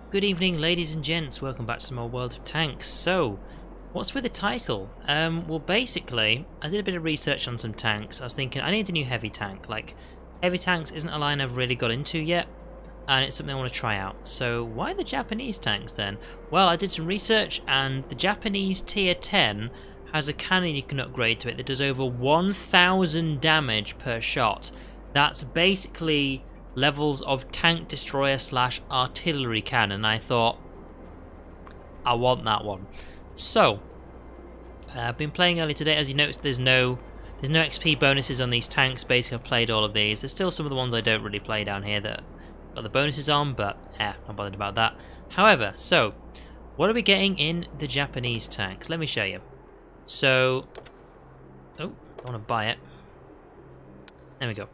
Good evening, ladies and gents. Welcome back to some more World of Tanks. So, what's with the title? Well, basically, I did a bit of research on some tanks. I was thinking I need a new heavy tank. Like, heavy tanks isn't a line I've really got into yet, and it's something I want to try out. So, why the Japanese tanks then? Well, I did some research, and the Japanese Tier 10 has a cannon you can upgrade to it that does over 1,000 damage per shot. That's basically levels of tank destroyer / artillery cannon. I thought, I want that one. So I've been playing early today. As you noticed, there's no XP bonuses on these tanks. Basically, I've played all of these. There's still some of the ones I don't really play down here that got the bonuses on, but not bothered about that. However, so what are we getting in the Japanese tanks? Let me show you. So, oh, I want to buy it. There we go.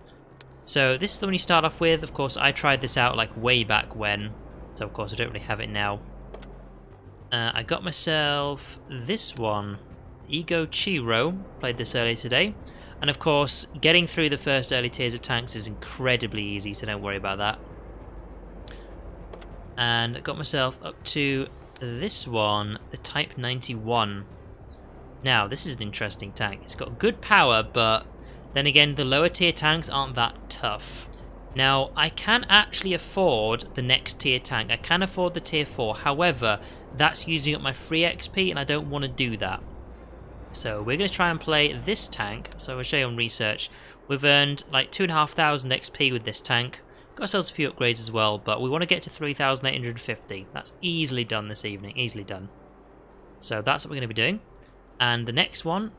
So this is the one you start off with. Of course, I tried this out like way back when, so of course I don't really have it now. I got myself this one, Ego Chiro. Played this earlier today, and of course, getting through the first early tiers of tanks is incredibly easy, so don't worry about that. And I got myself up to this one, the Type 91. Now, this is an interesting tank. It's got good power, but then again, the lower tier tanks aren't that tough. Now, I can actually afford the next tier tank. I can afford the tier 4. However, that's using up my free XP, and I don't want to do that. So we're going to try and play this tank. So I'll show you on research. We've earned like 2,500 XP with this tank. Got ourselves a few upgrades as well, but we want to get to 3,850. That's easily done this evening. Easily done. So that's what we're going to be doing. And the next one,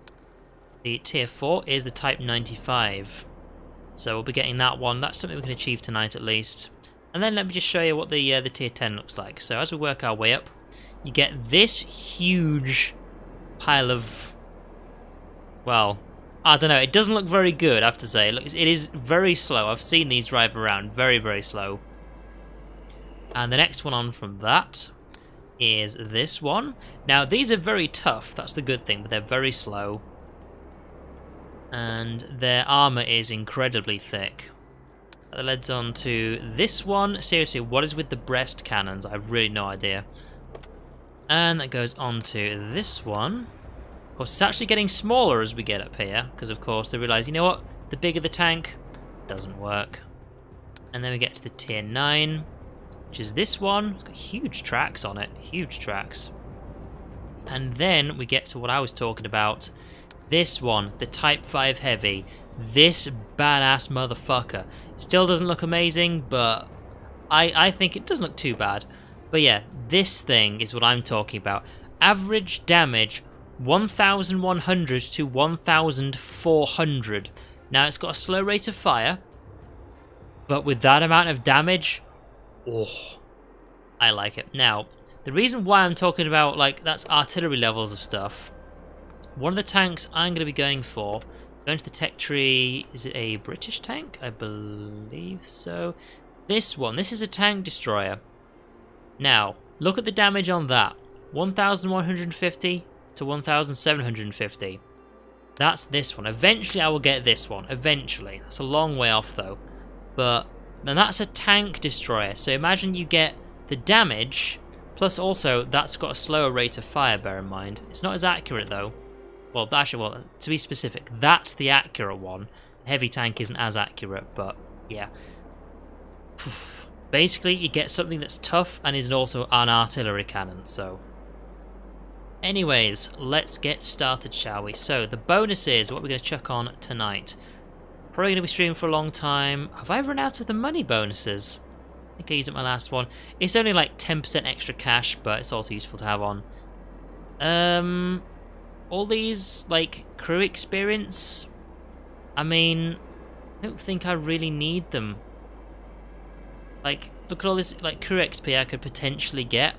the tier 4, is the Type 95. So we'll be getting that one. That's something we can achieve tonight at least. And then let me just show you what the tier 10 looks like. So as we work our way up, you get this huge pile of, well, I don't know. It doesn't look very good, I have to say. It is very slow. I've seen these drive around. Very, very slow. And the next one on from that is this one. Now, these are very tough. That's the good thing, but they're very slow. And their armor is incredibly thick. That leads on to this one. Seriously, what is with the breast cannons? I have really no idea. And that goes on to this one. Of course, it's actually getting smaller as we get up here, because of course they realise, you know what, the bigger the tank, doesn't work. And then we get to the tier 9, which is this one. It's got huge tracks on it, huge tracks. And then we get to what I was talking about. This one, the Type 5 Heavy. This badass motherfucker. Still doesn't look amazing, but I think it doesn't look too bad. But yeah, this thing is what I'm talking about. Average damage, 1,100 to 1,400. Now, it's got a slow rate of fire, but with that amount of damage, oh, I like it. Now, the reason why I'm talking about, like, that's artillery levels of stuff. One of the tanks I'm going to be going for, going to the tech tree, is it a British tank? I believe so. This one, this is a tank destroyer. Now, look at the damage on that. 1,150 to 1,750. That's this one. Eventually I will get this one. Eventually. That's a long way off though. But then that's a tank destroyer. So imagine you get the damage, plus also that's got a slower rate of fire, bear in mind. It's not as accurate though. Well, actually, well, to be specific, that's the accurate one. The heavy tank isn't as accurate, but yeah. Basically, you get something that's tough and is also an artillery cannon, so. Anyways, let's get started, shall we? So, the bonuses, what we're going to chuck on tonight. Probably going to be streaming for a long time. Have I run out of the money bonuses? I think I used up my last one. It's only like 10% extra cash, but it's also useful to have on. All these, like, crew experience, I mean, I don't think I really need them. Like, look at all this, like, crew XP I could potentially get.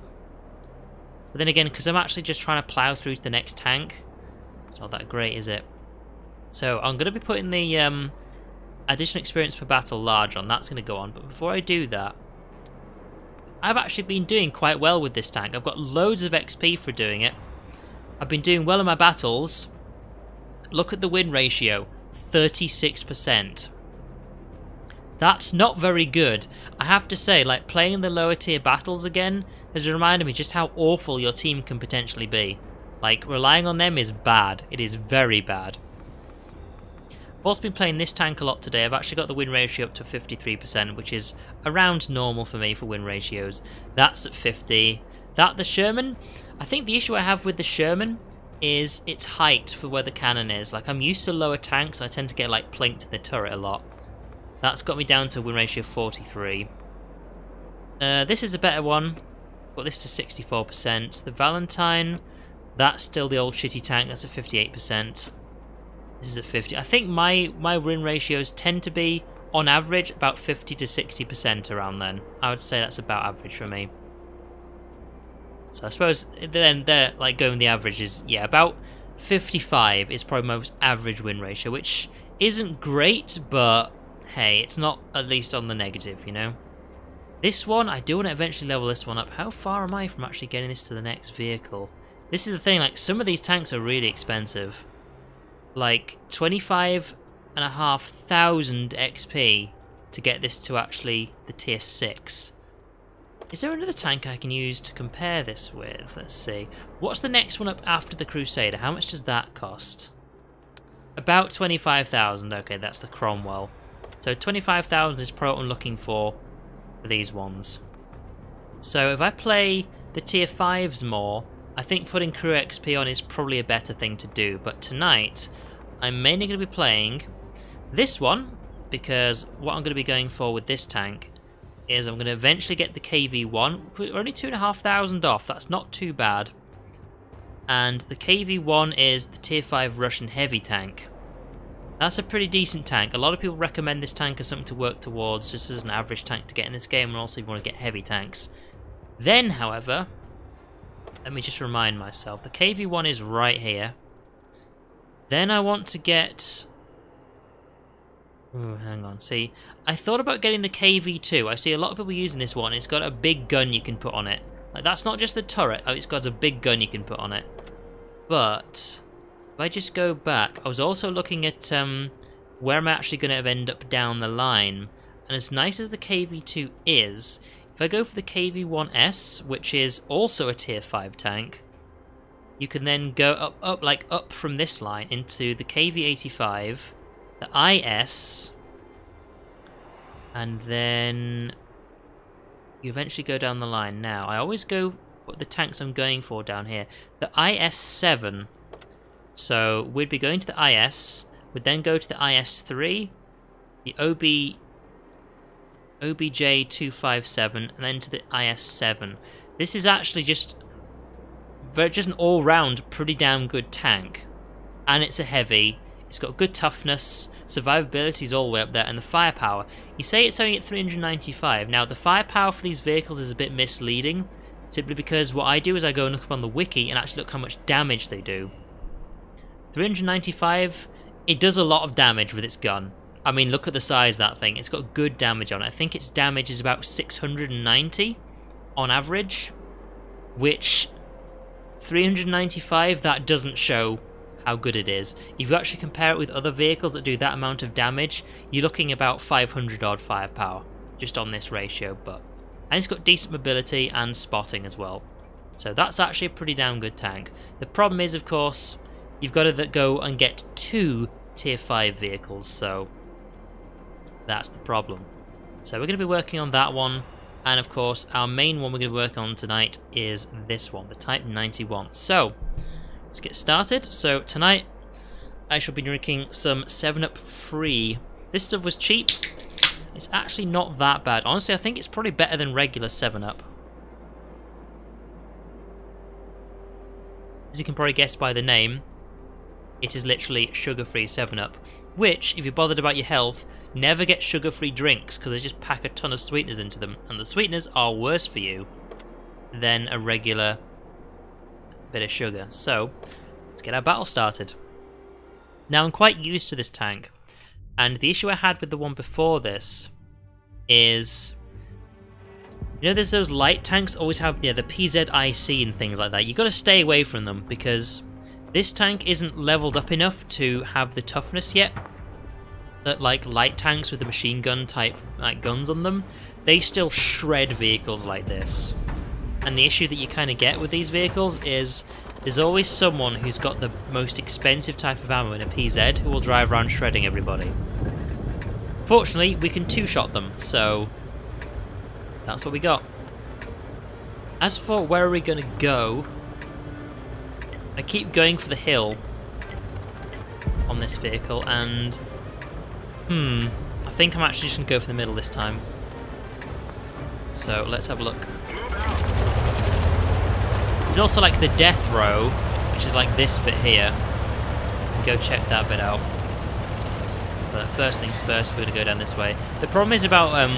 But then again, because I'm actually just trying to plow through to the next tank, it's not that great, is it? So, I'm going to be putting the additional experience per battle large on. That's going to go on. But before I do that, I've actually been doing quite well with this tank. I've got loads of XP for doing it. I've been doing well in my battles. Look at the win ratio, 36%. That's not very good. I have to say, like, playing the lower tier battles again has reminded me just how awful your team can potentially be. Like, relying on them is bad. It is very bad. I've also been playing this tank a lot today. I've actually got the win ratio up to 53%, which is around normal for me for win ratios. That's at 50. The Sherman, I think the issue I have with the Sherman is its height for where the cannon is. Like, I'm used to lower tanks and I tend to get like plinked to the turret a lot. That's got me down to a win ratio of 43. This is a better one. Got this to 64%. The Valentine, that's still the old shitty tank. That's at 58%. This is at 50. I think my win ratios tend to be, on average, about 50 to 60% around then. I would say that's about average for me. So I suppose then they're like going the average is, yeah, about 55 is probably my most average win ratio, which isn't great, but hey, it's not at least on the negative, you know? This one, I do want to eventually level this one up. How far am I from actually getting this to the next vehicle? This is the thing, like, some of these tanks are really expensive. Like, 25,500 XP to get this to actually the tier 6. Is there another tank I can use to compare this with? Let's see. What's the next one up after the Crusader? How much does that cost? About 25,000. Okay, that's the Cromwell. So 25,000 is probably what I'm looking for these ones. So if I play the tier 5s more, I think putting crew XP on is probably a better thing to do. But tonight, I'm mainly going to be playing this one, because what I'm going to be going for with this tank is I'm going to eventually get the KV1. We're only 2,500 off, that's not too bad. And the KV1 is the tier 5 Russian heavy tank. That's a pretty decent tank. A lot of people recommend this tank as something to work towards, just as an average tank to get in this game, and also if you want to get heavy tanks. Then, however, let me just remind myself, the KV1 is right here. Then I want to get... oh, hang on. See, I thought about getting the KV2. I see a lot of people using this one. It's got a big gun you can put on it. Like, that's not just the turret. Oh, it's got a big gun you can put on it. But if I just go back, I was also looking at where I'm actually going to end up down the line. And as nice as the KV2 is, if I go for the KV1S, which is also a tier 5 tank, you can then go up from this line into the KV85, the IS, and then you eventually go down the line. Now, I always go what the tanks I'm going for down here. The IS-7. So we'd be going to the IS, we'd then go to the IS-3, the OBJ-257, and then to the IS-7. This is actually just an all-round pretty damn good tank. And it's a heavy. It's got good toughness, survivability is all the way up there, and the firepower. You say it's only at 395. Now, the firepower for these vehicles is a bit misleading, simply because what I do is I go and look up on the wiki and actually look how much damage they do. 395, it does a lot of damage with its gun. I mean, look at the size of that thing. It's got good damage on it. I think its damage is about 690 on average, which 395, that doesn't show how good it is. If you actually compare it with other vehicles that do that amount of damage, you're looking about 500 odd firepower just on this ratio. And it's got decent mobility and spotting as well. So that's actually a pretty damn good tank. The problem is, of course, you've got to go and get 2 tier 5 vehicles, so that's the problem. So we're going to be working on that one, and of course our main one we're going to work on tonight is this one, the Type 91. So let's get started. So tonight I shall be drinking some 7-Up free. This stuff was cheap. It's actually not that bad. Honestly, I think it's probably better than regular 7-Up. As you can probably guess by the name, it is literally sugar-free 7-Up, which, if you're bothered about your health, never get sugar-free drinks because they just pack a ton of sweeteners into them, and the sweeteners are worse for you than a regular bit of sugar. So let's get our battle started. Now, I'm quite used to this tank, and the issue I had with the one before this is, you know, there's those light tanks always have, yeah, the PZIC and things like that. You've got to stay away from them because this tank isn't leveled up enough to have the toughness yet. that like light tanks with the machine gun type like guns on them, they still shred vehicles like this. And the issue that you kind of get with these vehicles is there's always someone who's got the most expensive type of ammo in a PZ who will drive around shredding everybody. Fortunately, we can two-shot them, so that's what we got. As for where are we going to go, I keep going for the hill on this vehicle, and I think I'm actually just going to go for the middle this time. So let's have a look. There's also like the death row, which is like this bit here. Go check that bit out. But first things first, we're going to go down this way. The problem is about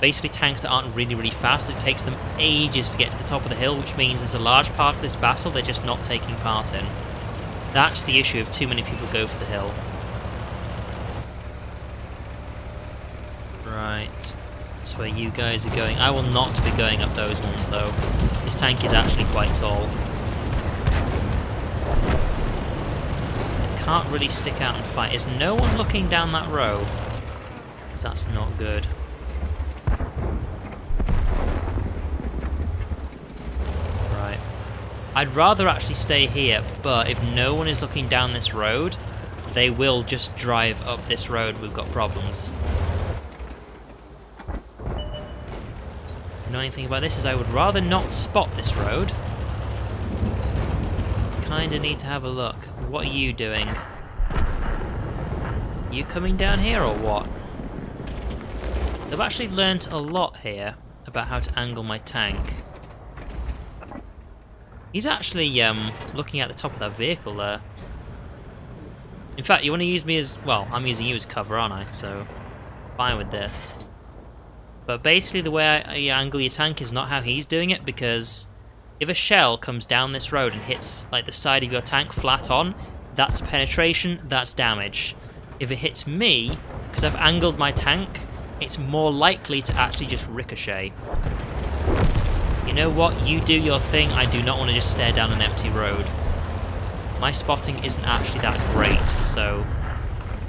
basically tanks that aren't really fast. It takes them ages to get to the top of the hill, which means there's a large part of this battle they're just not taking part in. That's the issue if too many people go for the hill. Right. That's where you guys are going. I will not be going up those ones though. This tank is actually quite tall. Can't really stick out and fight. Is no one looking down that row? Because that's not good. Right. I'd rather actually stay here, but if no one is looking down this road, they will just drive up this road. We've got problems. The annoying thing about this is I would rather not spot this road. Kinda need to have a look. What are you doing? You coming down here or what? I've actually learnt a lot here about how to angle my tank. He's actually looking at the top of that vehicle there. In fact, you want to use me as... well, I'm using you as cover, aren't I? So, fine with this. But basically the way you angle your tank is not how he's doing it, because if a shell comes down this road and hits like the side of your tank flat on, that's penetration, that's damage. If it hits me, because I've angled my tank, it's more likely to actually just ricochet. You know what? You do your thing. I do not want to just stare down an empty road. My spotting isn't actually that great, so...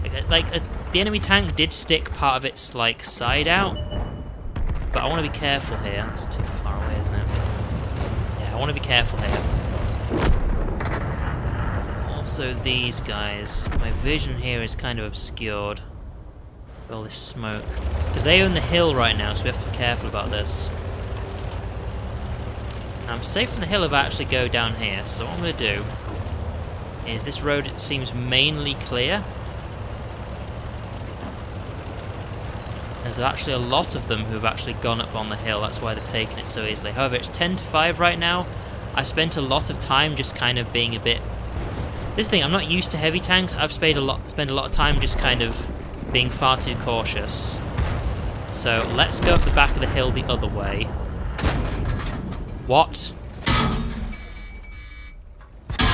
the enemy tank did stick part of its, like, side out. But I want to be careful here. That's too far away, isn't it? Yeah, I want to be careful here. So also these guys. My vision here is kind of obscured with all this smoke. Because they own the hill right now, so we have to be careful about this. I'm safe from the hill if I actually go down here, so what I'm going to do is this road, it seems mainly clear. There's actually a lot of them who've actually gone up on the hill, that's why they've taken it so easily. However, it's 10 to 5 right now. I spent a lot of time just kind of being a bit... This thing, I'm not used to heavy tanks. I've spent a lot of time just kind of being far too cautious. So let's go up the back of the hill the other way. What?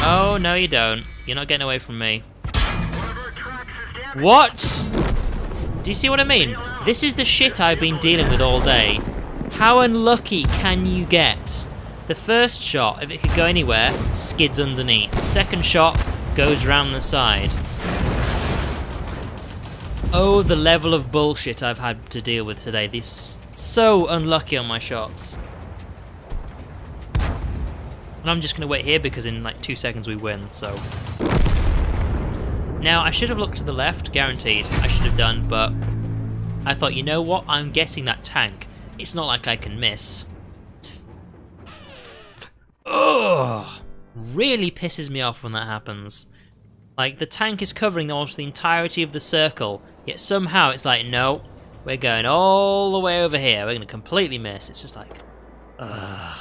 Oh, no you don't. You're not getting away from me. What? Do you see what I mean? This is the shit I've been dealing with all day. How unlucky can you get? The first shot, if it could go anywhere, skids underneath. The second shot goes around the side. Oh, the level of bullshit I've had to deal with today. This so unlucky on my shots. And I'm just going to wait here because in like 2 seconds we win, so... Now, I should have looked to the left, guaranteed. I should have done, but I thought, you know what? I'm getting that tank. It's not like I can miss. Ugh! Really pisses me off when that happens. Like, the tank is covering almost the entirety of the circle, yet somehow it's like, no, we're going all the way over here. We're going to completely miss. It's just like, ugh.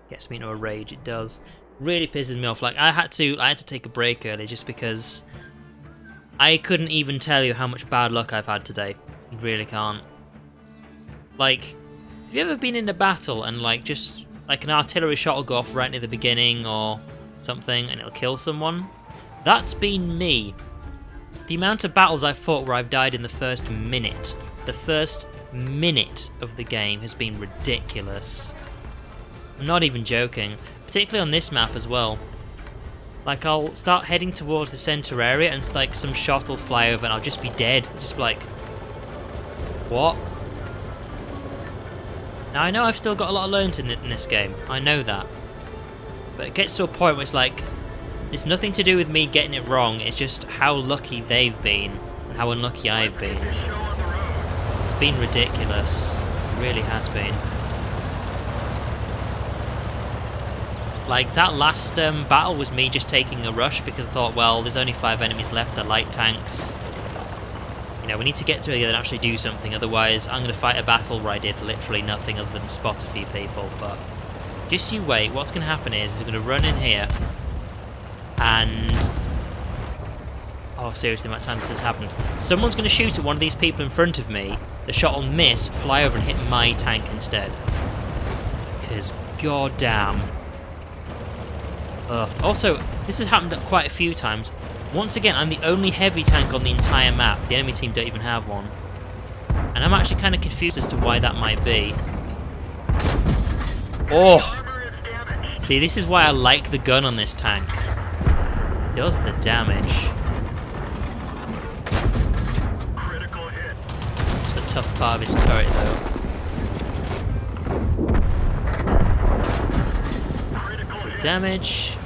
Gets me into a rage, it does. Really pisses me off. Like, I had to take a break early just because I couldn't even tell you how much bad luck I've had today. Really can't. Like, have you ever been in a battle and like just like an artillery shot will go off right near the beginning or something and it'll kill someone? That's been me. The amount of battles I've fought where I've died in the first minute of the game has been ridiculous. I'm not even joking. Particularly on this map as well. Like, I'll start heading towards the center area and like some shot will fly over and I'll just be dead. Just be like, what? Now I know I've still got a lot of learnt in this game. I know that. But it gets to a point where it's like, it's nothing to do with me getting it wrong. It's just how lucky they've been and how unlucky I've been. It's been ridiculous. It really has been. Like, that last battle was me just taking a rush because I thought, well, there's only 5 enemies left, they're light tanks. You know, we need to get together and actually do something, otherwise I'm going to fight a battle where I did literally nothing other than spot a few people. But just you wait, what's going to happen is I'm going to run in here and... oh, seriously, the amount of times this has happened. Someone's going to shoot at one of these people in front of me, the shot will miss, fly over and hit my tank instead. Because, goddamn. Also, this has happened quite a few times. Once again, I'm the only heavy tank on the entire map. The enemy team don't even have one. And I'm actually kind of confused as to why that might be. Oh! See, this is why I like the gun on this tank. It does the damage. It's a tough part of his turret, though. Damage.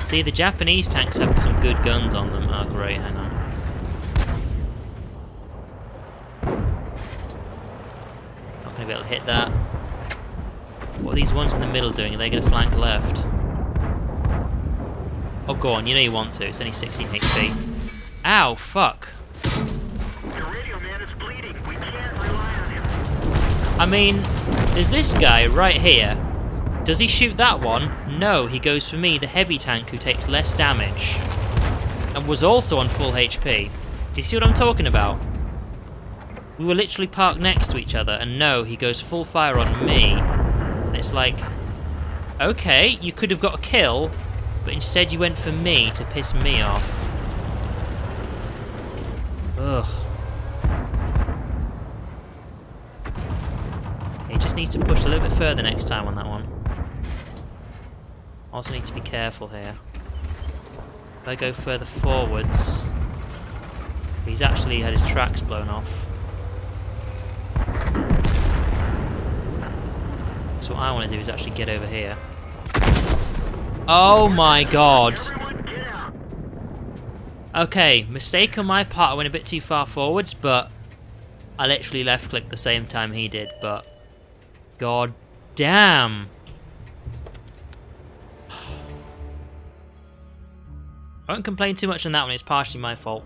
See, the Japanese tanks have some good guns on them. Oh, great, hang on. Not going to be able to hit that. What are these ones in the middle doing? Are they going to flank left? Oh, go on, you know you want to. It's only 16 HP. Ow, fuck. The radio man is bleeding. We can't rely on him. I mean, there's this guy right here. Does he shoot that one? No, he goes for me, the heavy tank who takes less damage. And was also on full HP. Do you see what I'm talking about? We were literally parked next to each other, and no, he goes full fire on me. And it's like, okay, you could have got a kill, but instead you went for me to piss me off. Ugh. He just needs to push a little bit further next time on that one. Also need to be careful here. If I go further forwards, he's actually had his tracks blown off. So what I want to do is actually get over here. Oh my god! Okay, mistake on my part, I went a bit too far forwards, but I literally left click the same time he did, but god damn! I won't complain too much on that one, it's partially my fault.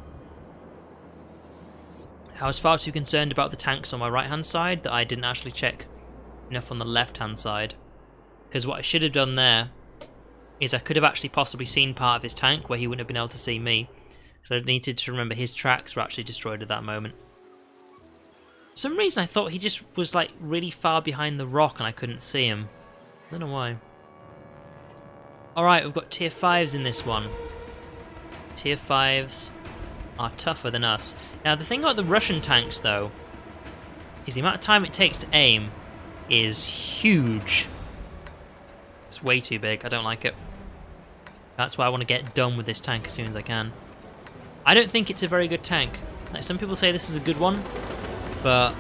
I was far too concerned about the tanks on my right hand side that I didn't actually check enough on the left hand side. Because what I should have done there is I could have actually possibly seen part of his tank where he wouldn't have been able to see me. So I needed to remember his tracks were actually destroyed at that moment. For some reason I thought he just was like really far behind the rock and I couldn't see him. I don't know why. Alright, we've got tier 5s in this one. Tier 5s are tougher than us. Now the thing about the Russian tanks though is the amount of time it takes to aim is huge. It's way too big, I don't like it. That's why I want to get done with this tank as soon as I can. I don't think it's a very good tank. Like, some people say this is a good one, but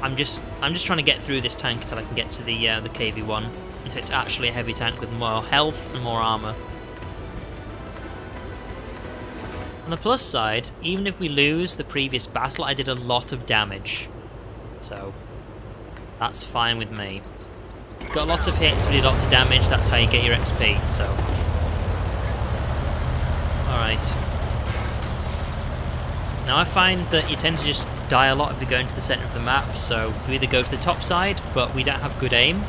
I'm just trying to get through this tank until I can get to the KV1. So it's actually a heavy tank with more health and more armor. On the plus side, even if we lose the previous battle, I did a lot of damage. So, that's fine with me. Got lots of hits, we did lots of damage, that's how you get your XP, so... Alright. Now I find that you tend to just die a lot if you go into the centre of the map, so you either go to the top side, but we don't have good aim,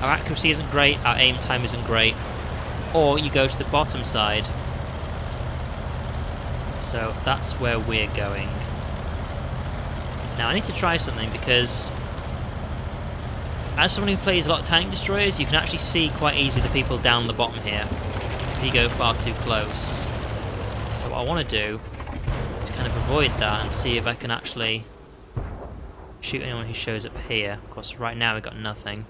our accuracy isn't great, our aim time isn't great, or you go to the bottom side. So that's where we're going. Now I need to try something because as someone who plays a lot of tank destroyers, you can actually see quite easily the people down the bottom here if you go far too close. So what I want to do is kind of avoid that and see if I can actually shoot anyone who shows up here. Of course, right now we've got nothing.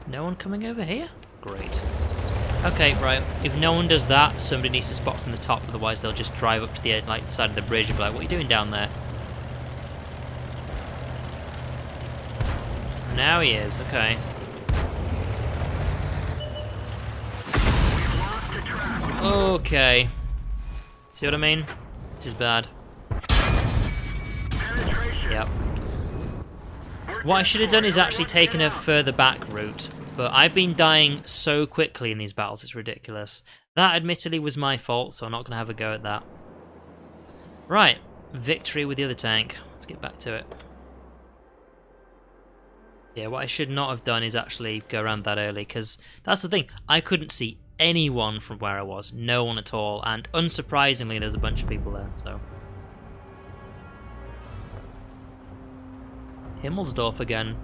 Is no one coming over here? Great. Okay, right. If no one does that, somebody needs to spot from the top, otherwise they'll just drive up to the side of the bridge and be like, what are you doing down there? Now he is, okay. Okay. See what I mean? This is bad. Yep. What I should have done is actually taken a further back route, but I've been dying so quickly in these battles, it's ridiculous. That admittedly was my fault, so I'm not going to have a go at that. Right, victory with the other tank. Let's get back to it. Yeah, what I should not have done is actually go around that early, because that's the thing, I couldn't see anyone from where I was, no one at all, and unsurprisingly there's a bunch of people there, so. Himmelsdorf again.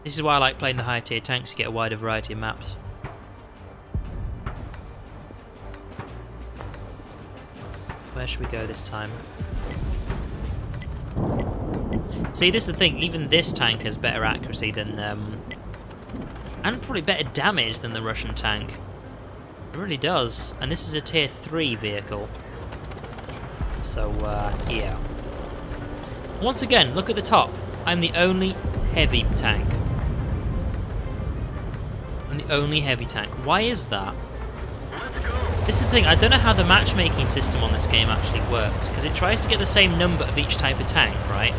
This is why I like playing the higher tier tanks, to get a wider variety of maps. Where should we go this time? See, this is the thing, even this tank has better accuracy than and probably better damage than the Russian tank. It really does. And this is a tier 3 vehicle. So, yeah. Once again, look at the top. I'm the only heavy tank. I'm the only heavy tank. Why is that? This is the thing, I don't know how the matchmaking system on this game actually works, because it tries to get the same number of each type of tank, right?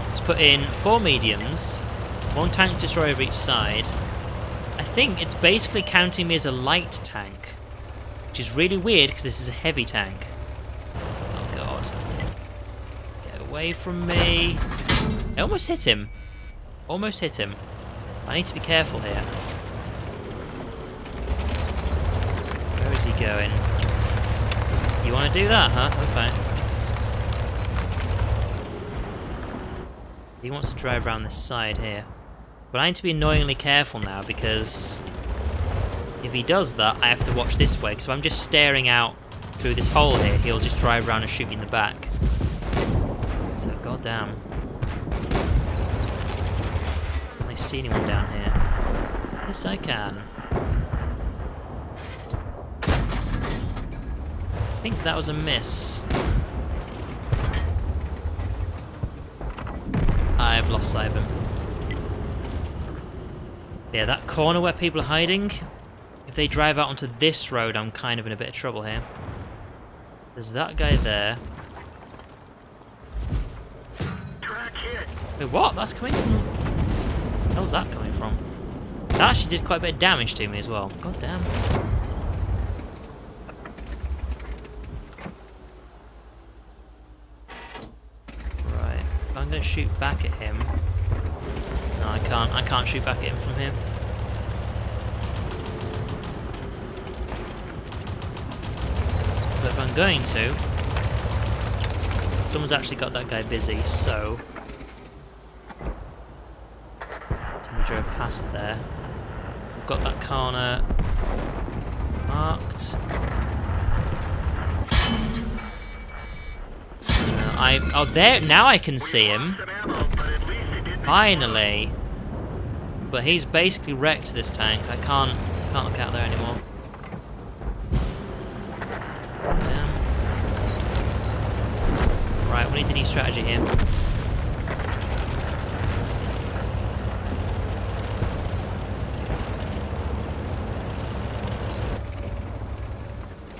It's put in 4 mediums, 1 tank destroyer over each side. I think it's basically counting me as a light tank, which is really weird because this is a heavy tank. Oh god. Get away from me. I almost hit him. Almost hit him. I need to be careful here. Where is he going? You want to do that, huh? Okay. He wants to drive around this side here. But I need to be annoyingly careful now, because if he does that, I have to watch this way. Because if I'm just staring out through this hole here, he'll just drive around and shoot me in the back. So, goddamn. Can I see anyone down here? Yes, I can. I think that was a miss. I've lost sight of him. Yeah, that corner where people are hiding, if they drive out onto this road, I'm kind of in a bit of trouble here. There's that guy there. Wait, what? That's coming from... Where the hell's that coming from? That actually did quite a bit of damage to me as well. God damn. Right. If I'm going to shoot back at him... No, I can't. I can't shoot back at him from here. But if I'm going to... Someone's actually got that guy busy, so... Somebody drove past there. We've got that corner marked. Oh, there! Now I can see him! Finally! But he's basically wrecked this tank. I can't look out there anymore. Damn. Right, we need a new strategy here.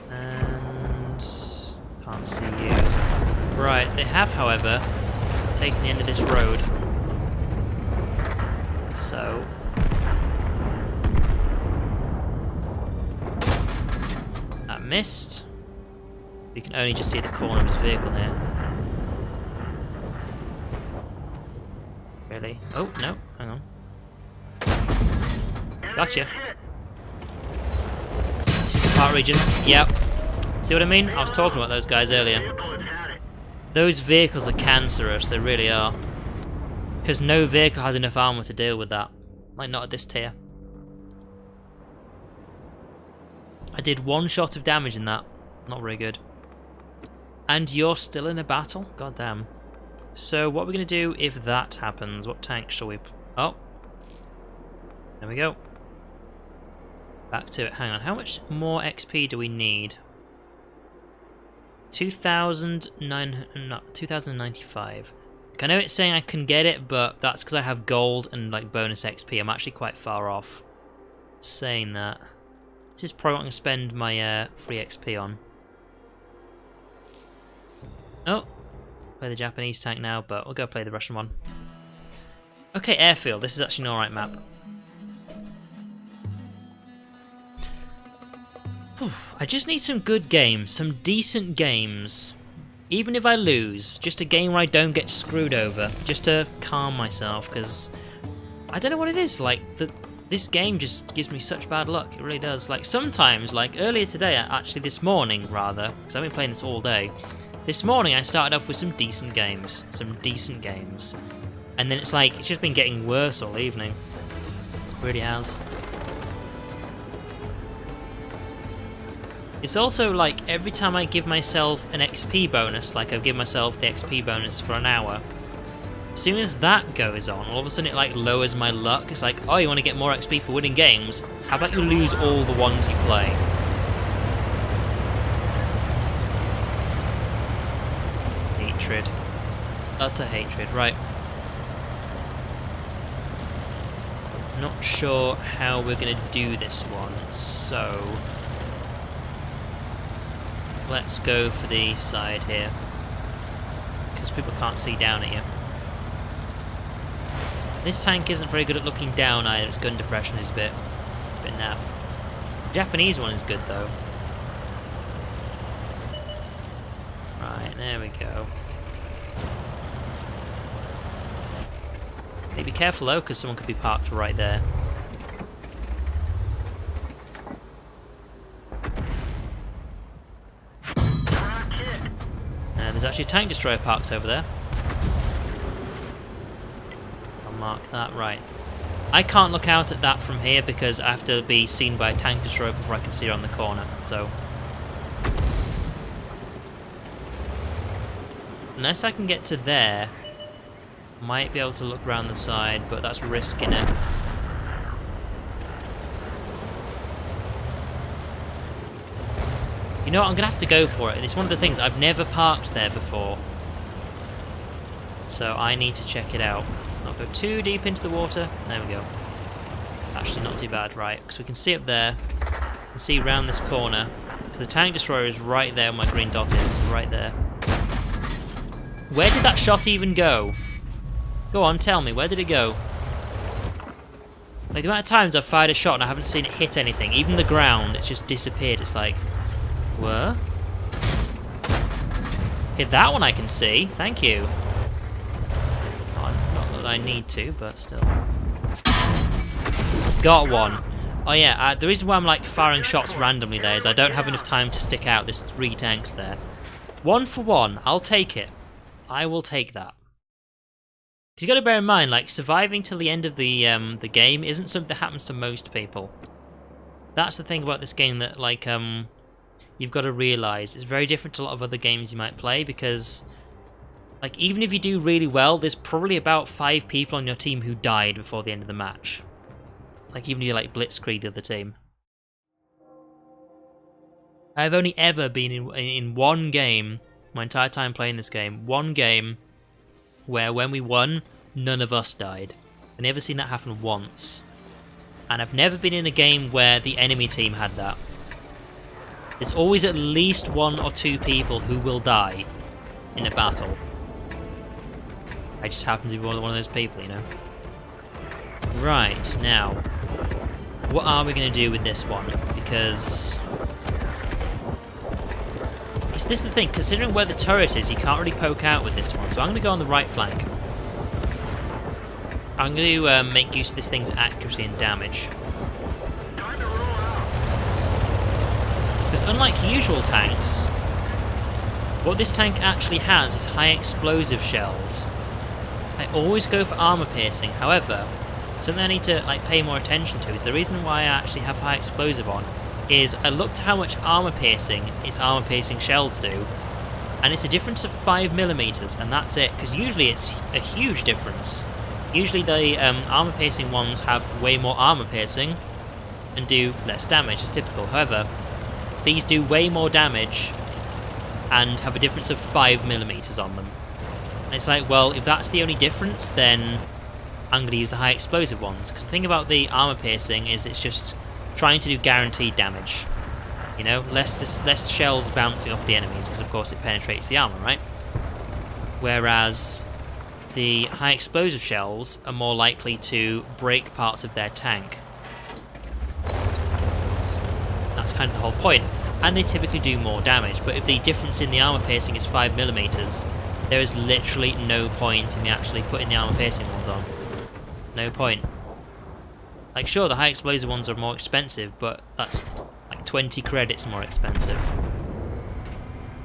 And... can't see you. Right, they have, however, taken the end of this road. So... that missed. You can only just see the corner of his vehicle here. Really? Oh, no, hang on. Gotcha. This is the part where he just... Yep. See what I mean? I was talking about those guys earlier. Those vehicles are cancerous, they really are. Because no vehicle has enough armor to deal with that. Like, not at this tier. I did 1 shot of damage in that. Not very good. And you're still in a battle? God damn. So, what are we going to do if that happens? What tank shall we... Oh. There we go. Back to it. Hang on. How much more XP do we need? 2095. I know it's saying I can get it, but that's because I have gold and like bonus XP. I'm actually quite far off. Saying that. This is probably what I'm going to spend my free XP on. Oh, play the Japanese tank now, but we'll go play the Russian one. Okay, airfield. This is actually an alright map. I just need some good games, some decent games. Even if I lose, just a game where I don't get screwed over, just to calm myself, because I don't know what it is, like, this game just gives me such bad luck, it really does. Like, sometimes, like, earlier today, actually this morning, rather, because I've been playing this all day, this morning I started off with some decent games, and then it's like, it's just been getting worse all evening. It really has. It's also like every time I give myself an XP bonus, like I've given myself the XP bonus for an hour, as soon as that goes on, all of a sudden it like lowers my luck. It's like, oh, you want to get more XP for winning games? How about you lose all the ones you play? Hatred. Utter hatred, right. Not sure how we're going to do this one, so let's go for the side here, because people can't see down at you. This tank isn't very good at looking down either. Its gun depression is it's a bit naff. The Japanese one is good though. Right, there we go. Hey, be careful though, because someone could be parked right there. There's actually a tank destroyer parked over there. I'll mark that, right. I can't look out at that from here because I have to be seen by a tank destroyer before I can see her on the corner, so. Unless I can get to there, might be able to look around the side, but that's risking it. You know what, I'm going to have to go for it. It's one of the things, I've never parked there before. So I need to check it out. Let's not go too deep into the water. There we go. Actually not too bad, right. Because we can see up there. We can see round this corner. Because the tank destroyer is right there where my green dot is. Right there. Where did that shot even go? Go on, tell me. Where did it go? Like the amount of times I've fired a shot and I haven't seen it hit anything. Even the ground, it's just disappeared. It's like... Where? Okay, that one I can see. Thank you. Oh, not that I need to, but still. Got one. Oh yeah, the reason why I'm like firing shots randomly there is I don't have enough time to stick out. There's 3 tanks there. 1 for 1. I'll take it. I will take that. Because you got to bear in mind, like surviving till the end of the game isn't something that happens to most people. That's the thing about this game that like you've got to realise. It's very different to a lot of other games you might play because, like, even if you do really well, there's probably about 5 people on your team who died before the end of the match. Like, even if you, like, blitzkrieg the other team. I've only ever been in one game, my entire time playing this game, one game where when we won, none of us died. I've never seen that happen once. And I've never been in a game where the enemy team had that. There's always at least 1 or 2 people who will die in a battle. I just happen to be one of those people, you know. Right, now, what are we going to do with this one? Because this is the thing, considering where the turret is, you can't really poke out with this one. So I'm going to go on the right flank. I'm going to make use of this thing's accuracy and damage. Because unlike usual tanks, what this tank actually has is high explosive shells. I always go for armor piercing, however, something I need to like pay more attention to. The reason why I actually have high explosive on is I looked at how much armor piercing its armor piercing shells do, and it's a difference of 5mm, and that's it, because usually it's a huge difference. Usually the armor piercing ones have way more armor piercing and do less damage, as typical. However, these do way more damage and have a difference of 5mm on them. And it's like, well, if that's the only difference, then I'm going to use the high explosive ones. Because the thing about the armor piercing is it's just trying to do guaranteed damage. You know, less shells bouncing off the enemies, because of course it penetrates the armor, right? Whereas the high explosive shells are more likely to break parts of their tank. That's kind of the whole point. And they typically do more damage, but if the difference in the armor piercing is 5mm, there is literally no point in me actually putting the armor piercing ones on. No point. Like, sure, the high explosive ones are more expensive, but that's like 20 credits more expensive.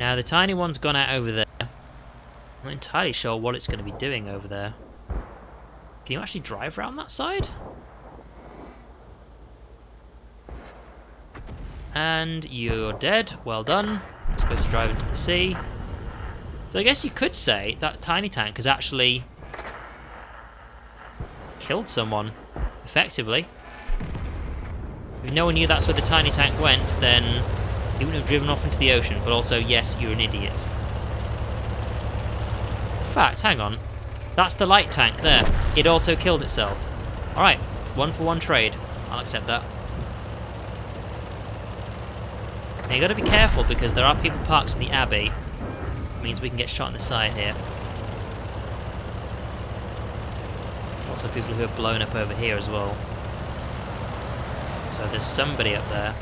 Now, the tiny one's gone out over there. I'm not entirely sure what it's going to be doing over there. Can you actually drive around that side? And you're dead. Well done. You're supposed to drive into the sea. So I guess you could say that tiny tank has actually killed someone, effectively. If no one knew that's where the tiny tank went, then he wouldn't have driven off into the ocean. But also, yes, you're an idiot. In fact, hang on. That's the light tank there. It also killed itself. Alright, 1-for-1 trade. I'll accept that. Now you got to be careful because there are people parked in the Abbey. It means we can get shot in the side here. Also people who are blown up over here as well. So there's somebody up there.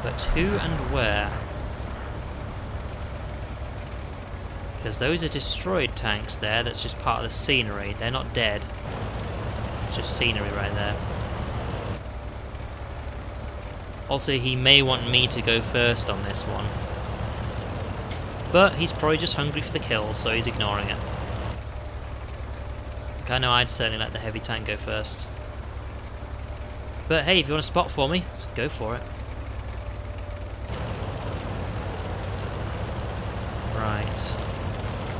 But who and where? Because those are destroyed tanks there, that's just part of the scenery. They're not dead. It's just scenery right there. Also, he may want me to go first on this one. But he's probably just hungry for the kill, so he's ignoring it. I know I'd certainly let the heavy tank go first. But hey, if you want a spot for me, go for it. Right.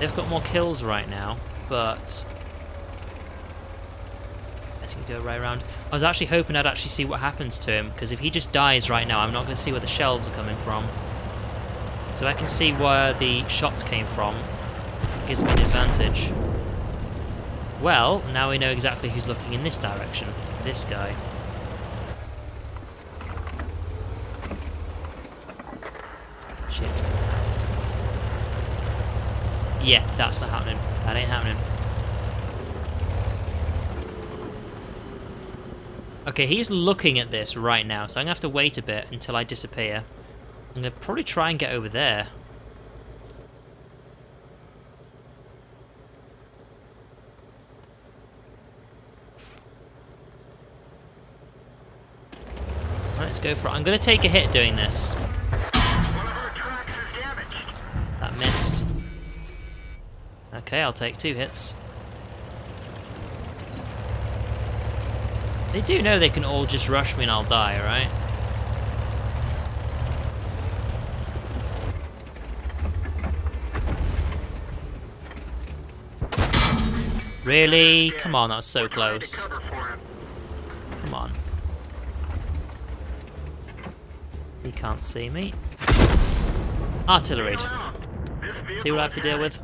They've got more kills right now, but let's go right around. I was actually hoping I'd actually see what happens to him, because if he just dies right now, I'm not going to see where the shells are coming from. So I can see where the shots came from. It gives me an advantage. Well, now we know exactly who's looking in this direction. This guy. Shit. Yeah, that's not happening. That ain't happening. Okay, he's looking at this right now, so I'm going to have to wait a bit until I disappear. I'm going to probably try and get over there. Let's go for it. I'm going to take a hit doing this. That missed. Okay, I'll take 2 hits. They do know they can all just rush me and I'll die, right? Really? Come on, that was so close. Come on. He can't see me. Artillery. See what I have to deal with?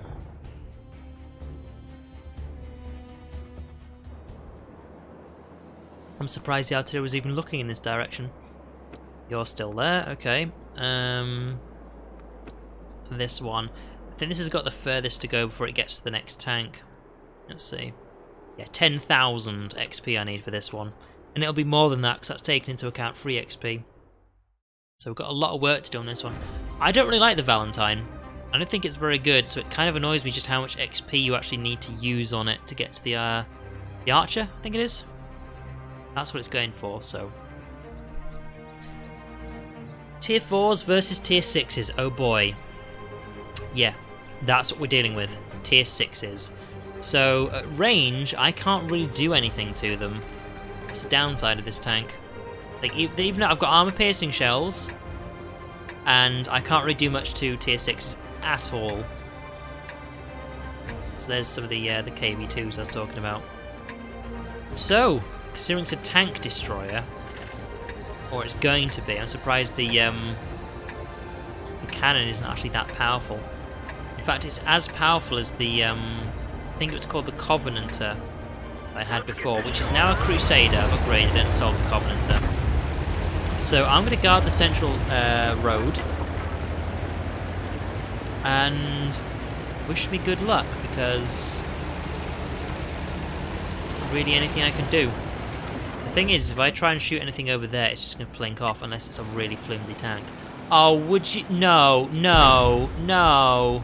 I'm surprised the artillery was even looking in this direction. You're still there, okay. This one. I think this has got the furthest to go before it gets to the next tank. Let's see. Yeah, 10,000 XP I need for this one. And it'll be more than that because that's taken into account free XP. So we've got a lot of work to do on this one. I don't really like the Valentine. I don't think it's very good, so it kind of annoys me just how much XP you actually need to use on it to get to the Archer, I think it is. That's what it's going for, so. Tier 4s versus Tier 6s, oh boy. Yeah, that's what we're dealing with, Tier 6s. So, at range, I can't really do anything to them. That's the downside of this tank. Like, even though I've got armor-piercing shells, and I can't really do much to Tier 6 at all. So there's some of the KV2s I was talking about. So, considering it's a tank destroyer, or it's going to be, I'm surprised the cannon isn't actually that powerful. In fact, it's as powerful as the, I think it was called the Covenanter I had before, which is now a Crusader. I've upgraded it and sold the Covenanter. So I'm going to guard the central road and wish me good luck, because really anything I can do. The thing is, if I try and shoot anything over there, it's just going to blink off unless it's a really flimsy tank. Oh, would you? No, no, no.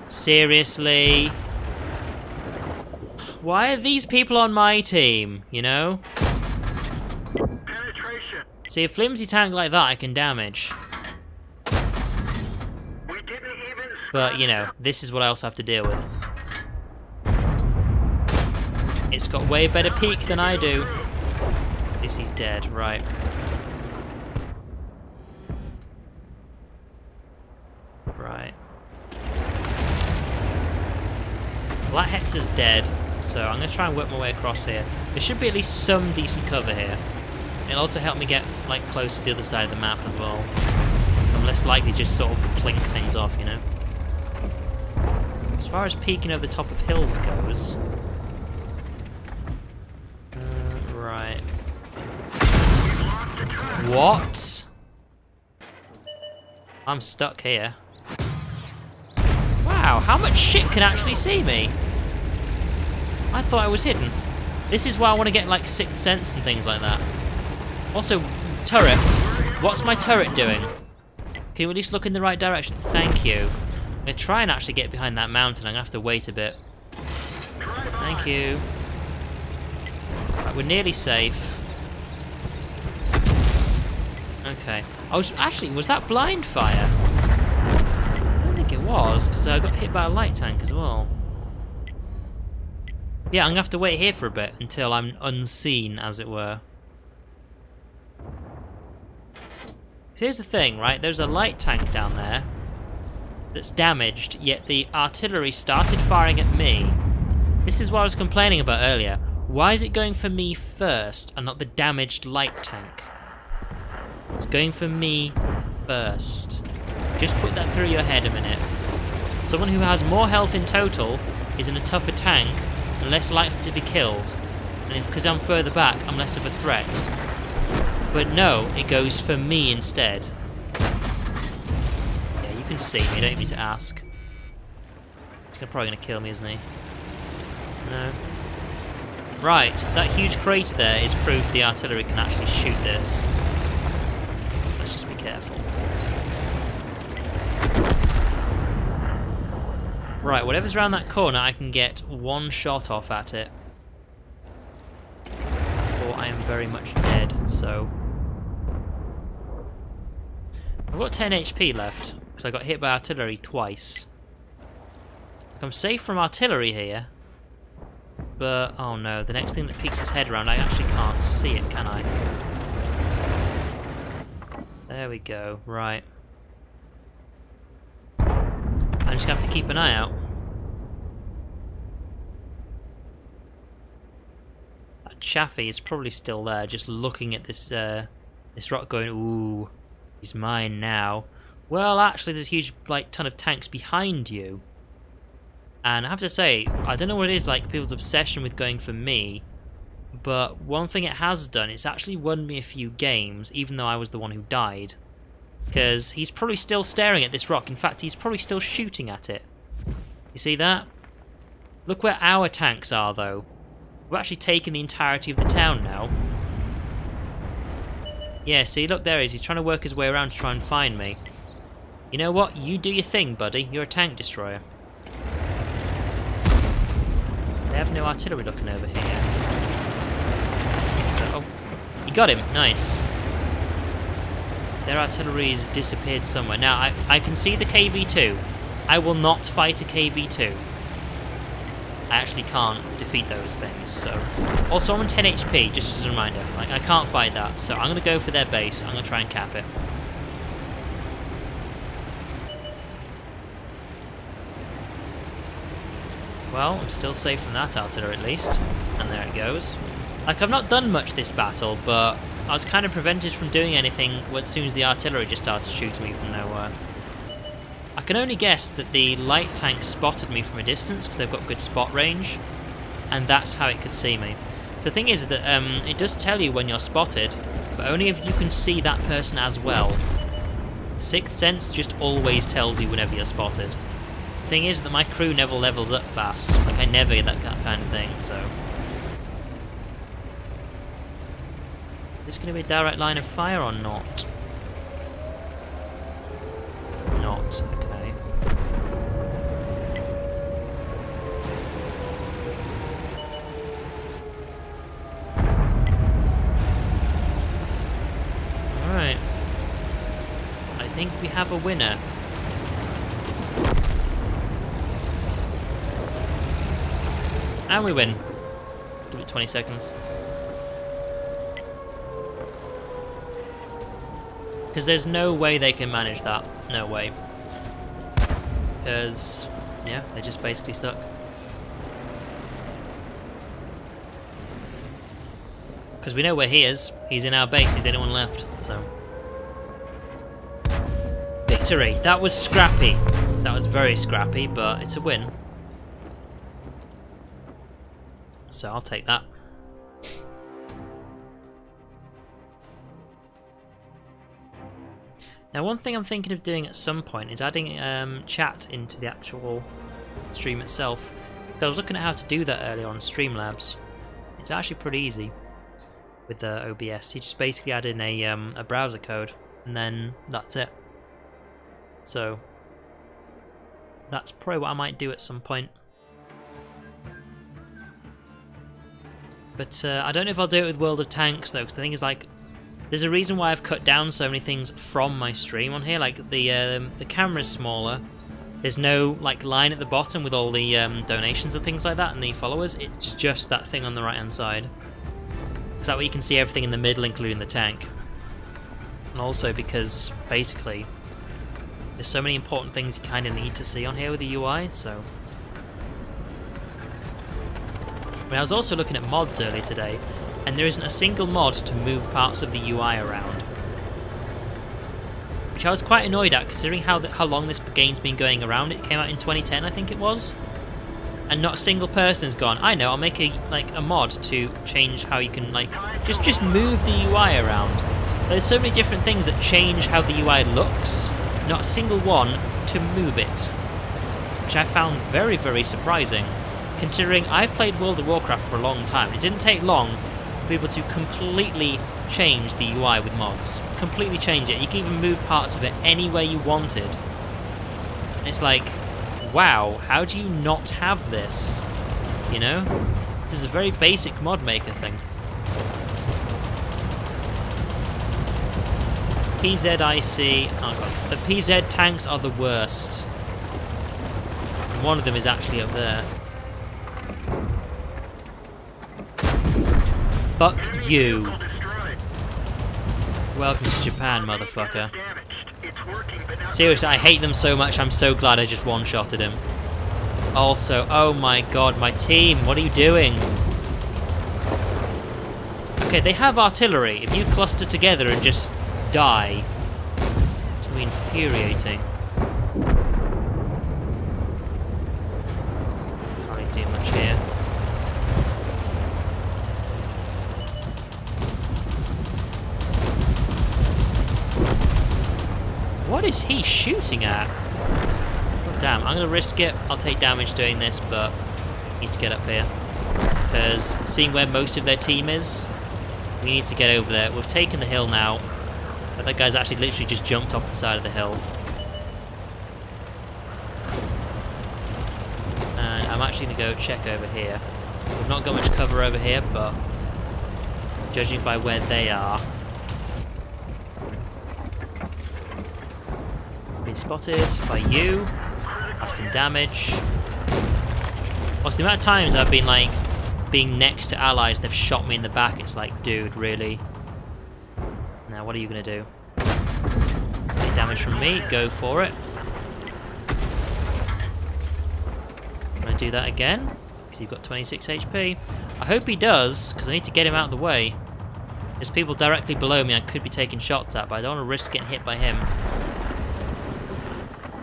Seriously? Why are these people on my team, you know? Penetration. See, a flimsy tank like that I can damage. We didn't even. But, you know, this is what I also have to deal with. It's got way better peek than I do. At least he's dead, right. Right. Black Hexer's dead, so I'm going to try and work my way across here. There should be at least some decent cover here. It'll also help me get like close to the other side of the map as well. I'm less likely to just sort of plink things off, you know. As far as peeking over the top of hills goes... right. What? I'm stuck here. Wow, how much shit can actually see me? I thought I was hidden. This is why I want to get like Sixth Sense and things like that. Also, turret. What's my turret doing? Can you at least look in the right direction? Thank you. I'm going to try and actually get behind that mountain. I'm going to have to wait a bit. Thank you. Right, we're nearly safe. Okay. Was that blind fire? I don't think it was, because I got hit by a light tank as well. Yeah, I'm going to have to wait here for a bit until I'm unseen, as it were. So here's the thing, right? There's a light tank down there that's damaged, yet the artillery started firing at me. This is what I was complaining about earlier. Why is it going for me first and not the damaged light tank? It's going for me first. Just put that through your head a minute. Someone who has more health in total is in a tougher tank and less likely to be killed. And because I'm further back, I'm less of a threat. But no, it goes for me instead. Yeah, you can see me, don't need to ask. He's probably going to kill me, isn't he? No. Right, that huge crater there is proof the artillery can actually shoot this. Let's just be careful. Right, whatever's around that corner, I can get one shot off at it. Or I am very much dead, so... I've got 10 HP left, because I got hit by artillery twice. I'm safe from artillery here. But, oh no, the next thing that peeks its head around, I actually can't see it, can I? There we go, right. I'm just going to have to keep an eye out. That Chaffee is probably still there, just looking at this this rock going, ooh, he's mine now. Well, actually, there's a huge like ton of tanks behind you. And I have to say, I don't know what it is like people's obsession with going for me, but one thing it has done, it's actually won me a few games, even though I was the one who died. Because he's probably still staring at this rock. In fact, he's probably still shooting at it. You see that? Look where our tanks are, though. We've actually taken the entirety of the town now. Yeah, see, look, there he is. He's trying to work his way around to try and find me. You know what? You do your thing, buddy. You're a tank destroyer. They have no artillery looking over here. So, oh, you got him. Nice. Their artillery's disappeared somewhere. Now, I can see the KV2. I will not fight a KV2. I actually can't defeat those things. So, also I'm on 10 HP, just as a reminder. Like, I can't fight that, so I'm going to go for their base. I'm going to try and cap it. Well, I'm still safe from that artillery at least. And there it goes. Like, I've not done much this battle, but I was kind of prevented from doing anything as soon as the artillery just started shooting me from nowhere. I can only guess that the light tank spotted me from a distance because they've got good spot range, and that's how it could see me. The thing is that it does tell you when you're spotted, but only if you can see that person as well. Sixth Sense just always tells you whenever you're spotted. The thing is that my crew never levels up fast. Like, I never get that kind of thing, so... Is this going to be a direct line of fire or not? Not, okay. Alright. I think we have a winner. And we win. Give it 20 seconds. Because there's no way they can manage that. No way. Because, yeah, they're just basically stuck. Because we know where he is. He's in our base. He's the only one left. So, victory. That was scrappy. That was very scrappy, but it's a win. So I'll take that. Now, one thing I'm thinking of doing at some point is adding chat into the actual stream itself. So I was looking at how to do that earlier on Streamlabs. It's actually pretty easy with the OBS. You just basically add in a browser code, and then that's it. So that's probably what I might do at some point. But I don't know if I'll do it with World of Tanks though, because the thing is, like, there's a reason why I've cut down so many things from my stream on here. Like, the camera's smaller. There's no, like, line at the bottom with all the donations and things like that and the followers. It's just that thing on the right hand side. So that way you can see everything in the middle, including the tank. And also because, basically, there's so many important things you kind of need to see on here with the UI, so... I was also looking at mods earlier today, and there isn't a single mod to move parts of the UI around. Which I was quite annoyed at, considering how long this game's been going around. It came out in 2010, I think it was. And not a single person's gone, I know, I'll make a mod to change how you can, like, just move the UI around. There's so many different things that change how the UI looks, not a single one to move it. Which I found very, very surprising. Considering I've played World of Warcraft for a long time. It didn't take long for people to completely change the UI with mods. Completely change it. You can even move parts of it any way you wanted. And it's like, wow, how do you not have this? You know? This is a very basic mod maker thing. PZIC. Oh god. The PZ tanks are the worst. One of them is actually up there. Fuck you. Welcome to Japan, motherfucker. Seriously, I hate them so much, I'm so glad I just one-shotted him. Also, oh my god, my team, what are you doing? Okay, they have artillery. If you cluster together and just die, it's gonna be infuriating. Can't really do much here. What is he shooting at? Oh, damn, I'm going to risk it. I'll take damage doing this, but I need to get up here. Because seeing where most of their team is, we need to get over there. We've taken the hill now, but that guy's actually literally just jumped off the side of the hill. And I'm actually going to go check over here. We've not got much cover over here, but judging by where they are, been spotted by you. Have some damage. Also, the amount of times I've been like being next to allies, they've shot me in the back. It's like, dude, really? Now, what are you gonna do? Any damage from me? Go for it. Can I do that again? Because you've got 26 HP. I hope he does, because I need to get him out of the way. There's people directly below me I could be taking shots at, but I don't want to risk getting hit by him.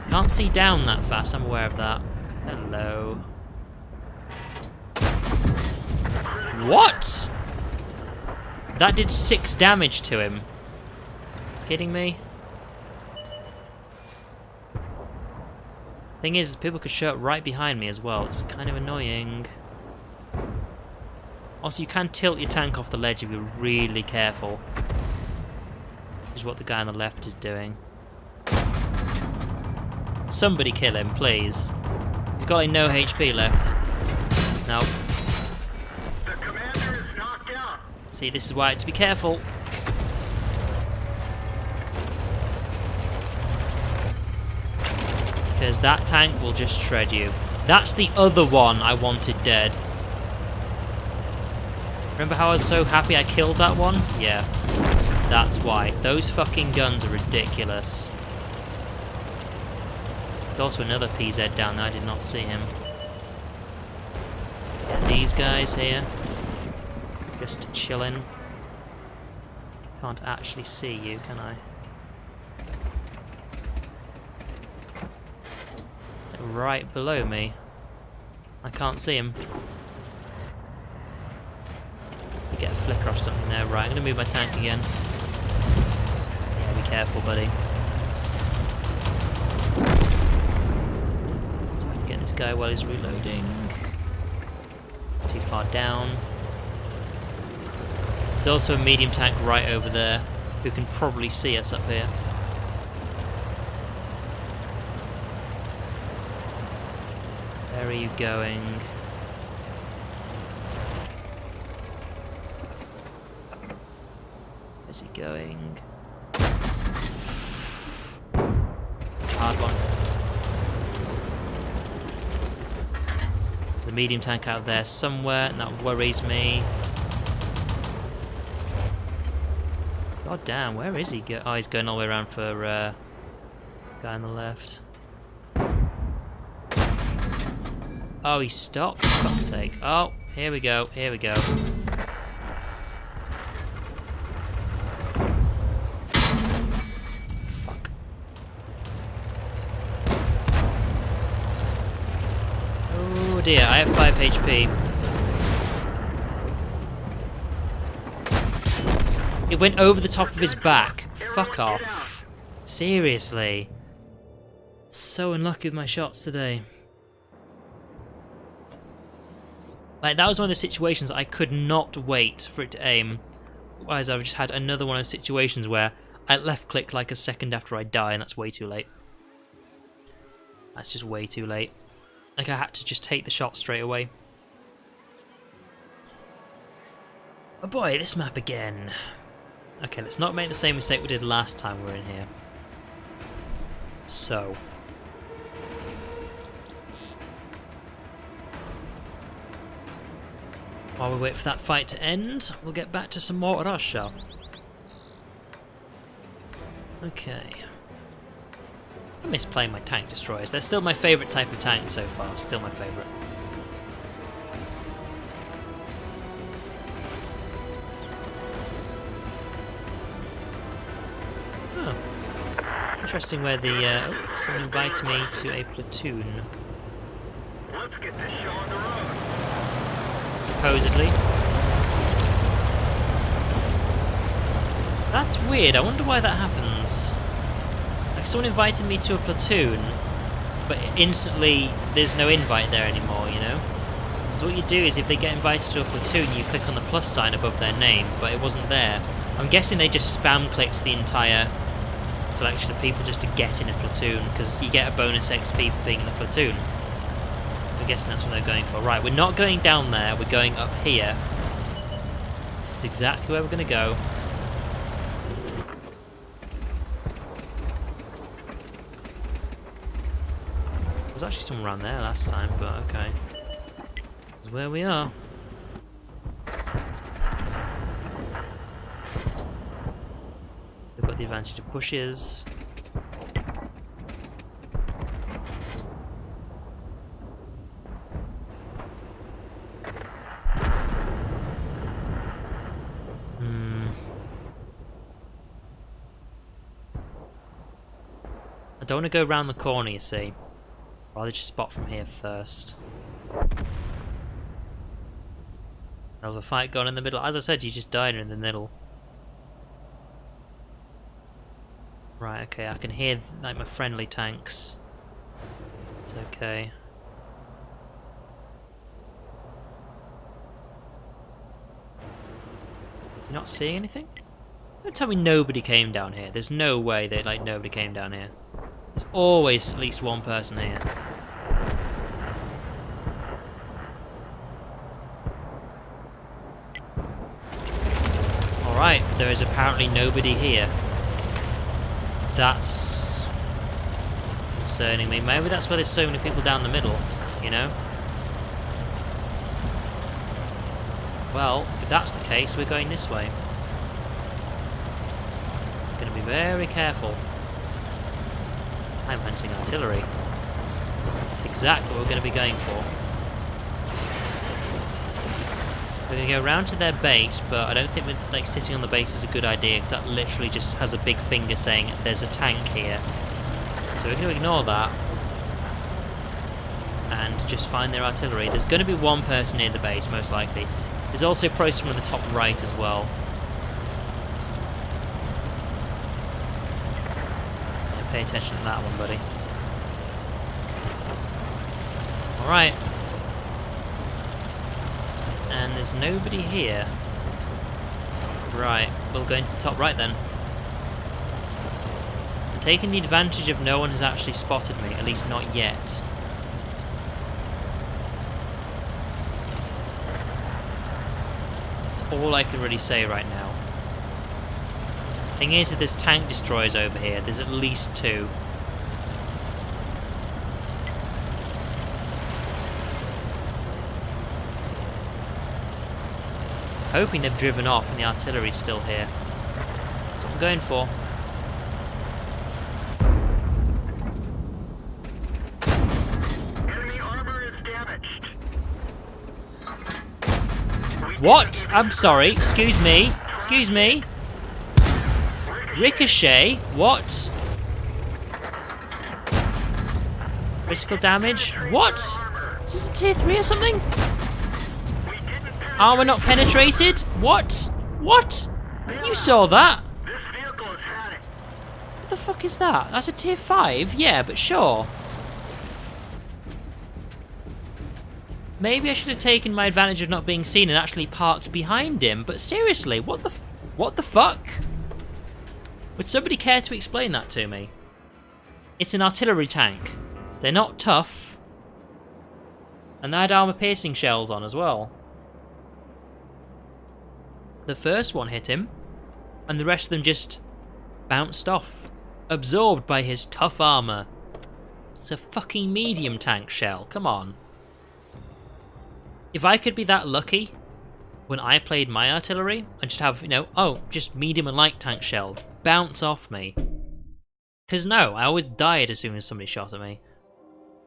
Can't see down that fast, I'm aware of that. Hello. What? That did 6 damage to him. Kidding me? Thing is, people could show up right behind me as well. It's kind of annoying. Also, you can tilt your tank off the ledge if you're really careful. Which is what the guy on the left is doing. Somebody kill him, please. He's got like no HP left. No. The commander is knocked out. See, this is why I have to be careful. Because that tank will just shred you. That's the other one I wanted dead. Remember how I was so happy I killed that one? Yeah. That's why. Those fucking guns are ridiculous. There's also another PZ down there. I did not see him. Yeah, these guys here. Just chilling. Can't actually see you, can I? Right below me. I can't see him. Get a flicker off something there. Right, I'm going to move my tank again. Yeah, be careful, buddy. So I can get this guy while he's reloading. Too far down. There's also a medium tank right over there who can probably see us up here. Where are you going? Where's he going? It's a hard one. There's a medium tank out there somewhere, and that worries me. God damn, where is he? Oh, he's going all the way around for guy on the left. Oh, he stopped, for fuck's sake. Oh, here we go, here we go. Fuck. Oh dear, I have 5 HP. It went over the top of his back. Fuck off. Seriously. So unlucky with my shots today. Like, that was one of the situations that I could not wait for it to aim. Otherwise, I've just had another one of those situations where I left click like a second after I die, and that's way too late. That's just way too late. Like, I had to just take the shot straight away. Oh boy, this map again. Okay, let's not make the same mistake we did last time we were in here. So. While we wait for that fight to end, we'll get back to some more Russia. Okay. I miss playing my tank destroyers. They're still my favourite type of tank so far. Still my favourite. Oh. Interesting where the... someone invites me to a platoon. Let's get this show on the road. Supposedly. That's weird. I wonder why that happens. Like, someone invited me to a platoon, but instantly there's no invite there anymore, you know? So what you do is if they get invited to a platoon, you click on the plus sign above their name, but it wasn't there. I'm guessing they just spam clicked the entire selection of people just to get in a platoon, because you get a bonus XP for being in the platoon. I'm guessing that's what they're going for. Right, we're not going down there, we're going up here. This is exactly where we're going to go. There was actually someone around there last time, but okay. That's where we are. We've got the advantage of pushes. I don't want to go around the corner, you see. Rather just spot from here first. Hell of a fight going in the middle. As I said, you just died in the middle. Right, okay, I can hear like my friendly tanks. It's okay. You're not seeing anything? Don't tell me nobody came down here. There's no way that like nobody came down here. There's always at least one person here. Alright, there is apparently nobody here. That's concerning me. Maybe that's why there's so many people down the middle, you know? Well, if that's the case, we're going this way. Going to be very careful. I'm hunting artillery. That's exactly what we're going to be going for. We're going to go around to their base, but I don't think like sitting on the base is a good idea, because that literally just has a big finger saying there's a tank here. So we're going to ignore that and just find their artillery. There's going to be one person near the base, most likely. There's also probably someone in the top right as well. Yeah, pay attention to that one, buddy. Alright. And there's nobody here. Right, we'll go into the top right then. I'm taking the advantage of no one has actually spotted me, at least not yet. That's all I can really say right now. Thing is, if there's tank destroyers over here, there's at least 2. Hoping they've driven off and the artillery's still here. That's what I'm going for. Enemy armor is damaged. What? I'm sorry. Excuse me. Excuse me. Ricochet? What? Critical damage? What? Is this a tier 3 or something? Armor not penetrated? What? What? You saw that? This vehicle has had it. What the fuck is that? That's a tier 5? Yeah, but sure. Maybe I should have taken my advantage of not being seen and actually parked behind him, but seriously, what the fuck? Would somebody care to explain that to me? It's an artillery tank. They're not tough. And they had armor-piercing shells on as well. The first one hit him, and the rest of them just bounced off, absorbed by his tough armor. It's a fucking medium tank shell, come on. If I could be that lucky when I played my artillery, and just have, you know, oh, just medium and light tank shell bounce off me. Because no, I always died as soon as somebody shot at me.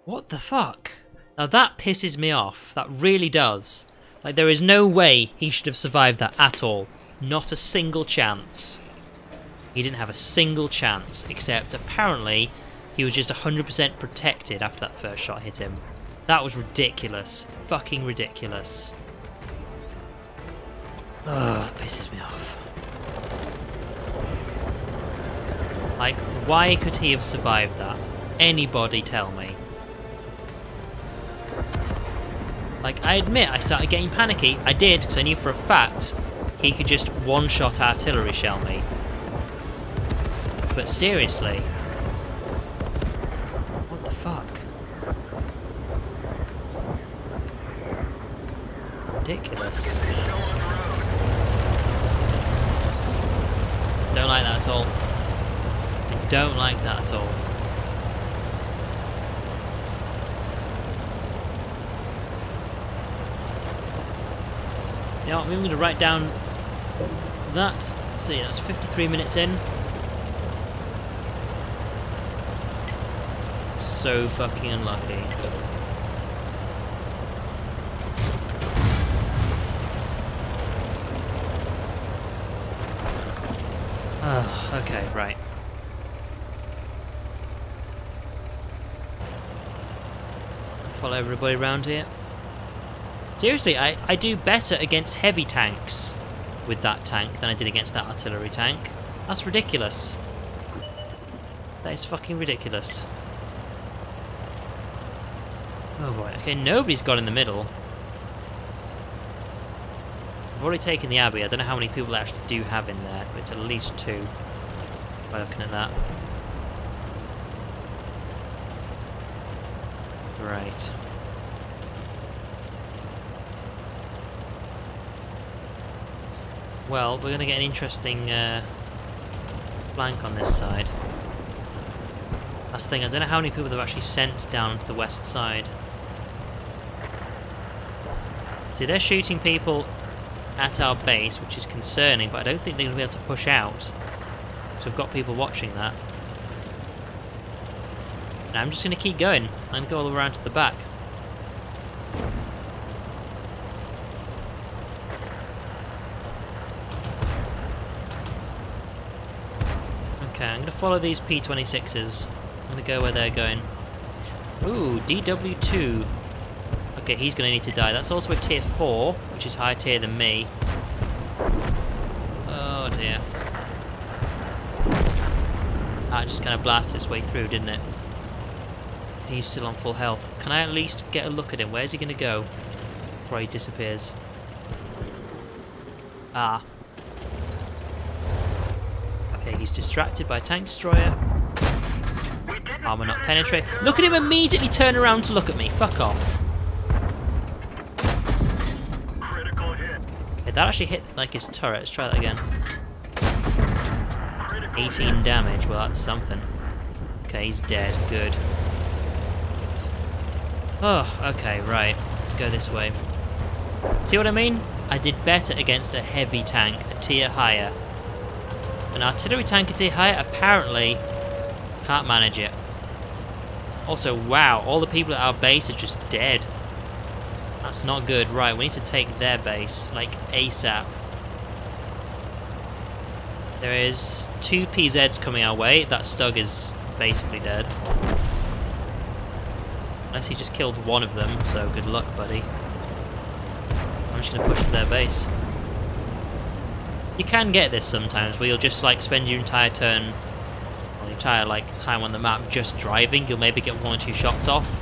What the fuck? Now that pisses me off, that really does. Like, there is no way he should have survived that at all. Not a single chance. He didn't have a single chance, except apparently he was just 100% protected after that first shot hit him. That was ridiculous. Fucking ridiculous. Ugh, that pisses me off. Like, why could he have survived that? Anybody tell me. Like, I admit I started getting panicky. I did, because I knew for a fact he could just one-shot artillery shell me. But seriously. What the fuck? Ridiculous. Don't like that at all. I don't like that at all. You know what, I'm going to write down that. Let's see, that's 53 minutes in. So fucking unlucky. Oh, okay, right. Follow everybody around here. Seriously, I do better against heavy tanks with that tank than I did against that artillery tank. That's ridiculous. That is fucking ridiculous. Oh boy, okay, nobody's got in the middle. I've already taken the Abbey. I don't know how many people they actually do have in there, but it's at least 2 by looking at that. Right. Well, we're going to get an interesting flank on this side. That's the thing, I don't know how many people they've actually sent down to the west side. See, they're shooting people at our base, which is concerning, but I don't think they're going to be able to push out. So we've got people watching that. And I'm just going to keep going. I'm going to go all around to the back. Okay, I'm going to follow these P-26s. I'm going to go where they're going. Ooh, DW2. Okay, he's going to need to die. That's also a tier 4, which is higher tier than me. Oh dear. That just kind of blasted its way through, didn't it? He's still on full health. Can I at least get a look at him? Where's he going to go before he disappears? Ah. Okay, he's distracted by a tank destroyer. Armor not penetrate. Look at him immediately turn around to look at me. Fuck off. Critical hit. Okay, that actually hit like his turret. Let's try that again. 18 damage. Well, that's something. Okay, he's dead. Good. Oh, okay, right. Let's go this way. See what I mean? I did better against a heavy tank, a tier higher. An artillery tank a tier higher apparently can't manage it. Also, wow, all the people at our base are just dead. That's not good. Right, we need to take their base, like, ASAP. There is 2 PZs coming our way. That Stug is basically dead. Unless he just killed one of them, so good luck, buddy. I'm just going to push to their base. You can get this sometimes, where you'll just, like, spend your entire turn, or your entire, like, time on the map just driving. You'll maybe get 1 or 2 shots off,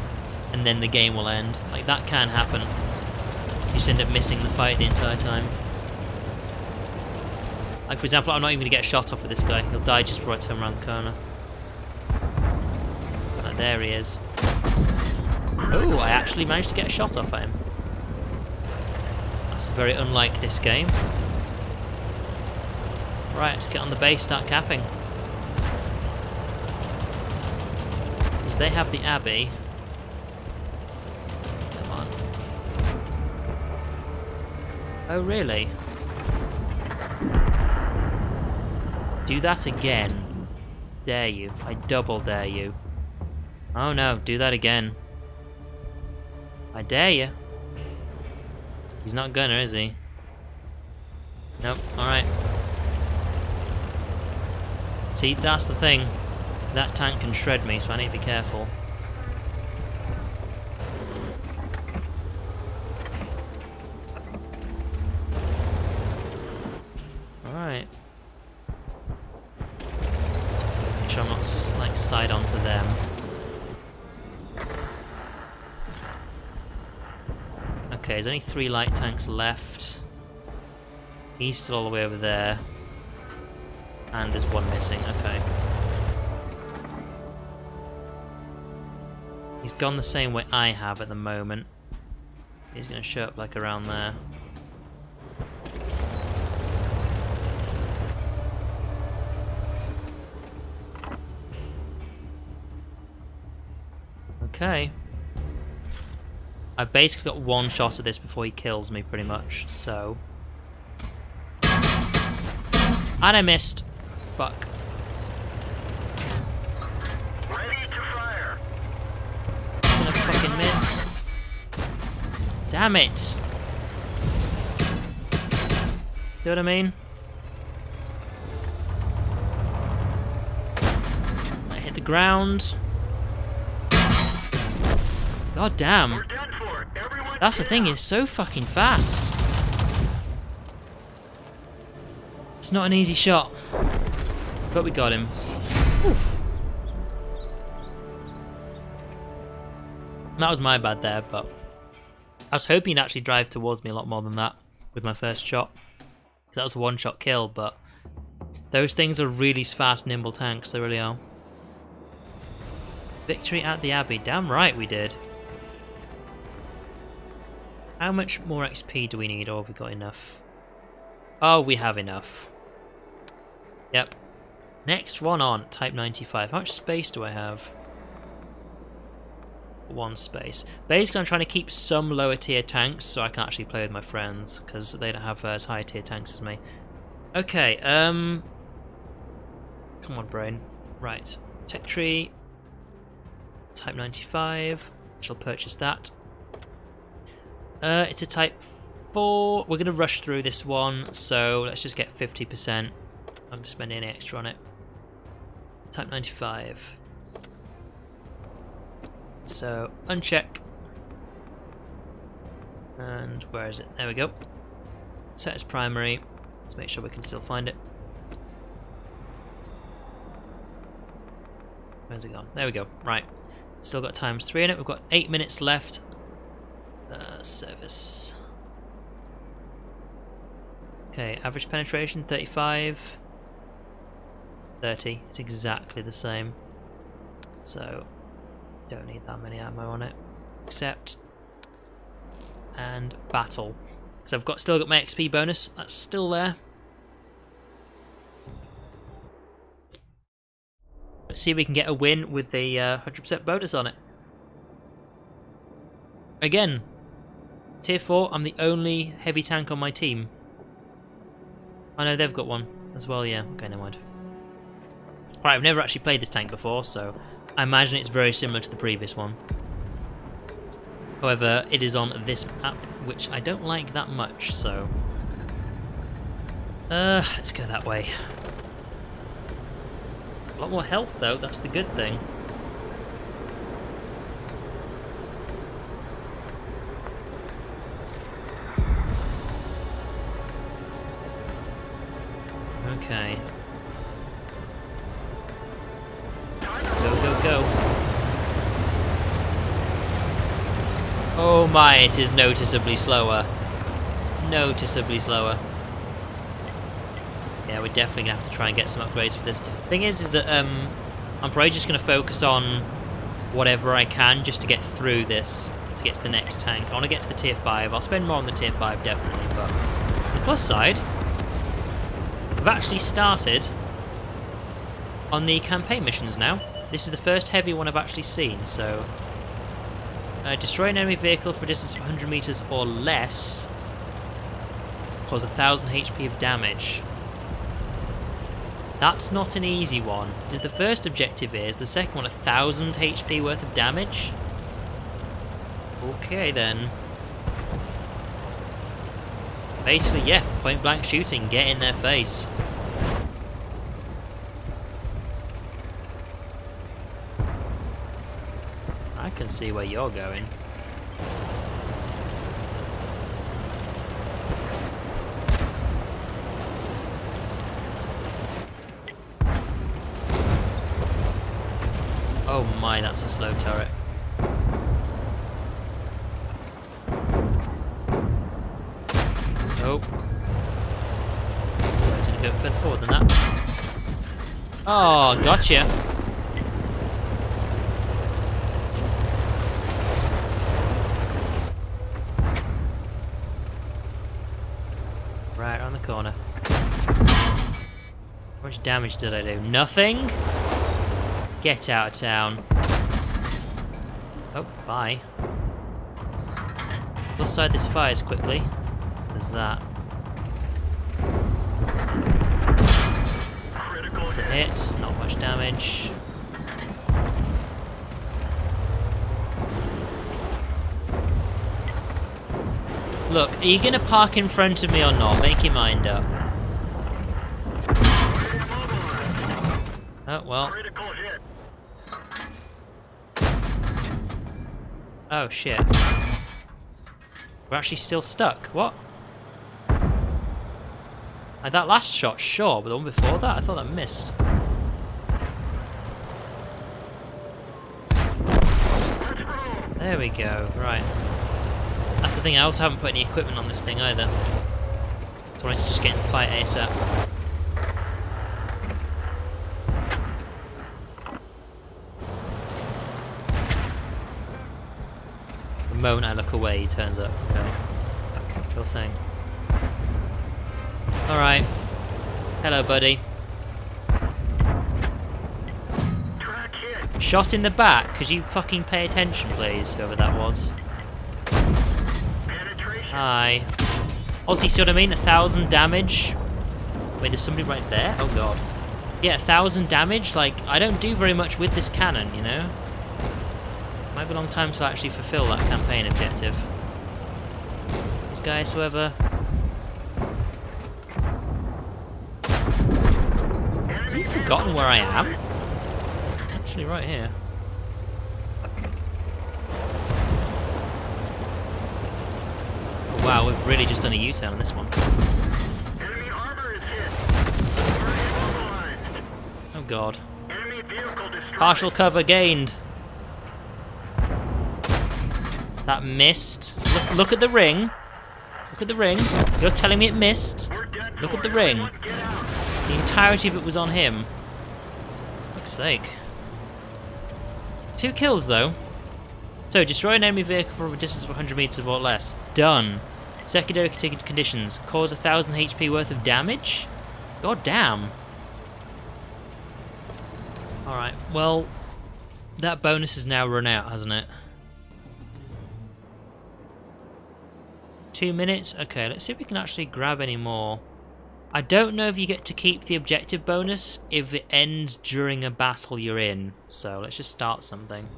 and then the game will end. Like, that can happen. You just end up missing the fight the entire time. Like, for example, I'm not even going to get a shot off with this guy. He'll die just before I turn around the corner. Oh, there he is. Oh, I actually managed to get a shot off at him. That's very unlike this game. Right, let's get on the base, start capping. Because they have the Abbey. Come on. Oh, really? Do that again. Dare you. I double dare you. Oh no, do that again. I dare you. He's not gonna, is he? Nope, alright. See, that's the thing. That tank can shred me, so I need to be careful. Alright. Make sure I'm not, like, side onto them. Okay, there's only 3 light tanks left. He's still all the way over there. And there's 1 missing, okay. He's gone the same way I have at the moment. He's going to show up like around there. Okay. I've basically got 1 shot at this before he kills me, pretty much, so And I missed. Fuck. Ready to fire. Gonna fucking miss. Damn it. See what I mean? I hit the ground. God damn. We're done for. Everyone That's the get thing, out. it's so fucking fast. It's not an easy shot. But we got him. Oof. That was my bad there, but I was hoping he'd actually drive towards me a lot more than that with my first shot. Because that was a one-shot kill, but those things are really fast, nimble tanks, they really are. Victory at the Abbey. Damn right we did. How much more XP do we need, or have we got enough? Oh, we have enough. Yep. Next one on, Type 95. How much space do I have? 1 space. Basically, I'm trying to keep some lower tier tanks so I can actually play with my friends, because they don't have as high tier tanks as me. Okay, come on, brain. Right. Tech tree. Type 95. Shall purchase that. It's a Type 4. We're going to rush through this one, so let's just get 50%. I'm not spending any extra on it. Type 95. So, uncheck. And where is it? There we go. Set as primary. Let's make sure we can still find it. Where's it gone? There we go. Right. Still got ×3 in it. We've got 8 minutes left. Service. Okay, average penetration 35. 30. It's exactly the same. So, don't need that many ammo on it. Accept. And battle. Because I've still got my XP bonus. That's still there. Let's see if we can get a win with the 100% bonus on it. Again, Tier 4, I'm the only heavy tank on my team. I know they've got one as well, yeah. Okay, never mind. Right, I've never actually played this tank before, so I imagine it's very similar to the previous one. However, it is on this map, which I don't like that much, so... let's go that way. A lot more health, though, that's the good thing. Okay. Go, go, go. Oh my, it is noticeably slower. Noticeably slower. Yeah, we're definitely going to have to try and get some upgrades for this. Thing is that I'm probably just going to focus on whatever I can just to get through this, to get to the next tank. I want to get to the Tier 5. I'll spend more on the Tier 5, definitely, but on the plus side, I've actually started on the campaign missions now. This is the first heavy one I've actually seen, so... destroy an enemy vehicle for a distance of 100 meters or less. Cause 1000 HP of damage. That's not an easy one. The first objective is, the second one 1000 HP worth of damage? Okay then. Basically, yeah, point blank shooting, get in their face. I can see where you're going. Oh my, that's a slow turret. Oh. It's gonna go further forward than that. Oh, gotcha. Right on the corner. How much damage did I do? Nothing? Get out of town. Oh, bye. Plus side this fires quickly. So there's that. Critical It's a hit, not much damage. Look, are you gonna park in front of me or not? Make your mind up. Oh, well. Critical hit. Oh, shit. We're actually still stuck. What? Like that last shot, sure, but the one before that, I thought that missed. There we go, right. That's the thing, I also haven't put any equipment on this thing either. So I wanted to just get in the fight ASAP. The moment I look away, he turns up. Okay. Sure thing. Alright. Hello, buddy. Track hit. Shot in the back. Could you fucking pay attention, please, whoever that was? Penetration. Hi. Also, you see what I mean? 1,000 damage. Wait, there's somebody right there? Oh, God. Yeah, 1,000 damage. Like, I don't do very much with this cannon, you know? Might be a long time to actually fulfill that campaign objective. These guys, whoever... Has he forgotten where I am? Actually, right here. Wow, we've really just done a U-turn on this one. Enemy armor is hit. We're immobilized. Oh god. Enemy vehicle destroyed. Partial cover gained. That missed. Look at the ring. Look at the ring. You're telling me it missed? We're dead Look for. at the ring. Everyone get out. The entirety of it was on him. Fuck's sake. 2 kills though. So, destroy an enemy vehicle from a distance of 100 meters or less. Done. Secondary conditions. Cause 1,000 HP worth of damage? God damn. Alright, well, that bonus has now run out, hasn't it? 2 minutes? Okay, let's see if we can actually grab any more. I don't know if you get to keep the objective bonus if it ends during a battle you're in. So let's just start something.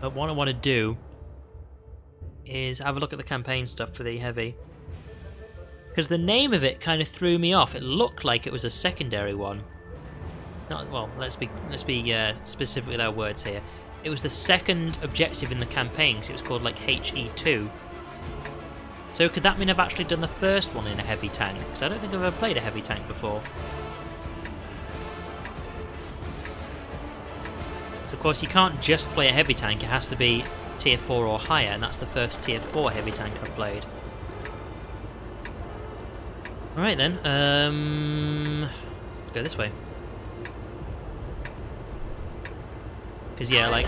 But what I want to do is have a look at the campaign stuff for the heavy. Because the name of it kind of threw me off. It looked like it was a secondary one. Not, well, let's be specific with our words here. It was the second objective in the campaign, so it was called like HE2. So could that mean I've actually done the first one in a heavy tank? Because I don't think I've ever played a heavy tank before. So of course you can't just play a heavy tank, it has to be tier 4 or higher, and that's the first tier 4 heavy tank I've played. Alright then, go this way. Because yeah, like,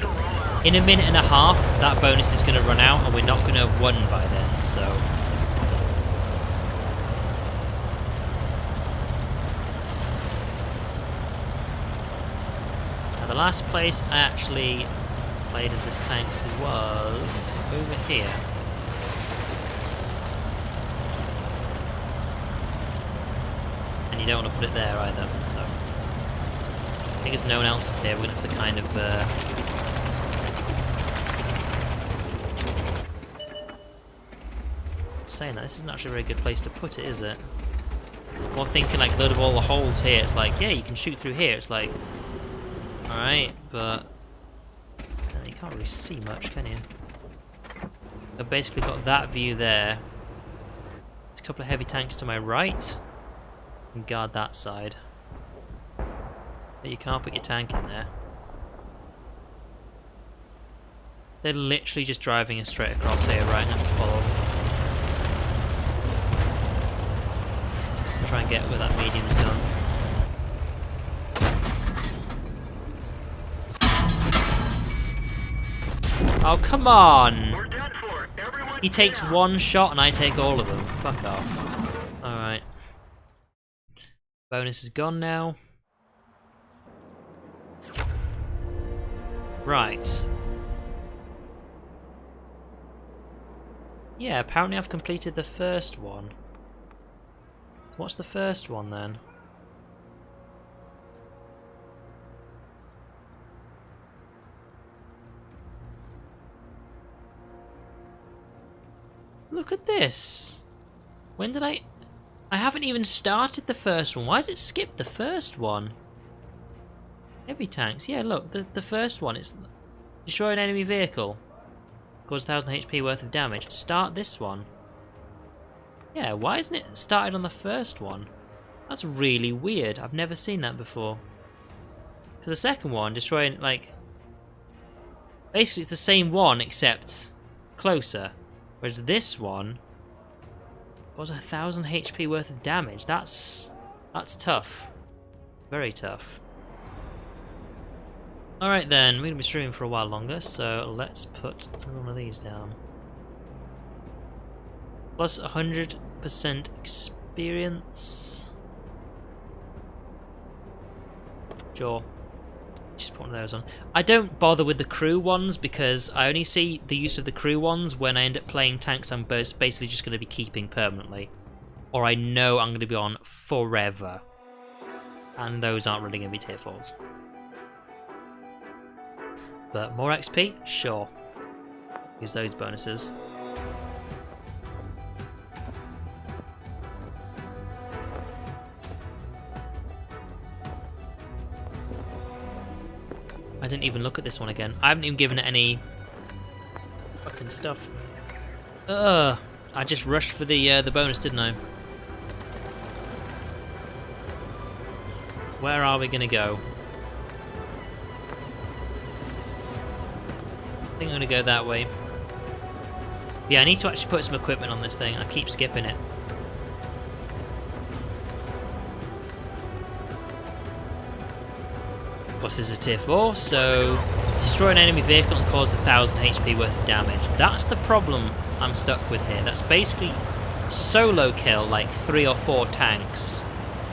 in a minute and a half, that bonus is going to run out, and we're not going to have won by then, so... Now, the last place I actually played as this tank was over here. And you don't want to put it there either, so... I think as no one else is here, we're going to have to kind of... Saying that, this isn't actually a very good place to put it, is it? Well, I'm thinking like, load of all the holes here, it's like, yeah, you can shoot through here, it's like... Alright, but... You can't really see much, can you? I've basically got that view there. There's a couple of heavy tanks to my right. And guard that side. But you can't put your tank in there. They're literally just driving us straight across here, right? And have to follow them. Try and get where that medium's done. Oh, come on! We're done for. Everyone He get takes out. one shot and I take all of them. Fuck off. Alright. Bonus is gone now. Right. Yeah, apparently I've completed the first one. So what's the first one then? Look at this. When did I haven't even started the first one. Why has it skipped the first one? Heavy tanks. Yeah, look, the first one is destroy an enemy vehicle. Cause 1000 HP worth of damage. Start this one. Yeah, why isn't it started on the first one? That's really weird. I've never seen that before. Because the second one, destroying, like... Basically, it's the same one, except closer. Whereas this one... Cause 1000 HP worth of damage. That's tough. Very tough. Alright then, we're going to be streaming for a while longer, so let's put one of these down. Plus 100% experience. Sure. Just put one of those on. I don't bother with the crew ones because I only see the use of the crew ones when I end up playing tanks I'm basically just going to be keeping permanently. Or I know I'm going to be on forever. And those aren't really going to be tier 4s. But more XP? Sure. Use those bonuses. I didn't even look at this one again. I haven't even given it any fucking stuff. Ugh! I just rushed for the bonus, didn't I? Where are we gonna go? I think I'm gonna go that way. Yeah, I need to actually put some equipment on this thing. I keep skipping it. Of course, this is a tier 4, so destroy an enemy vehicle and cause 1000 HP worth of damage. That's the problem I'm stuck with here. That's basically solo kill like 3 or 4 tanks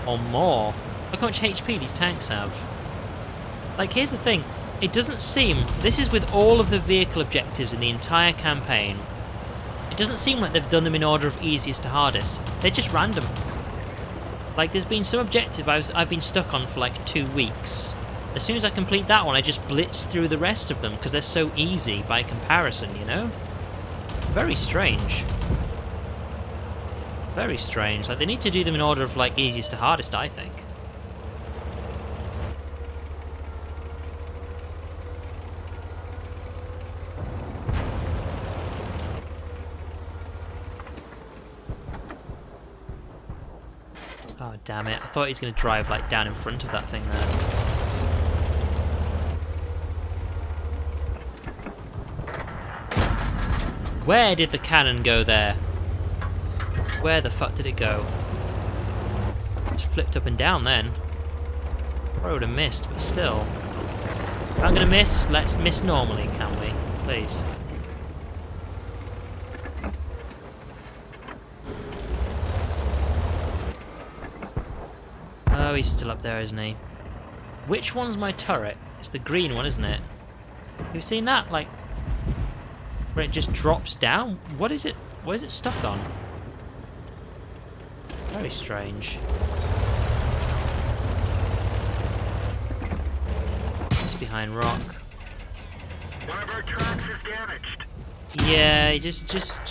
or more. Look how much HP these tanks have. Like, here's the thing. It doesn't seem... This is with all of the vehicle objectives in the entire campaign. It doesn't seem like they've done them in order of easiest to hardest. They're just random. Like, there's been some objective I've been stuck on for like 2 weeks. As soon as I complete that one, I just blitz through the rest of them because they're so easy by comparison, you know? Very strange. Very strange. Like, they need to do them in order of like easiest to hardest, I think. Oh, damn it. I thought he was going to drive, like, down in front of that thing there. Where did the cannon go there? Where the fuck did it go? Just flipped up and down then. Probably would have missed, but still. If I'm going to miss, let's miss normally, can we? Please. Oh, he's still up there, isn't he? Which one's my turret? It's the green one, isn't it? You've seen that? Like, where it just drops down? What is it? What is it stuck on? Very strange. It's behind rock. One of our tracks is damaged. Yeah, just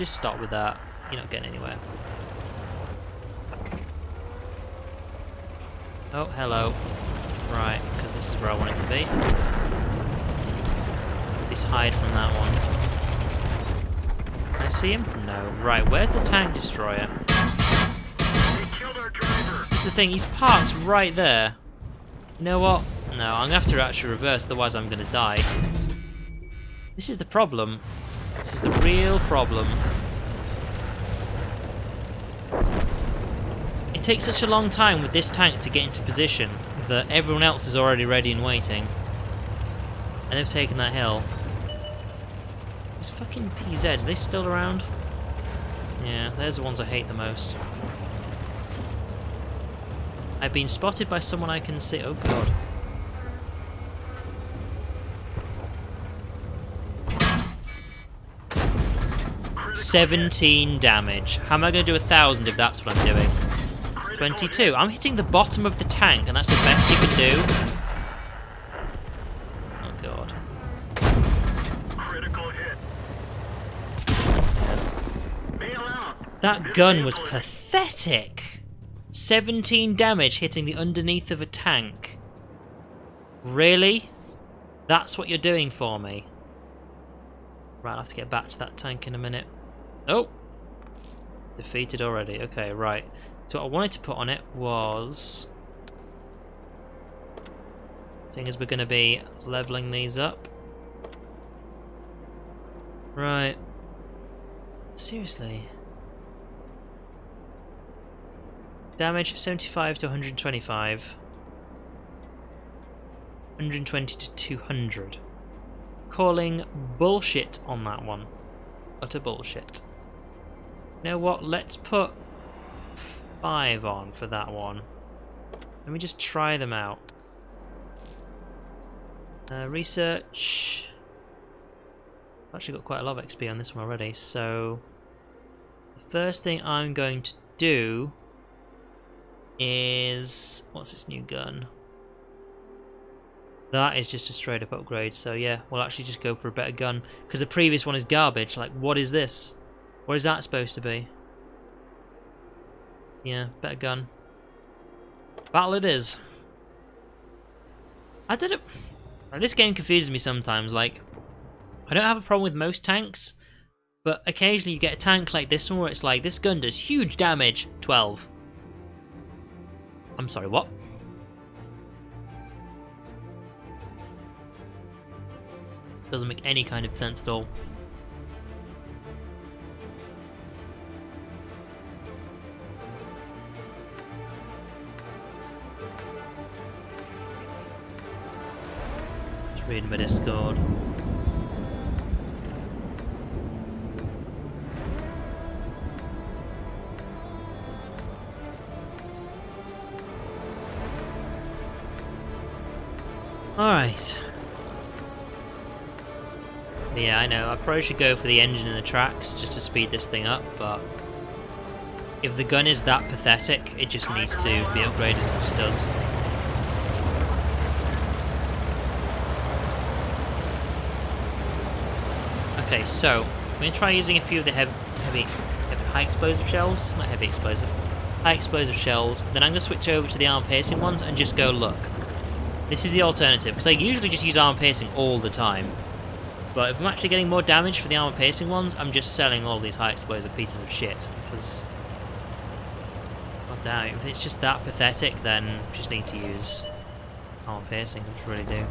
stop with that. You're not getting anywhere. Oh, hello. Right, because this is where I want it to be. Please hide from that one. Can I see him? No. Right, where's the tank destroyer? They killed our driver. That's the thing, he's parked right there. You know what? No, I'm going to have to actually reverse, otherwise I'm going to die. This is the problem. This is the real problem. It takes such a long time with this tank to get into position that everyone else is already ready and waiting. And they've taken that hill. These fucking PZs, are they still around? Yeah, there's the ones I hate the most. I've been spotted by someone I can see. Oh god. Critical 17 damage. How am I going to do 1,000 if that's what I'm doing? 22. I'm hitting the bottom of the tank, and that's the best you can do. Oh god. Critical hit. Bail out. That gun was pathetic. 17 damage hitting the underneath of a tank. Really? That's what you're doing for me? Right, I'll have to get back to that tank in a minute. Oh! Defeated already. Okay, right. So what I wanted to put on it was... seeing as we're going to be leveling these up. Right. Seriously. Damage 75 to 125. 120 to 200. Calling bullshit on that one. Utter bullshit. You know what? Let's put 5 on for that one. Let me just try them out. Research. I've actually got quite a lot of XP on this one already, so the first thing I'm going to do is... what's this new gun? That is just a straight up upgrade, so yeah, we'll actually just go for a better gun, because the previous one is garbage. Like, what is this? What is that supposed to be? Yeah, better gun. Battle it is. I don't know. Like, this game confuses me sometimes. Like, I don't have a problem with most tanks, but occasionally you get a tank like this one where it's like, this gun does huge damage. 12. I'm sorry, what? Doesn't make any kind of sense at all. Just reading my Discord. Alright. Yeah, I know, I probably should go for the engine and the tracks just to speed this thing up, but if the gun is that pathetic, it just needs to be upgraded, it just does. Okay, so I'm going to try using a few of the high explosive shells, not heavy explosive, high explosive shells, then I'm going to switch over to the armor piercing ones and just go look. This is the alternative, because I usually just use armor piercing all the time. But if I'm actually getting more damage for the armor piercing ones, I'm just selling all these high explosive pieces of shit. Because, god damn, if it's just that pathetic, then just need to use armor piercing. I just really do.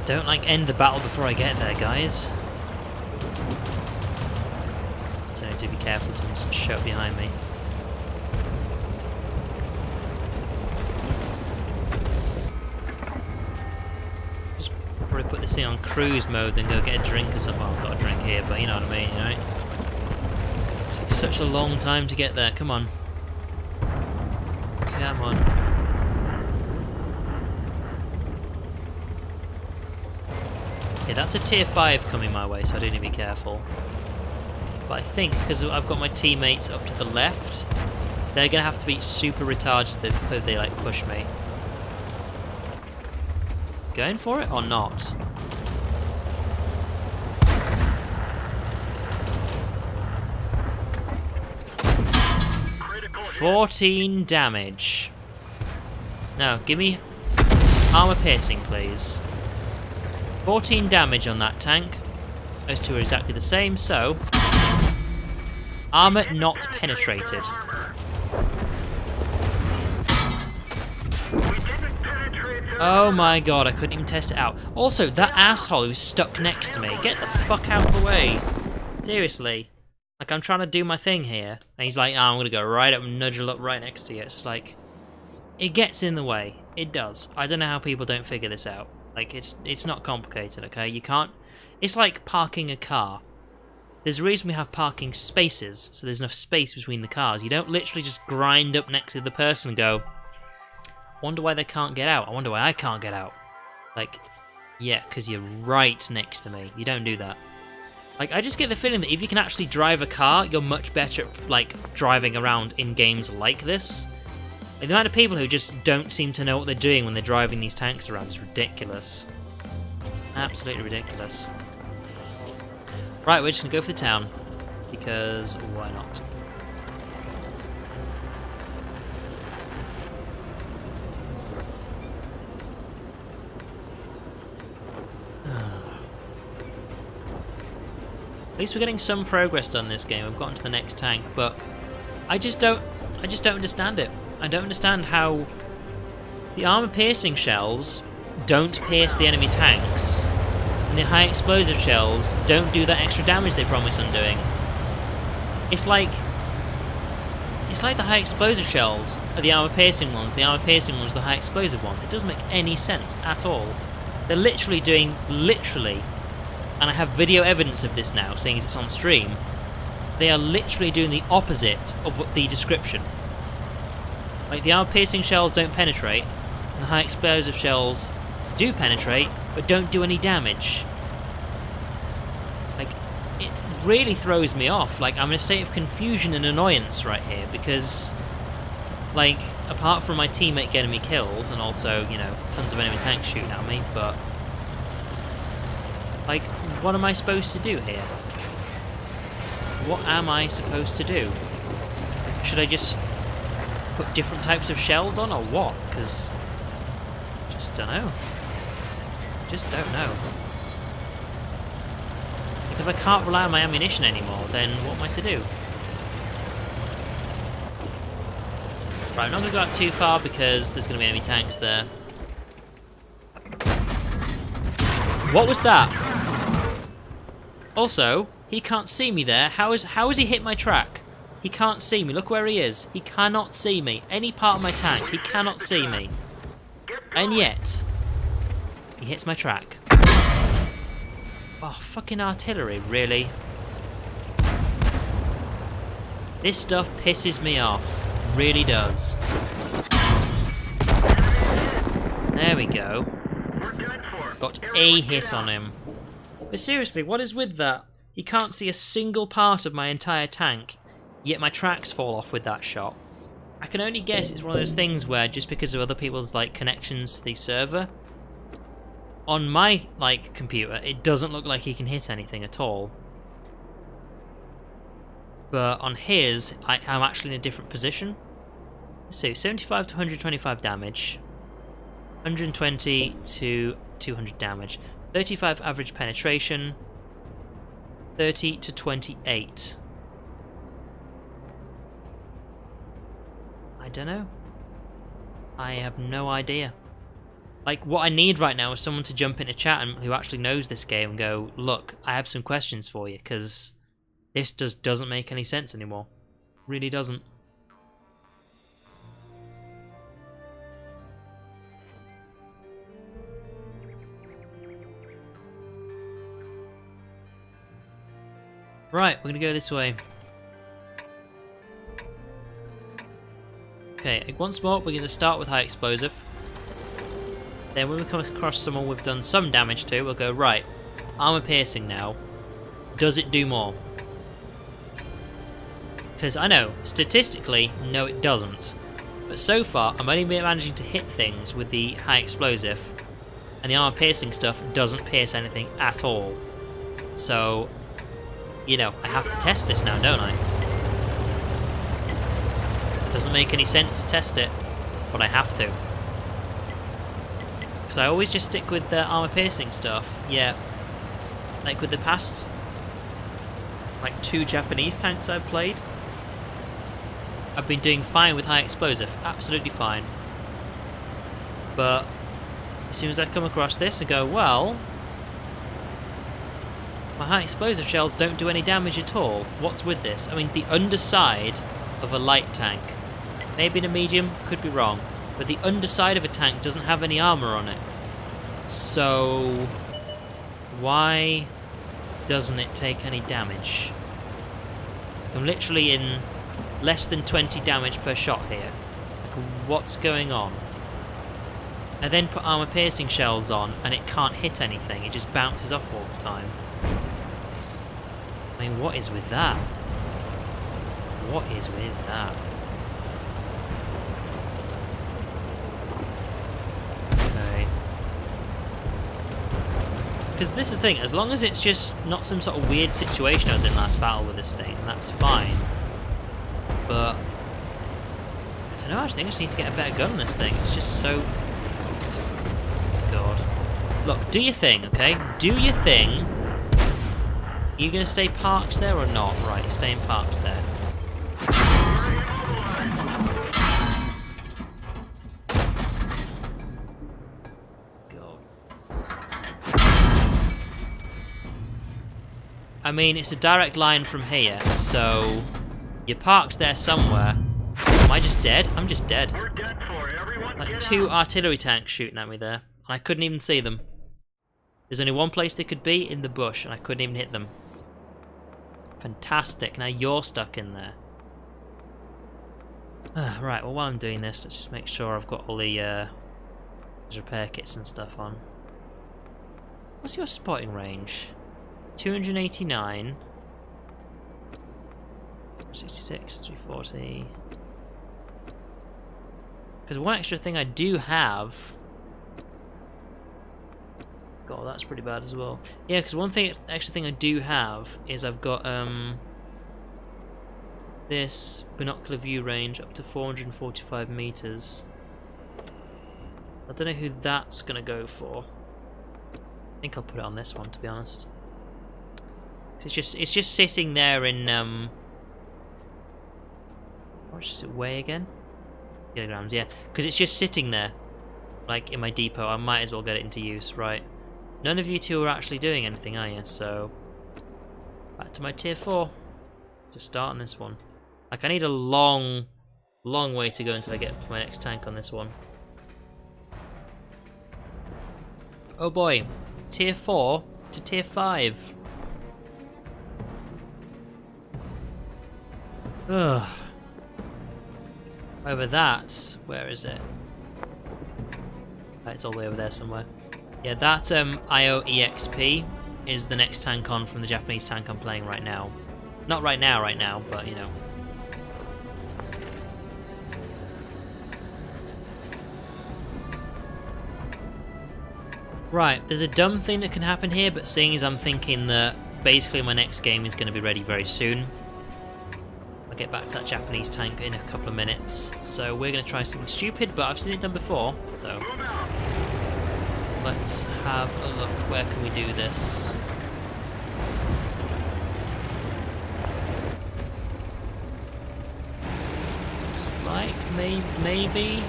Don't end the battle before I get there, guys. So I need to be careful, someone's going to show up behind me. Just probably put this thing on cruise mode, then go get a drink or something. Well, I've got a drink here, but you know what I mean, right? It takes such a long time to get there. Come on. Come on. Yeah, that's a tier 5 coming my way, so I do need to be careful. But I think, because I've got my teammates up to the left, they're going to have to be super retarded if they like push me. Going for it or not? Critical hit. 14 damage. Now, give me armor piercing, please. 14 damage on that tank. Those two are exactly the same, so... armor not penetrated. Oh my god, I couldn't even test it out. Also, that asshole who's stuck next to me, get the fuck out of the way. Seriously. Like, I'm trying to do my thing here, and he's like, oh, I'm gonna go right up and nudge up right next to you. It's like... it gets in the way. It does. I don't know how people don't figure this out. Like, it's not complicated, okay? You can't... it's like parking a car. There's a reason we have parking spaces, so there's enough space between the cars. You don't literally just grind up next to the person and go, wonder why they can't get out. I wonder why I can't get out. Like, yeah, because you're right next to me. You don't do that. Like, I just get the feeling that if you can actually drive a car, you're much better at, like, driving around in games like this. Like, the amount of people who just don't seem to know what they're doing when they're driving these tanks around is ridiculous. Absolutely ridiculous. Right, we're just going to go for the town. Because why not? At least we're getting some progress done this game. I've gotten to the next tank, but I just don't understand it. I don't understand how the armor-piercing shells don't pierce the enemy tanks, and the high explosive shells don't do that extra damage they promise on doing. It's like the high explosive shells are the armor-piercing ones, the armor-piercing ones are the high explosive ones. It doesn't make any sense at all. They're literally doing, and I have video evidence of this now, saying it's on stream, they are literally doing the opposite of what the description. Like, the armor-piercing shells don't penetrate, and the high explosive shells do penetrate, but don't do any damage. Like, it really throws me off. Like, I'm in a state of confusion and annoyance right here, because, like, apart from my teammate getting me killed, and also, you know, tons of enemy tanks shooting at me, but, like, what am I supposed to do here? What am I supposed to do? Should I just put different types of shells on, or what? Because, just don't know. Just don't know. Like, if I can't rely on my ammunition anymore, then what am I to do? Right, I'm not going to go out too far because there's going to be enemy tanks there. What was that? Also, he can't see me there. How has he hit my track? He can't see me. Look where he is. He cannot see me. Any part of my tank, he cannot see me. And yet, he hits my track. Oh, fucking artillery, really? This stuff pisses me off. Really does. There we go. Got a hit on him. But seriously, what is with that? He can't see a single part of my entire tank, yet my tracks fall off with that shot. I can only guess it's one of those things where, just because of other people's, like, connections to the server, on my, like, computer, it doesn't look like he can hit anything at all. But on his, I'm actually in a different position. So 75 to 125 damage, 120 to 200 damage, 35 average penetration, 30 to 28. I don't know. I have no idea. Like, what I need right now is someone to jump into chat and who actually knows this game and go, look, I have some questions for you, because this just doesn't make any sense anymore. Really doesn't. Right, we're gonna go this way. Okay, once more, we're gonna start with high explosive. Then when we come across someone we've done some damage to, we'll go, right, armor piercing now. Does it do more? Because I know, statistically, no it doesn't. But so far, I'm only managing to hit things with the high explosive, and the armor piercing stuff doesn't pierce anything at all. So, you know, I have to test this now, don't I? It doesn't make any sense to test it, but I have to. Because I always just stick with the armor piercing stuff. Yeah, like with the past, like 2 Japanese tanks I've played, I've been doing fine with high explosive, absolutely fine. But as soon as I come across this and go, well, my high explosive shells don't do any damage at all. What's with this? I mean, the underside of a light tank, maybe in a medium, could be wrong, but the underside of a tank doesn't have any armor on it. So why doesn't it take any damage? I'm literally in less than 20 damage per shot here. Like, what's going on? I then put armor piercing shells on and it can't hit anything. It just bounces off all the time. I mean, what is with that? What is with that? Okay. Because this is the thing, as long as it's just not some sort of weird situation I was in last battle with this thing, that's fine. But I don't know, I just think I just need to get a better gun on this thing. It's just so... God. Look, do your thing, okay? Do your thing. Are you going to stay parked there or not? Right, you're staying parked there. God. I mean, it's a direct line from here, so you're parked there somewhere. Am I just dead? I'm just dead. We're dead for everyone. Like 2 artillery tanks shooting at me there. And I couldn't even see them. There's only one place they could be, in the bush, and I couldn't even hit them. Fantastic. Now you're stuck in there. Right, well while I'm doing this, let's just make sure I've got all the repair kits and stuff on. What's your spotting range? 289. 66, 340. Because one extra thing I do have... God, that's pretty bad as well. Yeah, because one extra thing I do have is I've got this binocular view range up to 445 meters. I don't know who that's gonna go for. I think I'll put it on this one, to be honest. It's just sitting there in how much does it weigh again? Kilograms, yeah. Because it's just sitting there, like in my depot. I might as well get it into use, right? None of you two are actually doing anything, are you? So, back to my tier 4. Just starting this one. Like, I need a long way to go until I get my next tank on this one. Oh boy, tier 4 to tier 5. Ugh. Over that, where is it? It's all the way over there somewhere. Yeah, that IO EXP is the next tank on from the Japanese tank I'm playing right now. Not right now, but you know. Right, there's a dumb thing that can happen here, but seeing as I'm thinking that basically my next game is going to be ready very soon, I'll get back to that Japanese tank in a couple of minutes. So we're going to try something stupid, but I've seen it done before, so... Let's have a look. Where can we do this? Looks like maybe.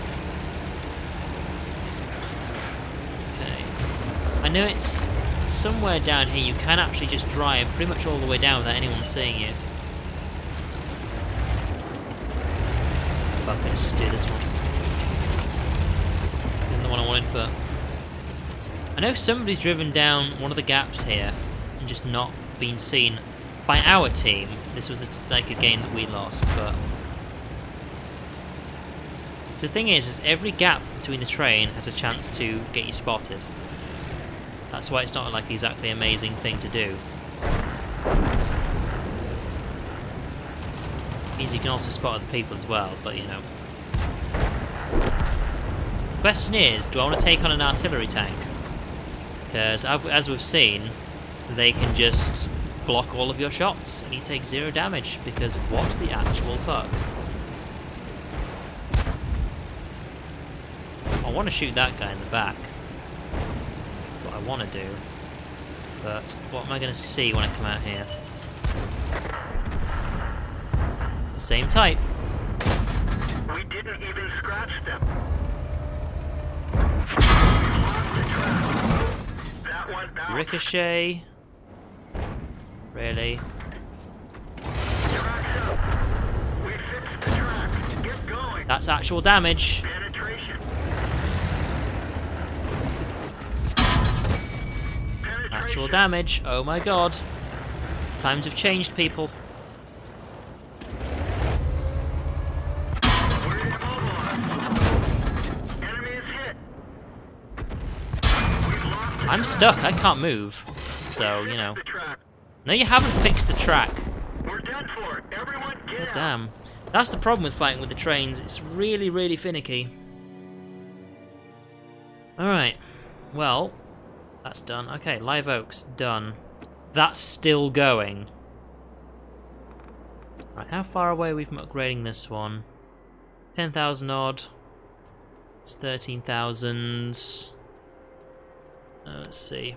Okay. I know it's somewhere down here. You can actually just drive pretty much all the way down without anyone seeing you. Fuck it, let's just do this one. Isn't the one I wanted, but... I know somebody's driven down one of the gaps here and just not been seen by our team. This was like a game that we lost, but the thing is every gap between the train has a chance to get you spotted. That's why it's not like exactly an amazing thing to do. It means you can also spot other people as well, but you know. The question is, do I want to take on an artillery tank? Because, as we've seen, they can just block all of your shots and you take 0 damage, because what the actual fuck? I want to shoot that guy in the back. That's what I want to do. But what am I going to see when I come out here? The same type. We didn't even scratch them. Ricochet. Really? Tracks up. We fixed the track. Get going. That's actual damage. Penetration. Actual damage. Oh my god. Times have changed, people. We're immobilized. Enemy is hit. We've lost the I'm track. stuck. I can't move. So, you know. The track. No, you haven't fixed the track. We're done for. Everyone get out. Damn. That's the problem with fighting with the trains. It's really, really finicky. Alright. Well, that's done. Okay, Live Oaks, done. That's still going. Right, how far away are we from upgrading this one? 10,000 odd. It's 13,000. Let's see.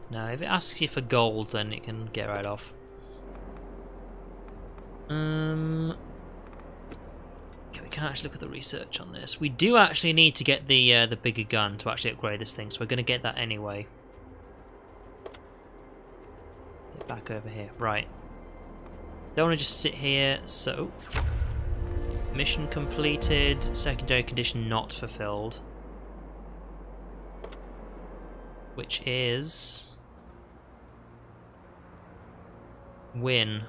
No, if it asks you for gold, then it can get right off. Okay, we can actually look at the research on this. We do actually need to get the bigger gun to actually upgrade this thing, so we're going to get that anyway. Get back over here. Right. Don't want to just sit here, so... Mission completed, secondary condition not fulfilled. Which is... Win.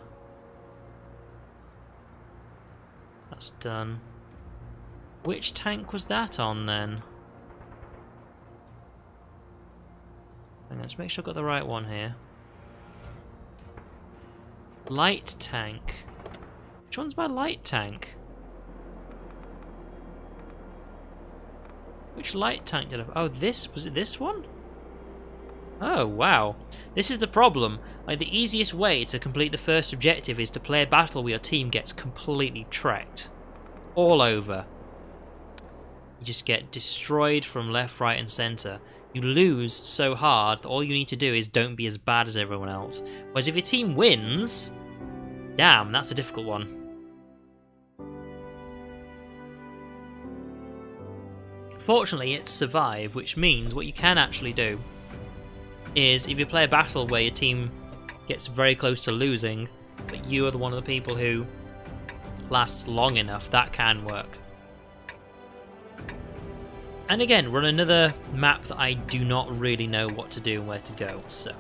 That's done. Which tank was that on then? Hang on, let's make sure I've got the right one here. Light tank. Which one's my light tank? Which light tank did I... Oh, this... Was it this one? Oh, wow. This is the problem. Like, the easiest way to complete the first objective is to play a battle where your team gets completely trekked. All over. You just get destroyed from left, right, and centre. You lose so hard that all you need to do is don't be as bad as everyone else. Whereas if your team wins... Damn, that's a difficult one. Fortunately, it's survive, which means what you can actually do is if you play a battle where your team gets very close to losing, but you are one of the people who lasts long enough, that can work. And again, run another map that I do not really know what to do and where to go, so...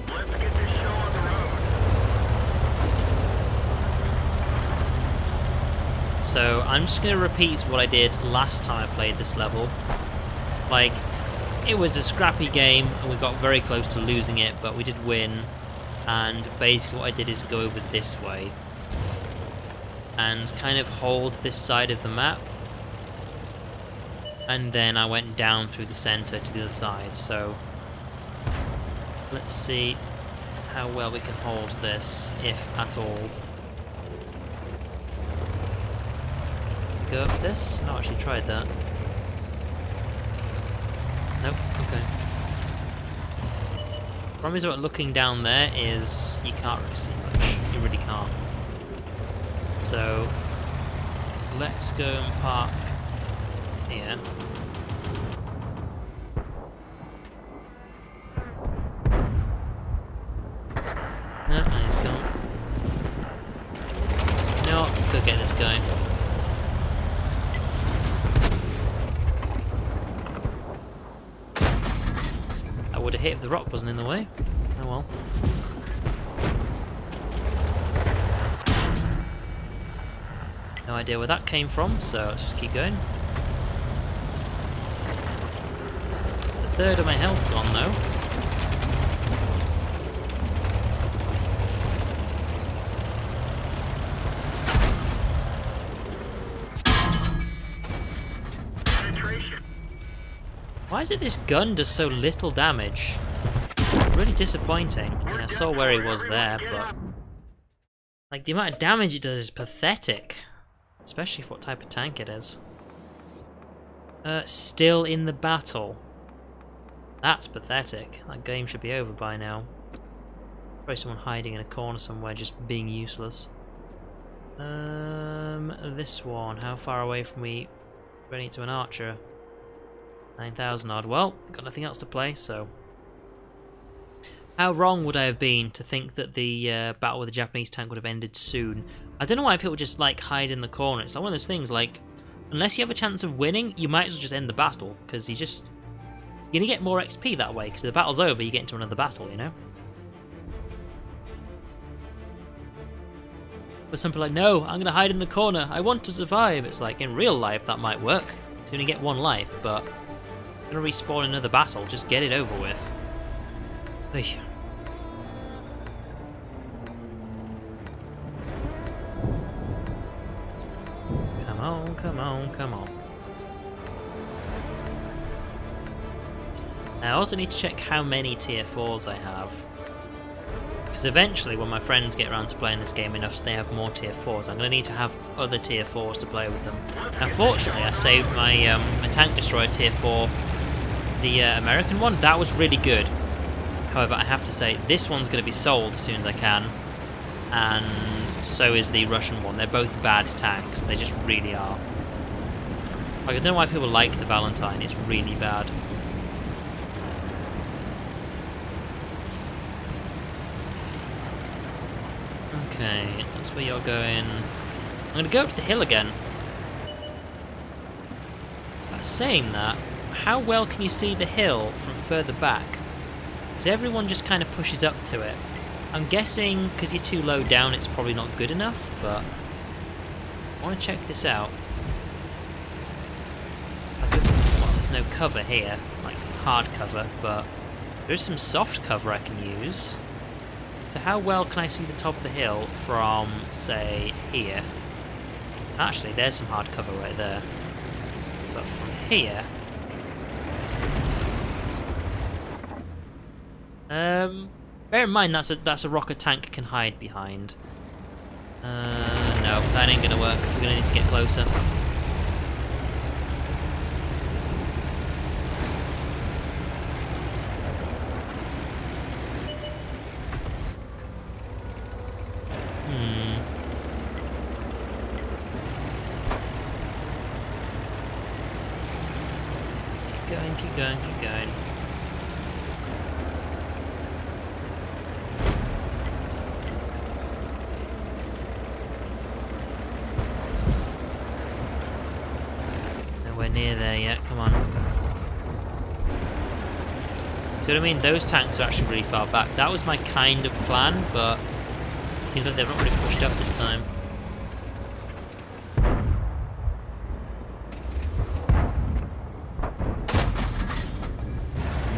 Let's get this show on the road. So I'm just going to repeat what I did last time I played this level. Like, it was a scrappy game and we got very close to losing it, but we did win. And basically what I did is go over this way and kind of hold this side of the map. And then I went down through the center to the other side. So let's see how well we can hold this, if at all. Go up this? No, I actually tried that. Nope, okay. Problem is about looking down there is you can't really see much. You really can't. So let's go and park here. No, he's gone. No, let's go get this guy. I would have hit if the rock wasn't in the way. Oh well. No idea where that came from, so let's just keep going. A third of my health gone though. Why is it this gun does so little damage? Really disappointing. I mean, I saw where he was there, but... Like, the amount of damage it does is pathetic. Especially for what type of tank it is. Still in the battle. That's pathetic. That game should be over by now. Probably someone hiding in a corner somewhere just being useless. This one. How far away from me? Running to an archer. 9,000 odd. Well, got nothing else to play, so... How wrong would I have been to think that the battle with the Japanese tank would have ended soon? I don't know why people just like hide in the corner. It's like one of those things, like, unless you have a chance of winning, you might as well just end the battle, because you're gonna get more XP that way, because the battle's over, you get into another battle, you know? But some people are like, no, I'm gonna hide in the corner, I want to survive. It's like, in real life that might work, so you only get one life, but you're gonna respawn another battle, just get it over with. Oy. Come on, come on, come on. I also need to check how many tier 4s I have. Because eventually, when my friends get around to playing this game enough so they have more tier 4s, I'm going to need to have other tier 4s to play with them. Unfortunately, I saved my, my tank destroyer tier 4, the American one. That was really good. However, I have to say, this one's going to be sold as soon as I can. And so is the Russian one. They're both bad tanks. They just really are. Like, I don't know why people like the Valentine. It's really bad. Okay, that's where you're going. I'm going to go up to the hill again. But saying that, how well can you see the hill from further back? Because everyone just kind of pushes up to it. I'm guessing because you're too low down it's probably not good enough, but I want to check this out. Well, there's no cover here, like hard cover, but there is some soft cover I can use. So how well can I see the top of the hill from, say, here? Actually, there's some hard cover right there. But from here... bear in mind that's a rocket tank can hide behind. No, that ain't gonna work. We're gonna need to get closer. Keep going, keep going, keep going. Nowhere near there yet, come on. See what I mean? Those tanks are actually really far back. That was my kind of plan, but it seems like they've not really pushed up this time.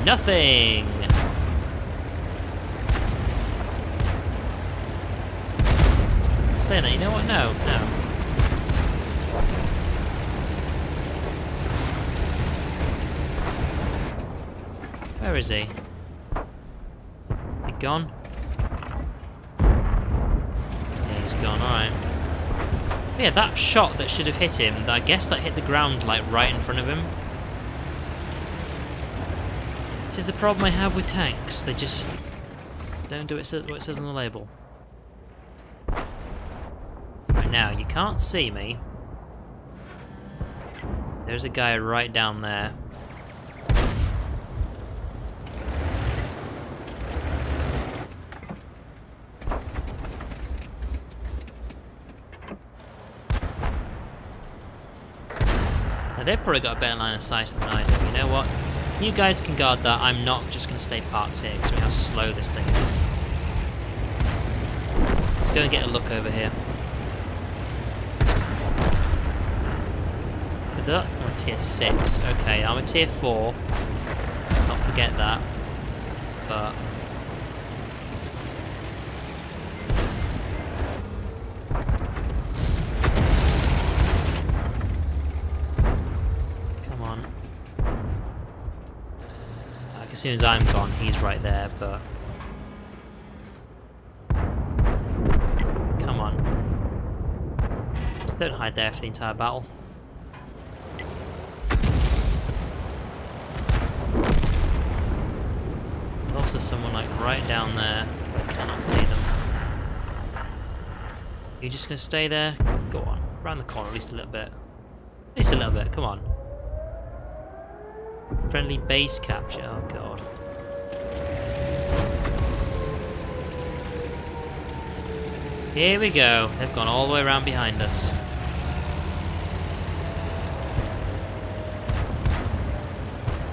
Nothing! I'm saying that, you know what? No, no. Where is he? Is he gone? Yeah, he's gone, alright. Yeah, that shot that should have hit him, I guess that hit the ground, like, right in front of him. This is the problem I have with tanks. They just don't do what it says on the label. Right now, you can't see me. There's a guy right down there. Now, they've probably got a better line of sight than I do. You know what? You guys can guard that. I'm not just going to stay parked here because of how slow this thing is. Let's go and get a look over here. Is that? I'm a tier 6. Okay, I'm a tier 4. Let's not forget that. But... as soon as I'm gone, he's right there, but... Come on. Don't hide there for the entire battle. There's also someone, like, right down there. I cannot see them. Are you just gonna stay there? Go on. Round the corner at least a little bit. At least a little bit, come on. Friendly base capture, oh god. Here we go. They've gone all the way around behind us.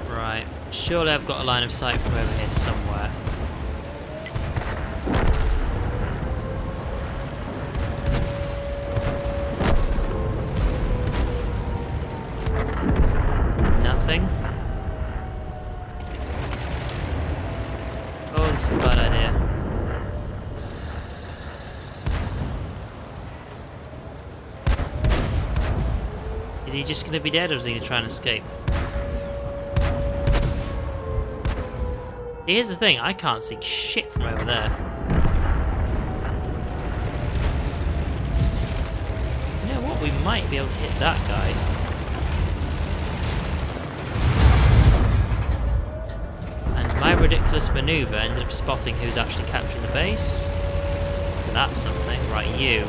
Right. Surely I've got a line of sight from over here somewhere. Nothing. Oh, this is a bad idea. Is he just going to be dead, or is he going to try and escape? Here's the thing, I can't see shit from over there. You know what? We might be able to hit that guy. And my ridiculous maneuver ended up spotting who's actually capturing the base. So that's something. Right, you.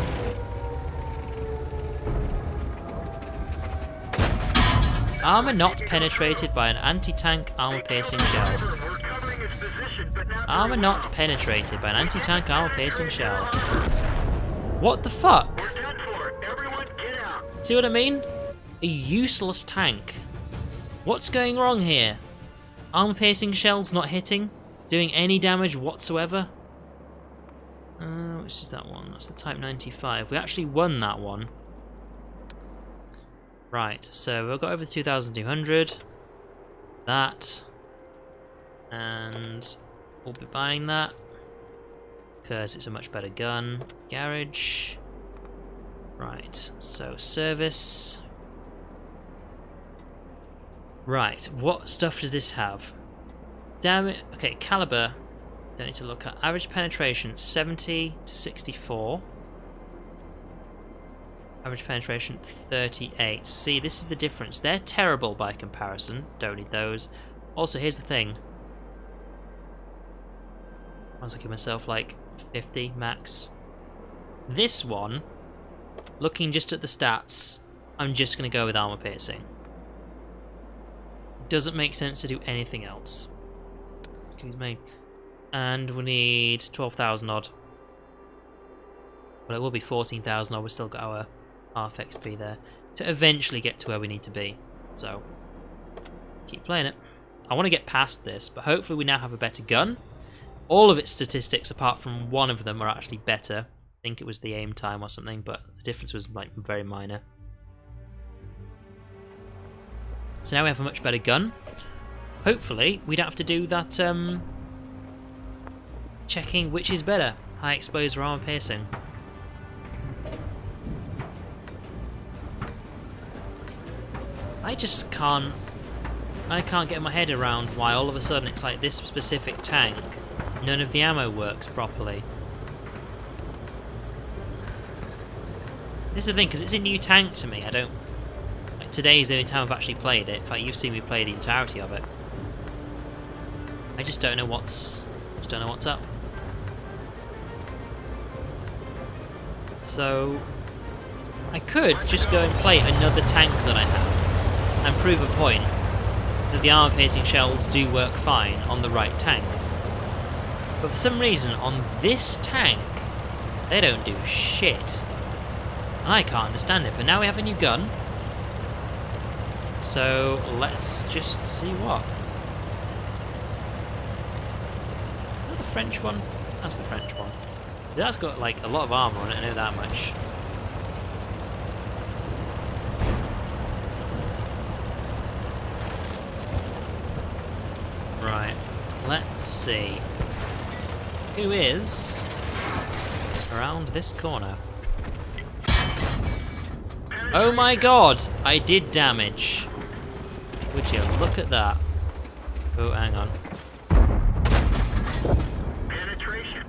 Armor not penetrated by an anti-tank armor-piercing shell. Armor not penetrated by an anti-tank armor-piercing shell. What the fuck? See what I mean? A useless tank. What's going wrong here? Armor-piercing shells not hitting? Doing any damage whatsoever? Which is that one? That's the Type 95. We actually won that one. Right, so we've got over 2,200. That. And we'll be buying that. Because it's a much better gun. Garage. Right, so service. Right, what stuff does this have? Damn it. Okay, caliber. Don't need to look at. Average penetration 70 to 64. Average penetration 38. See, this is the difference. They're terrible by comparison. Don't need those. Also, here's the thing. I was give myself like 50 max. This one, looking just at the stats, I'm just going to go with armor piercing. Doesn't make sense to do anything else. Excuse me. And we need 12,000 odd. Well, it will be 14,000 odd. We've still got our half XP there to eventually get to where we need to be. So, keep playing it. I want to get past this, but hopefully we now have a better gun. All of its statistics, apart from one of them, are actually better. I think it was the aim time or something, but the difference was like very minor. So now we have a much better gun. Hopefully, we don't have to do that checking which is better, high explosive or armor piercing. I just can't get my head around why all of a sudden it's like this specific tank, none of the ammo works properly. This is the thing, because it's a new tank to me. I don't. Like, today is the only time I've actually played it. In fact, you've seen me play the entirety of it. I just don't know what's up. So I could just go and play another tank that I have and prove a point that the armor-piercing shells do work fine on the right tank. But for some reason, on this tank, they don't do shit. And I can't understand it. But now we have a new gun. So let's just see what. Is that the French one? That's the French one. That's got like a lot of armor on it, I know that much. Right, let's see. Who is around this corner? Oh my god! I did damage. Would you look at that? Oh, hang on. Penetration.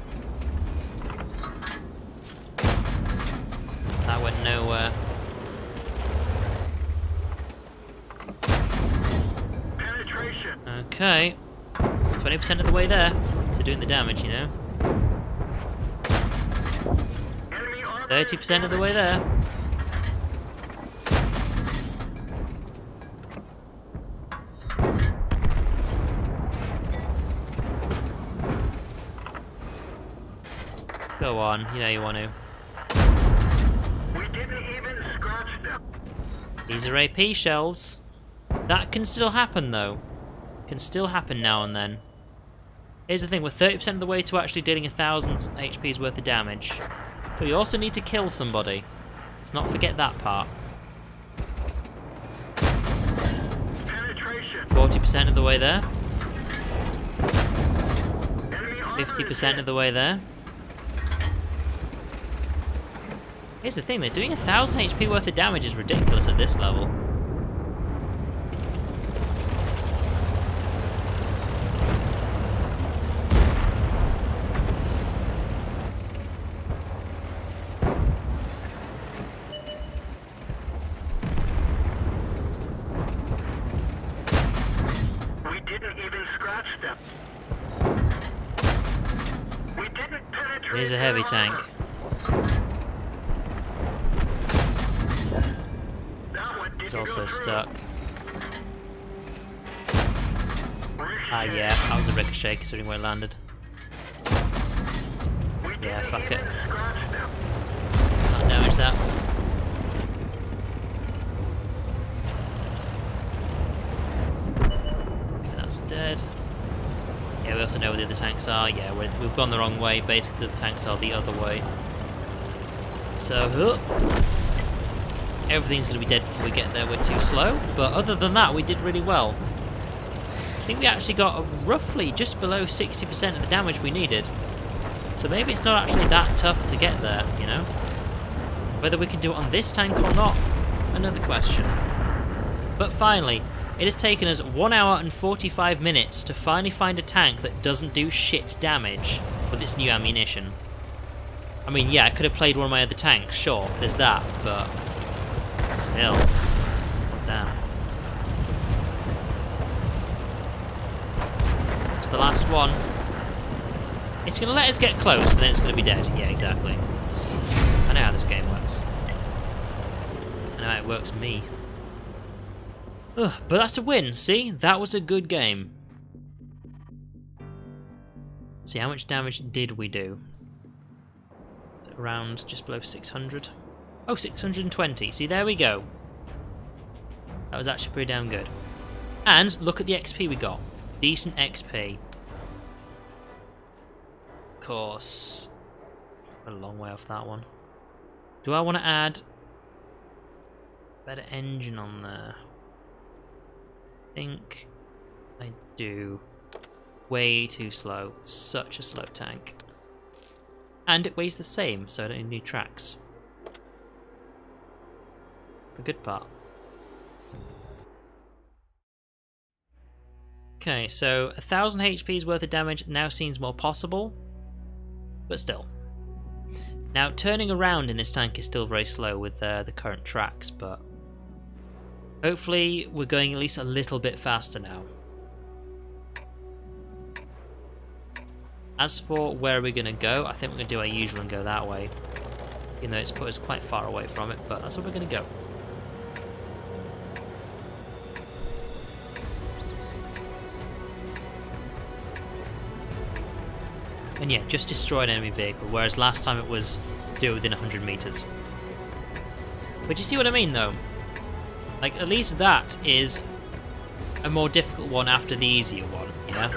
That went nowhere. Penetration. Okay. 20% of the way there to doing the damage, you know. 30% of the way there. Go on, you know you want to. These are AP shells. That can still happen though. Can still happen now and then. Here's the thing, we're 30% of the way to actually dealing 1,000 HP's worth of damage. But you also need to kill somebody. Let's not forget that part. 40% of the way there. 50% of the way there. Here's the thing, they're doing 1,000 HP worth of damage is ridiculous at this level. We didn't even scratch them. We didn't penetrate. Here's a heavy their tank. armor. That one It's didn't also go through. stuck. Ah, Ricochet. yeah, that was a ricochet considering where it landed. We Yeah, didn't fuck even it. scratch them. Can't damage that. Okay, that's dead. Yeah, we also know where the other tanks are. Yeah, we've gone the wrong way. Basically, the tanks are the other way. So, everything's going to be dead before we get there. We're too slow. But other than that, we did really well. I think we actually got roughly just below 60% of the damage we needed. So maybe it's not actually that tough to get there, you know? Whether we can do it on this tank or not, another question. But finally, it has taken us 1 hour and 45 minutes to finally find a tank that doesn't do shit damage with its new ammunition. I mean, yeah, I could have played one of my other tanks, sure, there's that, but still. Oh, damn. It's the last one. It's going to let us get close, but then it's going to be dead. Yeah, exactly. I know how this game works. I know how it works me. Ugh, but that's a win, see? That was a good game. See, how much damage did we do? Around just below 600. Oh, 620. See, there we go. That was actually pretty damn good. And look at the XP we got. Decent XP. Of course. We're a long way off that one. Do I want to add a better engine on there? I think I do. Way too slow. Such a slow tank. And it weighs the same, so I don't need new tracks. That's the good part. Okay, so 1,000 HP's worth of damage now seems more possible, but still. Now, turning around in this tank is still very slow with the current tracks, but hopefully we're going at least a little bit faster now. As for where we're going to go, I think we're going to do our usual and go that way. Even though it's put us quite far away from it, but that's where we're going to go. And yeah, just destroy an enemy vehicle, whereas last time it was do it within 100 meters. But you see what I mean, though? Like, at least that is a more difficult one after the easier one, you know?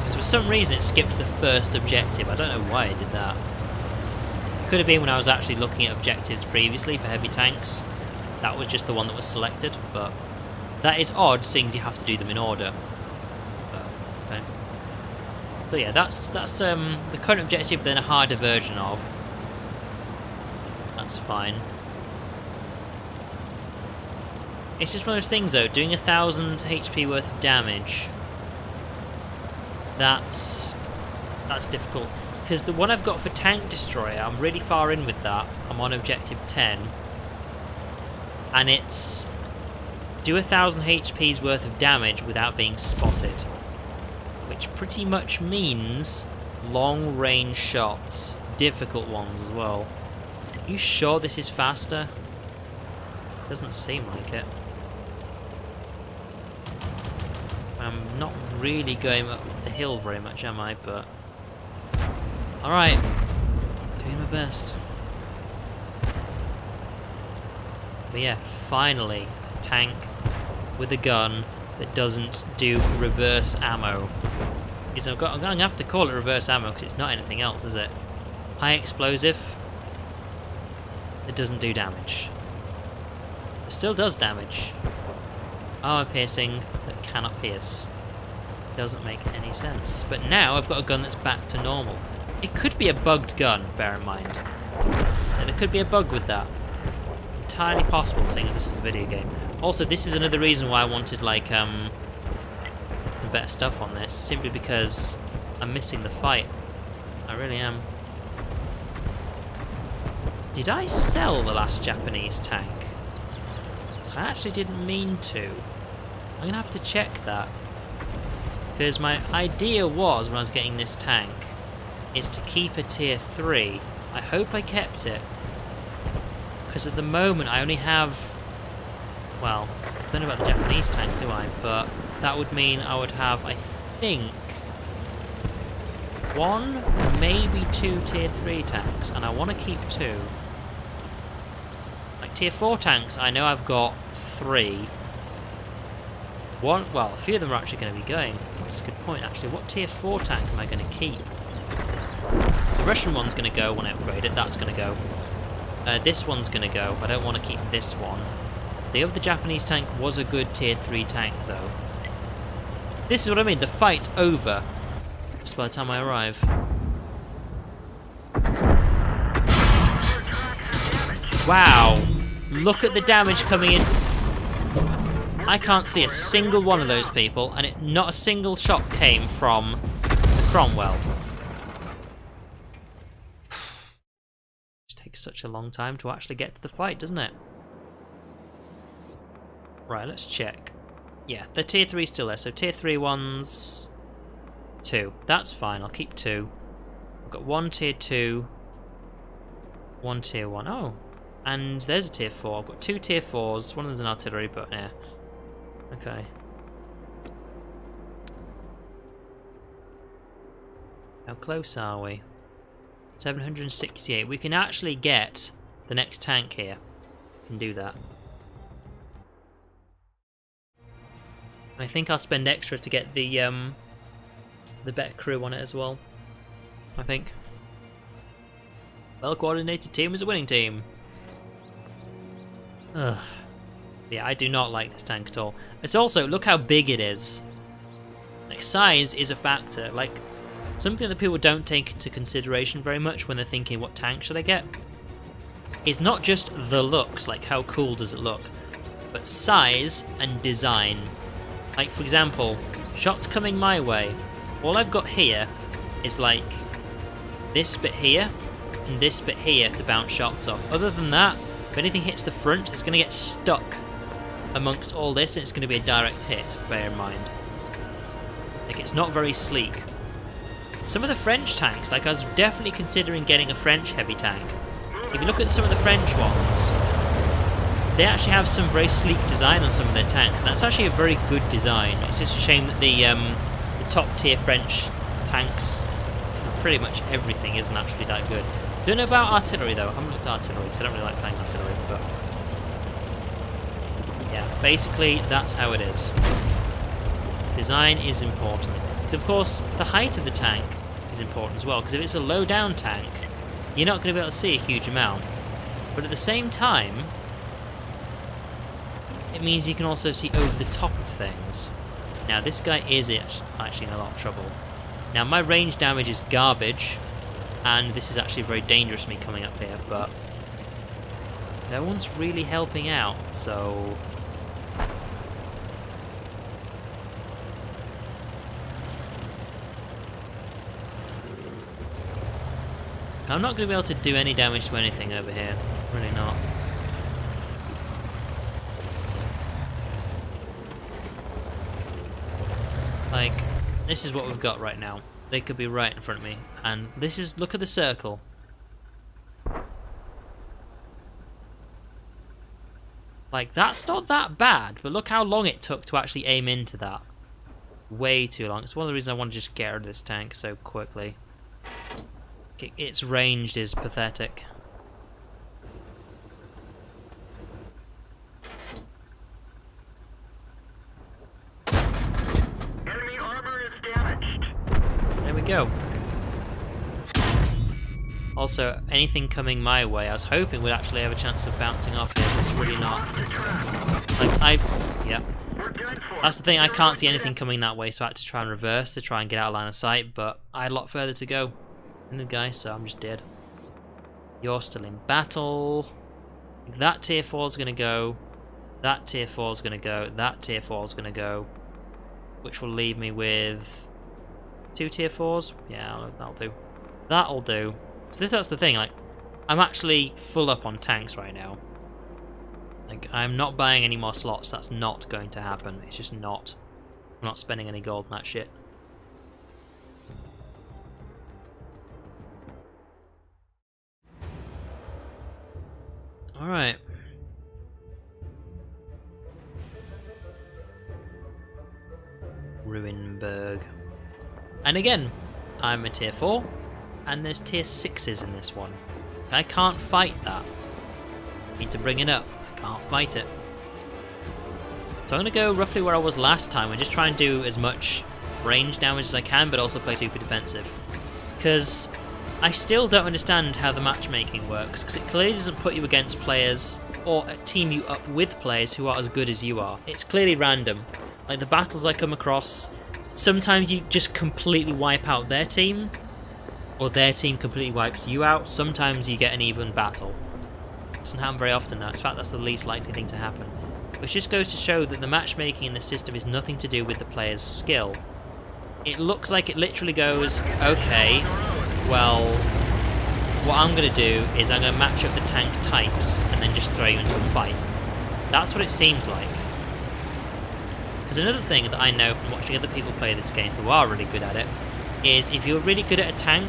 So for some reason it skipped the first objective. I don't know why it did that. It could have been when I was actually looking at objectives previously for heavy tanks. That was just the one that was selected, but that is odd, seeing as you have to do them in order. But, okay. So yeah, that's the current objective, then a harder version of. That's fine. It's just one of those things though, doing 1,000 HP worth of damage. That's difficult. Because the one I've got for Tank Destroyer, I'm really far in with that. I'm on objective 10. And it's do 1,000 HP's worth of damage without being spotted. Which pretty much means long range shots. Difficult ones as well. Are you sure this is faster? Doesn't seem like it. I'm not really going up the hill very much, am I? But alright. Doing my best. But yeah, finally, a tank with a gun that doesn't do reverse ammo. I'm going to have to call it reverse ammo because it's not anything else, is it? High explosive that doesn't do damage. It still does damage. Armor piercing that cannot pierce. Doesn't make any sense. But now I've got a gun that's back to normal. It could be a bugged gun, bear in mind. There could be a bug with that. Entirely possible, seeing as this is a video game. Also, this is another reason why I wanted, like, some better stuff on this, simply because I'm missing the fight. I really am. Did I sell the last Japanese tank? So I actually didn't mean to. I'm gonna have to check that. Because my idea was, when I was getting this tank, is to keep a tier 3. I hope I kept it. Because at the moment I only have... Well, I don't know about the Japanese tank, do I? But that would mean I would have, I think, 1, maybe 2 tier 3 tanks. And I want to keep 2. Like tier 4 tanks, I know I've got 3. Well, a few of them are actually going to be going. That's a good point, actually. What tier 4 tank am I going to keep? The Russian one's going to go when I upgrade it. That's going to go. This one's going to go. I don't want to keep this one. The other Japanese tank was a good tier 3 tank, though. This is what I mean. The fight's over just by the time I arrive. Wow. Look at the damage coming in. I can't see a single one of those people, and not a single shot came from the Cromwell. It takes such a long time to actually get to the fight, doesn't it? Right, let's check. Yeah, the tier 3 is still there, so tier 3 one's 2. That's fine, I'll keep 2. I've got 1 tier 2, 1 tier 1. Oh, and there's a tier 4. I've got 2 tier 4s, one of them's an artillery, but yeah. Okay. How close are we? 768. We can actually get the next tank here. We can do that. And I think I'll spend extra to get the better crew on it as well. I think. Well-coordinated team is a winning team. Ugh. Yeah, I do not like this tank at all. It's also, look how big it is. Like, size is a factor. Like, something that people don't take into consideration very much when they're thinking, what tank should I get? It's not just the looks, like how cool does it look, but size and design. Like, for example, shots coming my way. All I've got here is, like, this bit here and this bit here to bounce shots off. Other than that, if anything hits the front, it's going to get stuck amongst all this, and it's going to be a direct hit, bear in mind. Like, it's not very sleek. Some of the French tanks, like, I was definitely considering getting a French heavy tank. If you look at some of the French ones, they actually have some very sleek design on some of their tanks, and that's actually a very good design. It's just a shame that the top tier French tanks, pretty much everything, isn't actually that good. Don't know about artillery though. I haven't looked at artillery because I don't really like playing artillery, but yeah, basically that's how it is. Design is important. So of course, the height of the tank is important as well, because if it's a low down tank, you're not going to be able to see a huge amount. But at the same time, it means you can also see over the top of things. Now this guy is actually in a lot of trouble. Now my range damage is garbage, and this is actually very dangerous me coming up here, but no one's really helping out, so I'm not going to be able to do any damage to anything over here. Really not. Like, this is what we've got right now. They could be right in front of me. And this is, look at the circle. Like, that's not that bad, but look how long it took to actually aim into that. Way too long. It's one of the reasons I want to just get rid of this tank so quickly. Its range is pathetic. go. Also, anything coming my way, I was hoping would actually have a chance of bouncing off here, but it's really not. Like, yeah. That's the thing, I can't see anything coming that way, so I had to try and reverse to try and get out of line of sight, but I had a lot further to go than the guy, so I'm just dead. You're still in battle. That tier 4 is going to go. That tier 4 is going to go. That tier 4 is going to go. Which will leave me with 2 tier 4s. Yeah, that'll do. That'll do. So that's the thing, like, I'm actually full up on tanks right now. Like, I'm not buying any more slots. That's not going to happen. It's just not. I'm not spending any gold on that shit. Alright. Ruinberg. And again, I'm a tier 4. And there's tier 6s in this one. I can't fight that. Need to bring it up. I can't fight it. So I'm going to go roughly where I was last time and just try and do as much range damage as I can, but also play super defensive. Because I still don't understand how the matchmaking works, because it clearly doesn't put you against players or team you up with players who are as good as you are. It's clearly random. Like the battles I come across, sometimes you just completely wipe out their team, or their team completely wipes you out. Sometimes you get an even battle. It doesn't happen very often though. In fact, that's the least likely thing to happen. Which just goes to show that the matchmaking in the system is nothing to do with the player's skill. It looks like it literally goes, okay, well, what I'm going to do is I'm going to match up the tank types and then just throw you into a fight. That's what it seems like. There's another thing that I know from watching other people play this game who are really good at it, is if you're really good at a tank,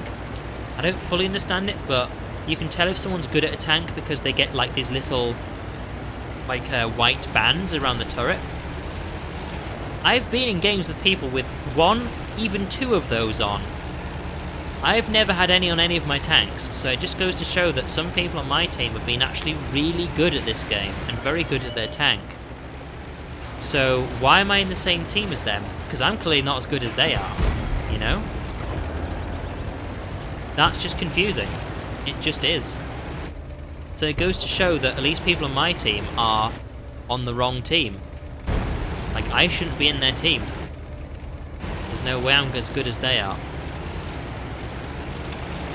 I don't fully understand it, but you can tell if someone's good at a tank because they get like these little like white bands around the turret. I've been in games with people with 1, even 2 of those on. I've never had any on any of my tanks, so it just goes to show that some people on my team have been actually really good at this game and very good at their tank. So why am I in the same team as them? Because I'm clearly not as good as they are, you know? That's just confusing. It just is. So it goes to show that at least people on my team are on the wrong team. Like, I shouldn't be in their team. There's no way I'm as good as they are.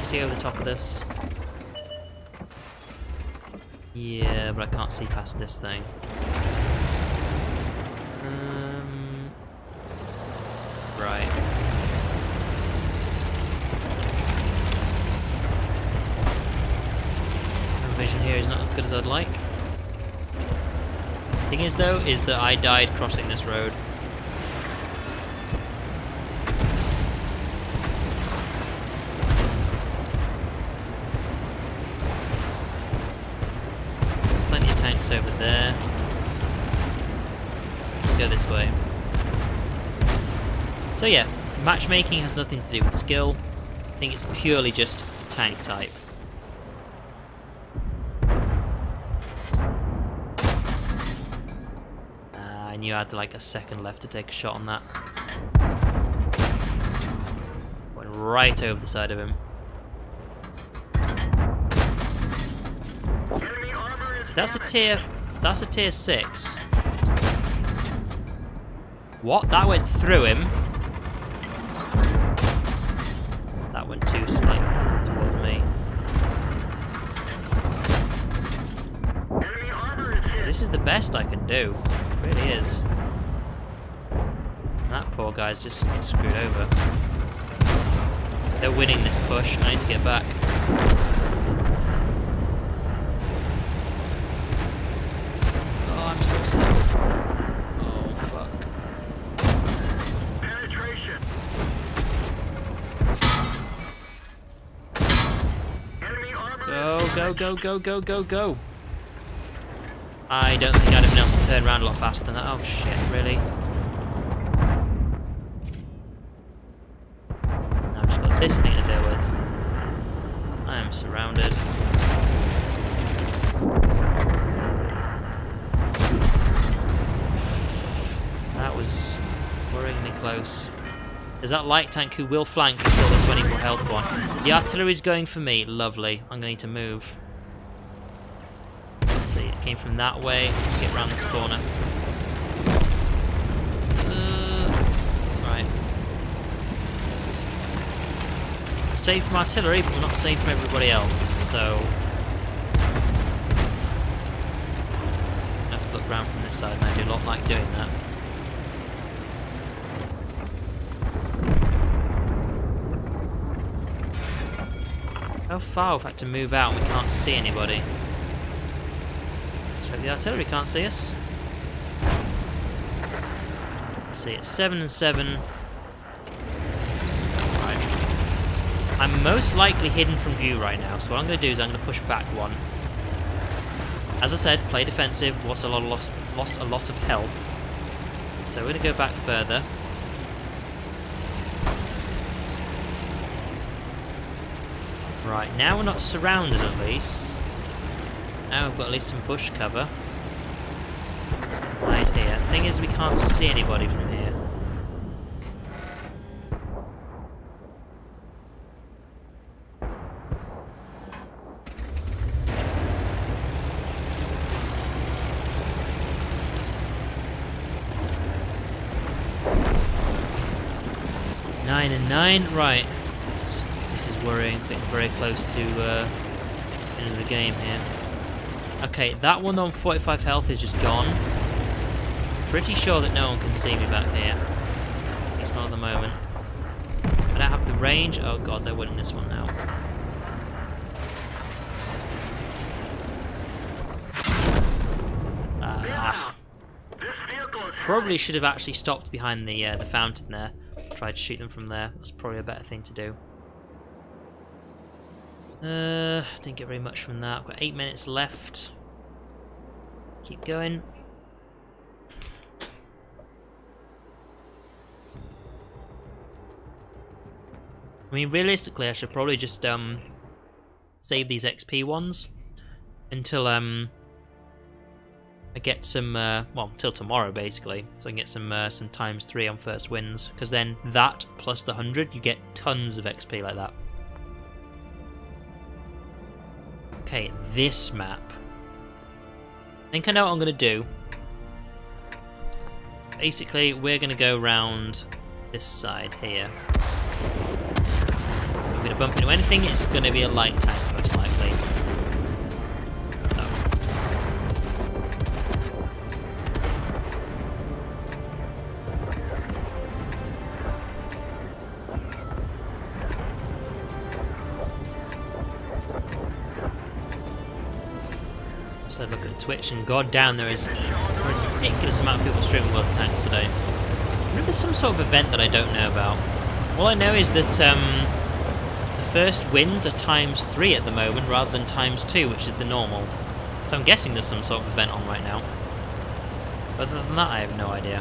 See over the top of this? Yeah, but I can't see past this thing. Right. Vision here is not as good as I'd like. Thing is though, is that I died crossing this road. Plenty of tanks over there. Let's go this way. So yeah, matchmaking has nothing to do with skill. I think it's purely just tank type. I knew I had like a second left to take a shot on that. Went right over the side of him. So that's a tier 6. What? That went through him. That went too slightly towards me. This is the best I can do. It really is. And that poor guy's just getting screwed over. They're winning this push. I need to get back. Oh, I'm so slow. Oh, fuck. Penetration. Enemy armor. Go. I don't think I'd have been able to turn around a lot faster than that. Oh shit, really? Now I've just got this thing to deal with. I am surrounded. That was worryingly close. There's that light tank who will flank and kill the 24 health one. The artillery's going for me. Lovely. I'm going to need to move. Let's see, it came from that way. Let's get around this corner. Right. We're safe from artillery, but we're not safe from everybody else, so... I have to look around from this side, and I do not like doing that. How far we've had to move out and we can't see anybody. So the artillery can't see us. Let's see, it's 7 and 7. Right. I'm most likely hidden from view right now, so what I'm going to do is I'm going to push back one. As I said, play defensive, lost a lot of health. So we're going to go back further. Right, now we're not surrounded at least. Now we've got at least some bush cover. Right here. The thing is, we can't see anybody from here. Nine and 9, right. This is worrying, getting very close to the end of the game here. Okay, that one on 45 health is just gone. Pretty sure that no one can see me back here. At least not at the moment. I don't have the range. Oh god, they're winning this one now. Probably should have actually stopped behind the fountain there. Tried to shoot them from there. That's probably a better thing to do. Didn't get very much from that. I've got 8 minutes left. Keep going. I mean, realistically, I should probably just save these XP ones until I get some well, till tomorrow basically, so I can get some ×3 on first wins, because then that plus the 100, you get tons of XP like that. Okay, this map. I think I know what I'm going to do. Basically, we're going to go around this side here. If we're going to bump into anything, it's going to be a light tank, most likely. So I look at Twitch, and god damn, there is a ridiculous amount of people streaming World of Tanks today. I wonder if there's some sort of event that I don't know about. All I know is that the first wins are ×3 at the moment, rather than ×2, which is the normal. So I'm guessing there's some sort of event on right now. Other than that, I have no idea.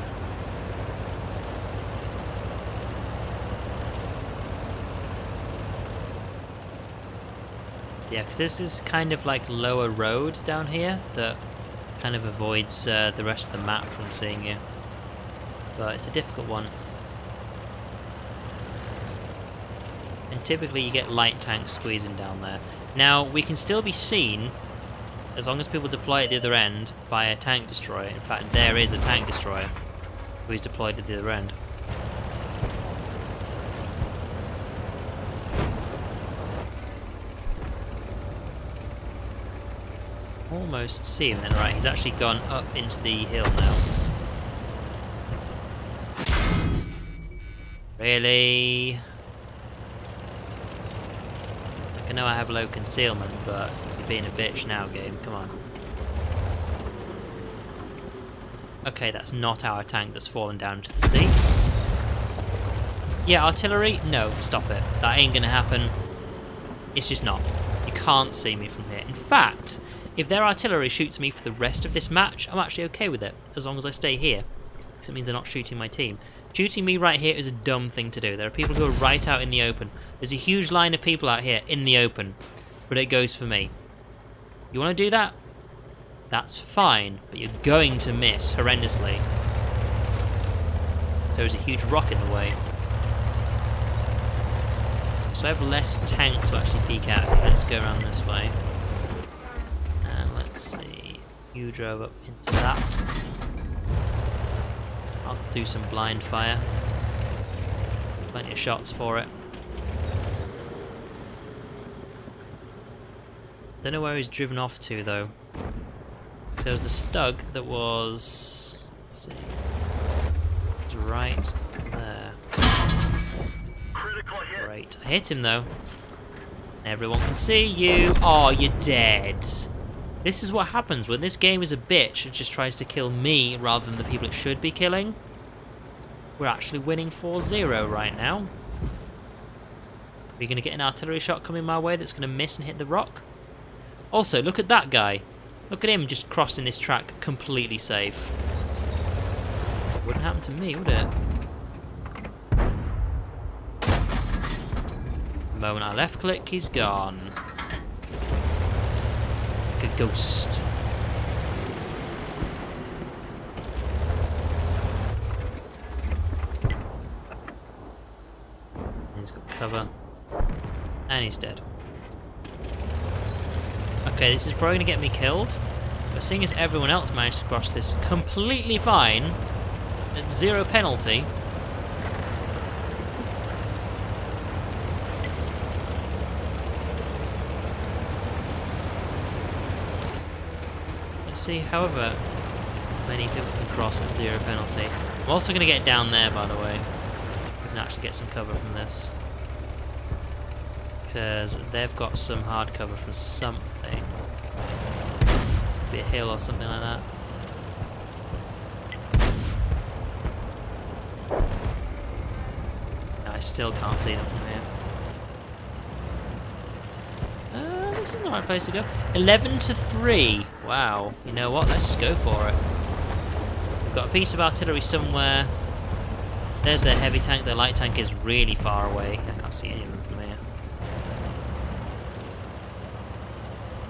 Yeah, because this is kind of like lower road down here that kind of avoids the rest of the map from seeing you. But it's a difficult one. And typically you get light tanks squeezing down there. Now, we can still be seen, as long as people deploy at the other end, by a tank destroyer. In fact, there is a tank destroyer who is deployed at the other end. Almost see him then. Right, he's actually gone up into the hill now. Really? Like, I know I have low concealment, but you're being a bitch now, game. Come on. Okay, that's not our tank that's fallen down into the sea. Yeah, artillery? No, stop it. That ain't gonna happen. It's just not. You can't see me from here. In fact, if their artillery shoots me for the rest of this match, I'm actually okay with it, as long as I stay here. Because it means they're not shooting my team. Shooting me right here is a dumb thing to do. There are people who are right out in the open. There's a huge line of people out here in the open, but it goes for me. You want to do that? That's fine, but you're going to miss horrendously. So there's a huge rock in the way. So I have less tank to actually peek at. Let's go around this way. And let's see. You drove up into that. I'll do some blind fire. Plenty of shots for it. Don't know where he's driven off to though. There was the Stug that was... Let's see. It was right there. Critical hit. Great. I hit him though. Everyone can see you. Oh, you're dead. This is what happens when this game is a bitch and just tries to kill me rather than the people it should be killing. We're actually winning 4-0 right now. Are you going to get an artillery shot coming my way that's going to miss and hit the rock? Also, look at that guy. Look at him just crossing this track completely safe. Wouldn't happen to me, would it? The moment I left click, he's gone. Like a ghost. He's got cover. And he's dead. Okay, this is probably going to get me killed. But seeing as everyone else managed to cross this completely fine, at 0 penalty. Let's see, however many people can cross at 0 penalty. I'm also going to get down there, by the way. We can actually get some cover from this. Because they've got some hard cover from something. Be a hill or something like that. No, I still can't see them from here. This isn't the right place to go. 11-3. Wow. You know what? Let's just go for it. We've got a piece of artillery somewhere. There's their heavy tank. Their light tank is really far away. I can't see any of them from here.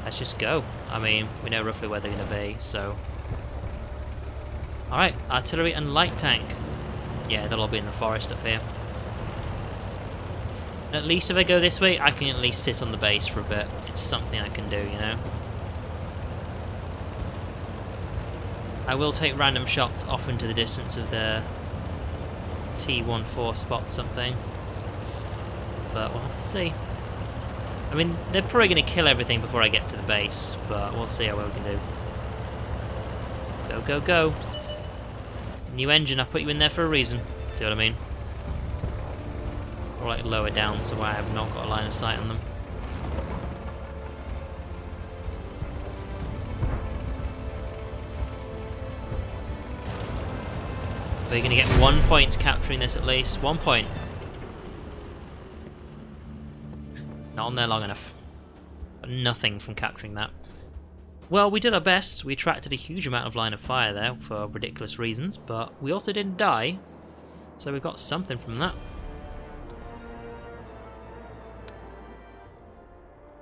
Let's just go. I mean, we know roughly where they're going to be, so... Alright, artillery and light tank. Yeah, they'll all be in the forest up here. And at least if I go this way, I can at least sit on the base for a bit. It's something I can do, you know? I will take random shots off into the distance of their T14 spot something. But we'll have to see. I mean, they're probably going to kill everything before I get to the base, but we'll see how well we can do. Go, go, go. New engine, I put you in there for a reason. See what I mean? Or like lower down so I have not got a line of sight on them. We're going to get 1 point capturing this at least. 1 point. Not on there long enough. Got nothing from capturing that. Well, we did our best. We attracted a huge amount of line of fire there for ridiculous reasons, but we also didn't die. So we got something from that.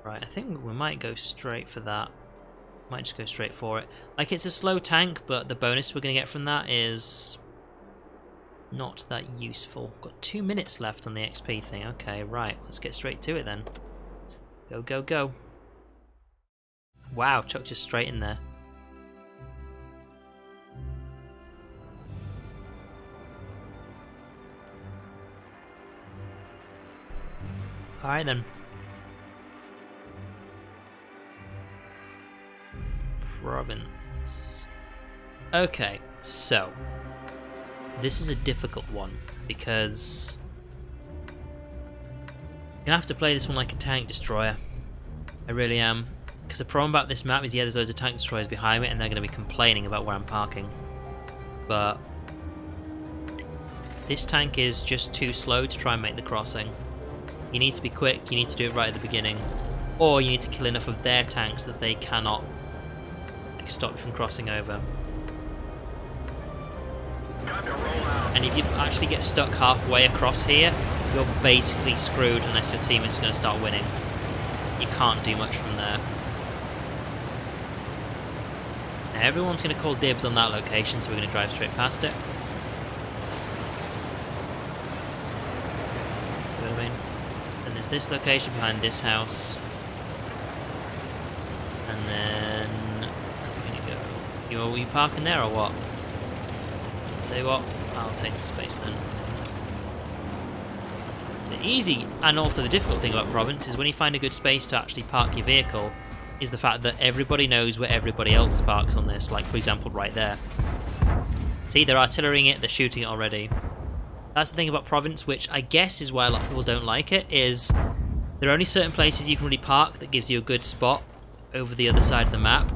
Right, I think we might go straight for that. Might just go straight for it. Like, it's a slow tank, but the bonus we're going to get from that is not that useful. Got 2 minutes left on the XP thing. Okay, right. Let's get straight to it then. Go, go, go. Wow, chucked just straight in there. Alright then. Province. Okay, so this is a difficult one because I'm gonna have to play this one like a tank destroyer. I really am. Because the problem about this map is, yeah, there's loads of tank destroyers behind me and they're going to be complaining about where I'm parking. But this tank is just too slow to try and make the crossing. You need to be quick, you need to do it right at the beginning. Or you need to kill enough of their tanks that they cannot stop you from crossing over. And if you actually get stuck halfway across here, you're basically screwed unless your team is going to start winning. You can't do much from there. Now everyone's going to call dibs on that location, so we're going to drive straight past it. See what I mean? Then there's this location behind this house. And then... where are we going to go? Are you parking there or what? Tell you what, I'll take the space then. The easy and also the difficult thing about Province is when you find a good space to actually park your vehicle is the fact that everybody knows where everybody else parks on this, like for example right there. See, they're artillerying it, they're shooting it already. That's the thing about Province, which I guess is why a lot of people don't like it, is there are only certain places you can really park that gives you a good spot over the other side of the map,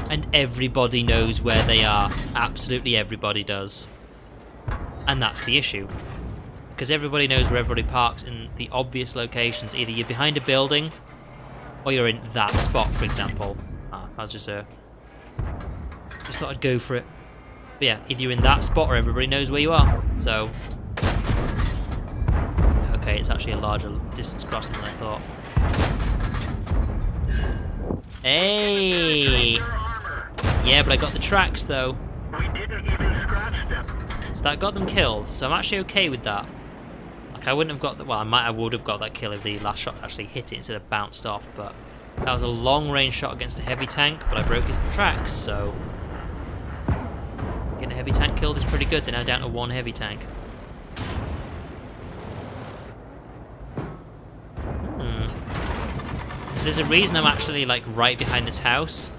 and everybody knows where they are. Absolutely everybody does. And that's the issue. Because everybody knows where everybody parks in the obvious locations. Either you're behind a building, or you're in that spot, for example. I was just thought I'd go for it. But yeah, either you're in that spot or everybody knows where you are. So, okay, it's actually a larger distance crossing than I thought. Hey! Yeah, but I got the tracks though. We didn't even scratch them. So that got them killed. So I'm actually okay with that. Like I wouldn't have got the, well, I would have got that kill if the last shot actually hit it instead of bounced off. But that was a long range shot against a heavy tank. But I broke his tracks, so getting a heavy tank killed is pretty good. They're now down to one heavy tank. There's a reason I'm actually like right behind this house.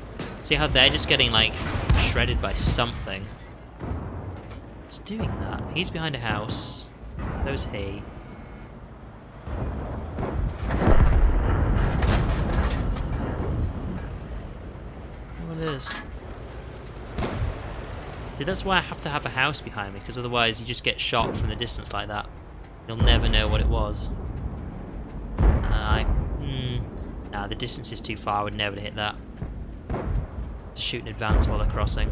See how they're just getting like shredded by something. What's doing that? He's behind a house. So's he. What it is? See, that's why I have to have a house behind me, because otherwise you just get shot from the distance like that. You'll never know what it was. Nah, the distance is too far. I would never hit that. To shoot in advance while they're crossing.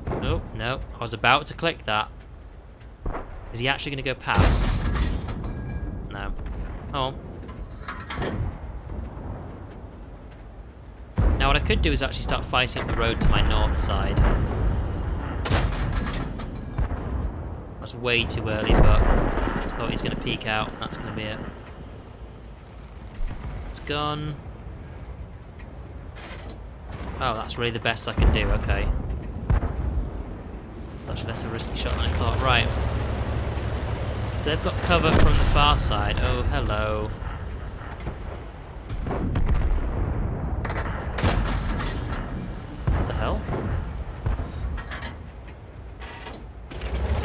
Oh, no. I was about to click that. Is he actually going to go past? No. Oh. Now what I could do is actually start fighting up the road to my north side. That's way too early, but I thought he's going to peek out. That's going to be it. It's gone. Oh, that's really the best I can do, okay. Actually, that's a risky shot than I thought. Right. So they've got cover from the far side. Oh, hello. What the hell?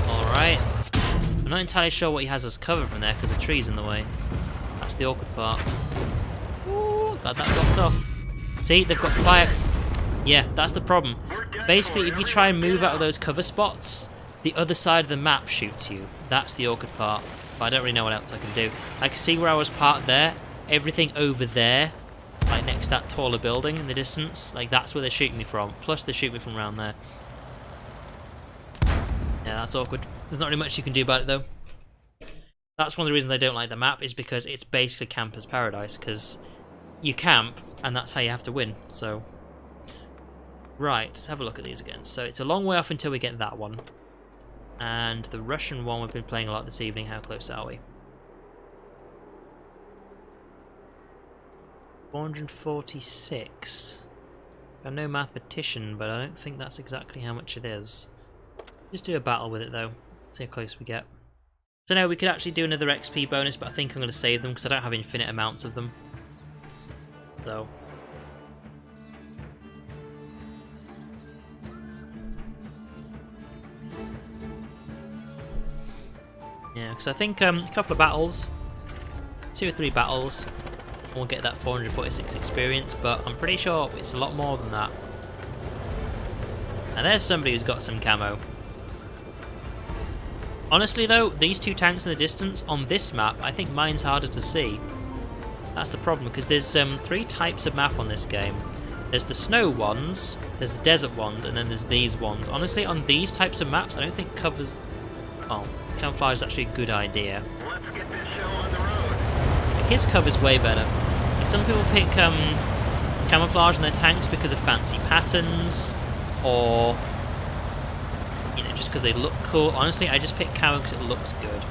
Alright. I'm not entirely sure what he has as cover from there because the tree's in the way. That's the awkward part. Ooh, glad that dropped off. See, they've got fire. Yeah, that's the problem. Basically, if you try and move out of those cover spots, the other side of the map shoots you. That's the awkward part. But I don't really know what else I can do. I can see where I was parked there. Everything over there, like next to that taller building in the distance, like that's where they're shooting me from. Plus, they shoot me from around there. Yeah, that's awkward. There's not really much you can do about it, though. That's one of the reasons I don't like the map, is because it's basically camper's paradise. Because you camp, and that's how you have to win. So, right, let's have a look at these again. So it's a long way off until we get that one. And the Russian one we've been playing a lot this evening. How close are we? 446. I'm no mathematician, but I don't think that's exactly how much it is. Just do a battle with it though. See how close we get. So now we could actually do another XP bonus, but I think I'm going to save them because I don't have infinite amounts of them. So. Yeah, because I think a couple of battles, 2 or 3 battles, and we'll get that 446 experience, but I'm pretty sure it's a lot more than that. And there's somebody who's got some camo. Honestly though, these 2 tanks in the distance, on this map, I think mine's harder to see. That's the problem, because there's 3 types of map on this game. There's the snow ones, there's the desert ones, and then there's these ones. Honestly, on these types of maps, I don't think covers... Oh, camouflage is actually a good idea. Let's get this show on the road. Like, his cover's way better. Like, some people pick camouflage in their tanks because of fancy patterns, or... you know, just because they look cool. Honestly, I just pick camo because it looks good.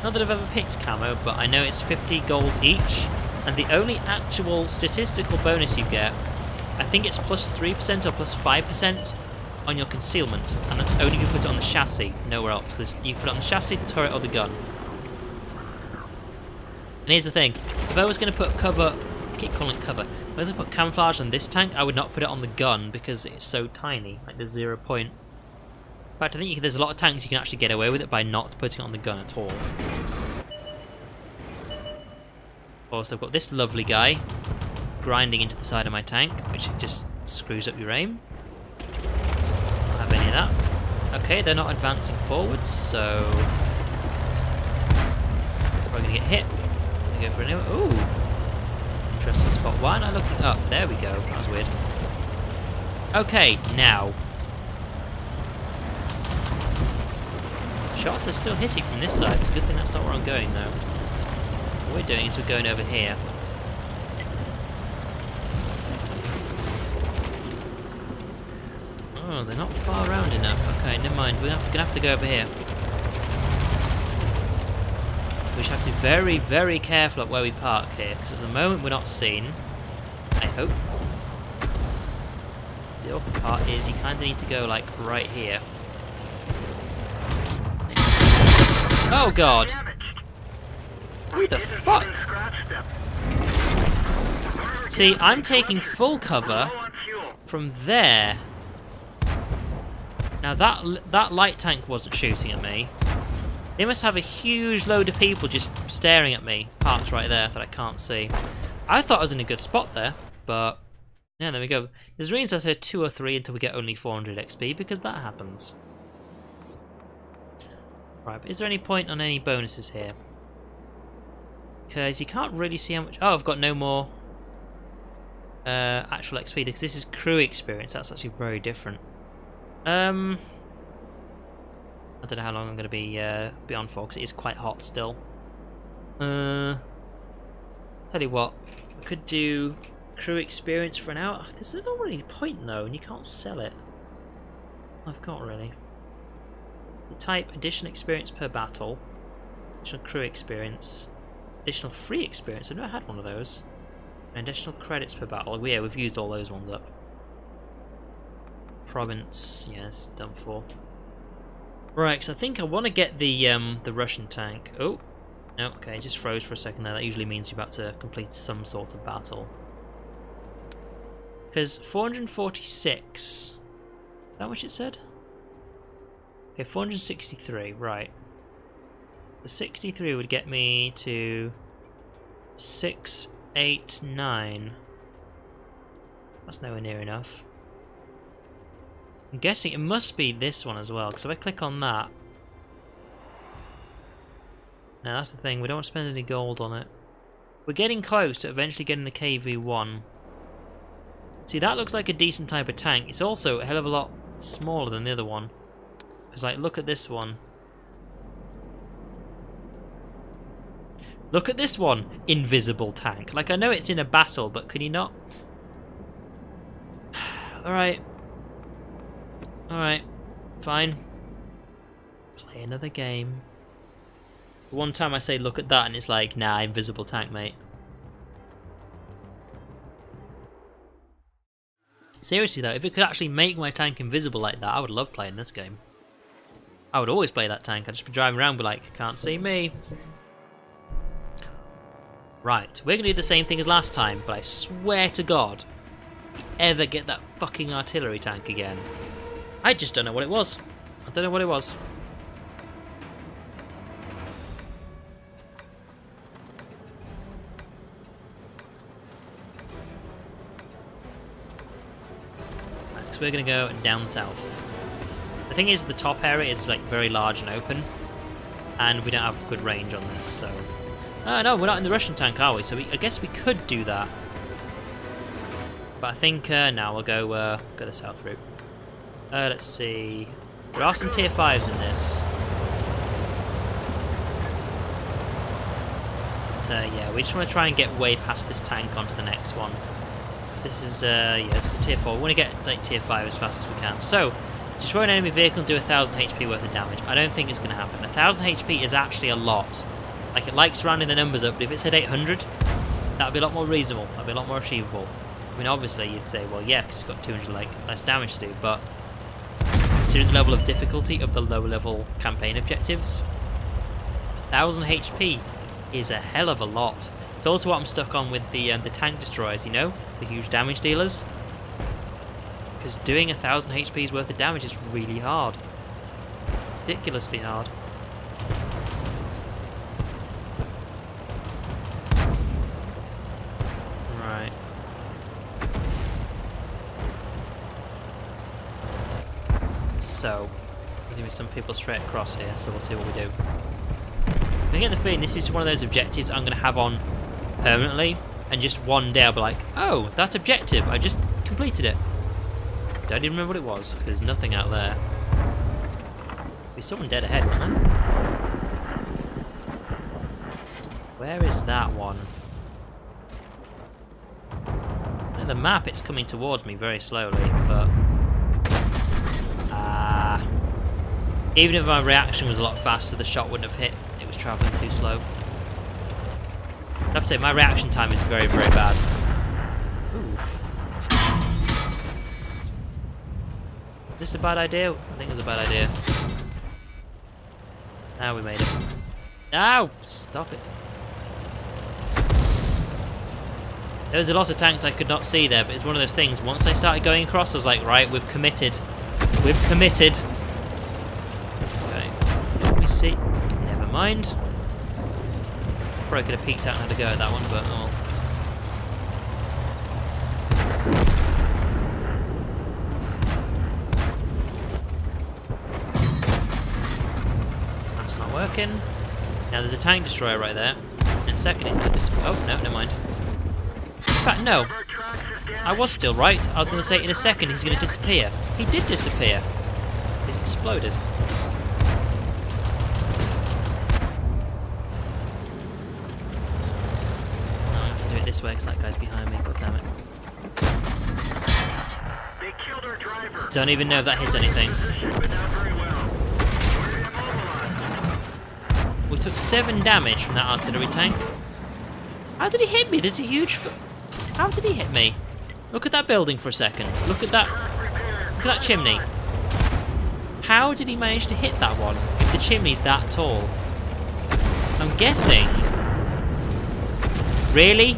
Not that I've ever picked camo, but I know it's 50 gold each, and the only actual statistical bonus you get, I think it's plus 3% or plus 5% on your concealment, and that's only if you put it on the chassis, nowhere else, because you put it on the chassis, the turret, or the gun. And here's the thing, if I was going to put cover, I keep calling it cover, if I was going to put camouflage on this tank, I would not put it on the gun, because it's so tiny, like there's 0 point. In fact, I think there's a lot of tanks you can actually get away with it by not putting it on the gun at all. Also, I've got this lovely guy grinding into the side of my tank, which just screws up your aim. Don't have any of that. Okay, they're not advancing forwards, so probably gonna get hit. Gonna go for a new. Ooh, interesting spot. Why am I looking up? There we go. That was weird. Okay, now. Shots are still hitting from this side. It's a good thing that's not where I'm going, though. What we're doing is we're going over here. Oh, they're not far around enough. Okay, never mind. We're gonna have to go over here. We should have to be very, very careful at where we park here, because at the moment we're not seen. I hope. The awkward part is you kind of need to go, like, right here. Oh god! Who the fuck? See, I'm taking full cover from there. Now that light tank wasn't shooting at me. They must have a huge load of people just staring at me, parked right there, that I can't see. I thought I was in a good spot there, but yeah, there we go. There's reasons I said 2 or 3 until we get only 400 XP, because that happens. Right, but is there any point on any bonuses here? Because you can't really see how much... Oh, I've got no more actual XP, because this is crew experience. That's actually very different. I don't know how long I'm going to be on for, because it is quite hot still. Tell you what, I could do crew experience for an hour. There's not really any point though, and you can't sell it. I've got really. Type additional experience per battle, additional crew experience, additional free experience. I've never had one of those. And additional credits per battle. Yeah, we've used all those ones up. Province, yes, done for. Right, so I think I want to get the Russian tank. Oh, no, okay, it just froze for a second there. That usually means you're about to complete some sort of battle. Because 446, is that what it said? Okay, 463, right. The 63 would get me to 689. That's nowhere near enough. I'm guessing it must be this one as well, because if I click on that... Now that's the thing, we don't want to spend any gold on it. We're getting close to eventually getting the KV1. See, that looks like a decent type of tank. It's also a hell of a lot smaller than the other one. Because, like, look at this one. Look at this one! Invisible tank. Like, I know it's in a battle, but can you not... Alright. Alright. Fine. Play another game. One time I say look at that and it's like, nah, invisible tank, mate. Seriously though, if it could actually make my tank invisible like that, I would love playing this game. I would always play that tank. I'd just be driving around and be like, can't see me. Right, we're going to do the same thing as last time, but I swear to God, if you ever get that fucking artillery tank again, I just don't know what it was. I don't know what it was. Right, so we're going to go down south. The thing is, the top area is like very large and open, and we don't have good range on this, so... no, we're not in the Russian tank, are we? So I guess we could do that. But I think now we'll go the south route. Let's see. There are some tier 5s in this. But yeah, we just want to try and get way past this tank onto the next one. Because this is, yeah, this is tier 4. We want to get like tier 5 as fast as we can. So, Destroy an enemy vehicle and do 1000 HP worth of damage. I don't think it's going to happen. 1000 HP is actually a lot. Like, it likes rounding the numbers up, but if it said 800, that would be a lot more reasonable. That would be a lot more achievable. I mean, obviously, you'd say, well, yeah, because it's got 200 like less damage to do, but considering the level of difficulty of the low-level campaign objectives, 1000 HP is a hell of a lot. It's also what I'm stuck on with the tank destroyers, you know? The huge damage dealers. Because doing 1000 HP's worth of damage is really hard. Ridiculously hard. Right. So, there's going to be some people straight across here, so we'll see what we do. I get the feeling this is one of those objectives I'm going to have on permanently, and just one day I'll be like, oh, that objective, I just completed it. Don't even remember what it was, because there's nothing out there. There's someone dead ahead, wasn't there? Where is that one? On the map, it's coming towards me very slowly, but... even if my reaction was a lot faster, the shot wouldn't have hit. It was travelling too slow. I have to say, my reaction time is very, very bad. Oof. Is this a bad idea? I think it was a bad idea. Now we made it. No! Stop it. There was a lot of tanks I could not see there, but it's one of those things. Once I started going across, I was like, right, we've committed. We've committed. Okay. Let me see. Never mind. Probably could have peeked out and had a go at that one, but oh. That's not working. Now there's a tank destroyer right there. In a second he's going to disappear. Oh, no, never mind. In fact, no. I was still right. I was going to say in a second he's going to disappear. He did disappear. He's exploded. This way, because that guy's behind me. God damn it! They killed our driver. Don't even know if that hits anything. We took 7 damage from that artillery tank. How did he hit me? There's a huge. How did he hit me? Look at that building for a second. Look at that. Look at that chimney. How did he manage to hit that one? If the chimney's that tall. I'm guessing. Really?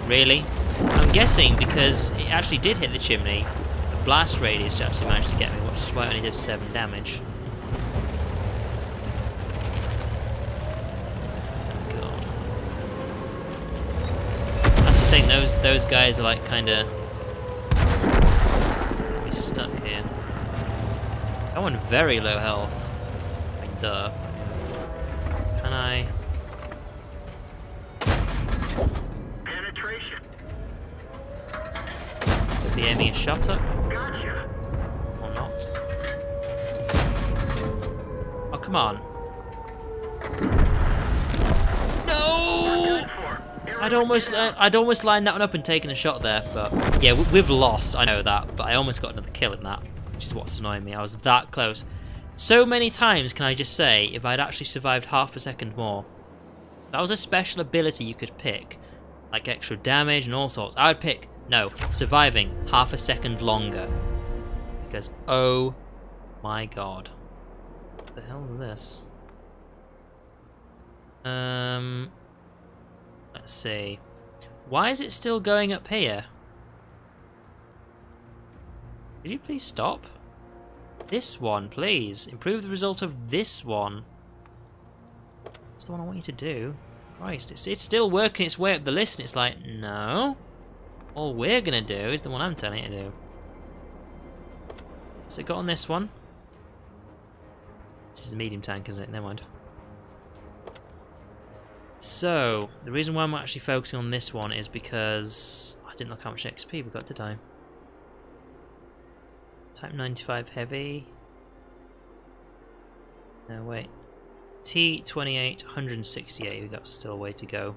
Really? I'm guessing because it actually did hit the chimney. The blast radius actually managed to get me, which is why it only does 7 damage. Oh god. That's the thing, those guys are like kinda... We're stuck here. I'm on very low health. I mean, duh. Can I... The enemy is shot up. Gotcha. Or not. Oh, come on. No! I'd almost lined that one up and taken a shot there, but yeah, we've lost, I know that, but I almost got another kill in that, which is what's annoying me. I was that close. So many times, can I just say, if I'd actually survived half a second more. That was a special ability you could pick, like extra damage and all sorts. I would pick, no, surviving half a second longer. Because, oh my god. What the hell is this? Let's see. Why is it still going up here? Could you please stop? This one, please. Improve the result of this one. That's the one I want you to do. Christ, it's still working its way up the list and it's like, no. All we're gonna do is the one I'm telling you to do. So it got on this one. This is a medium tank, isn't it? Never mind. So, the reason why I'm actually focusing on this one is because I didn't look how much XP we got, did I? Type 95 heavy. No, wait. T28, 168. We've got still a way to go.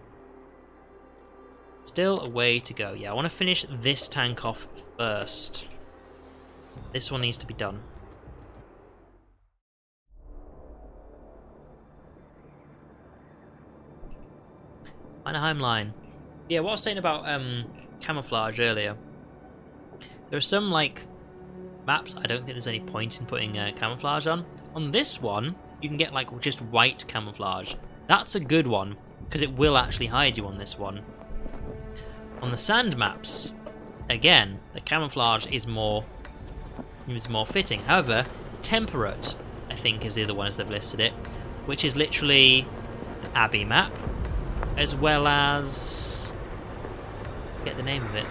Still a way to go. Yeah, I want to finish this tank off first. This one needs to be done. Anaheim line. Yeah, what I was saying about camouflage earlier. There are some like maps I don't think there's any point in putting camouflage on. On this one, you can get like just white camouflage. That's a good one because it will actually hide you on this one. On the sand maps, again, the camouflage is more fitting. However, temperate, I think, is the other one as they've listed it, which is literally the Abbey map, as well as get the name of it.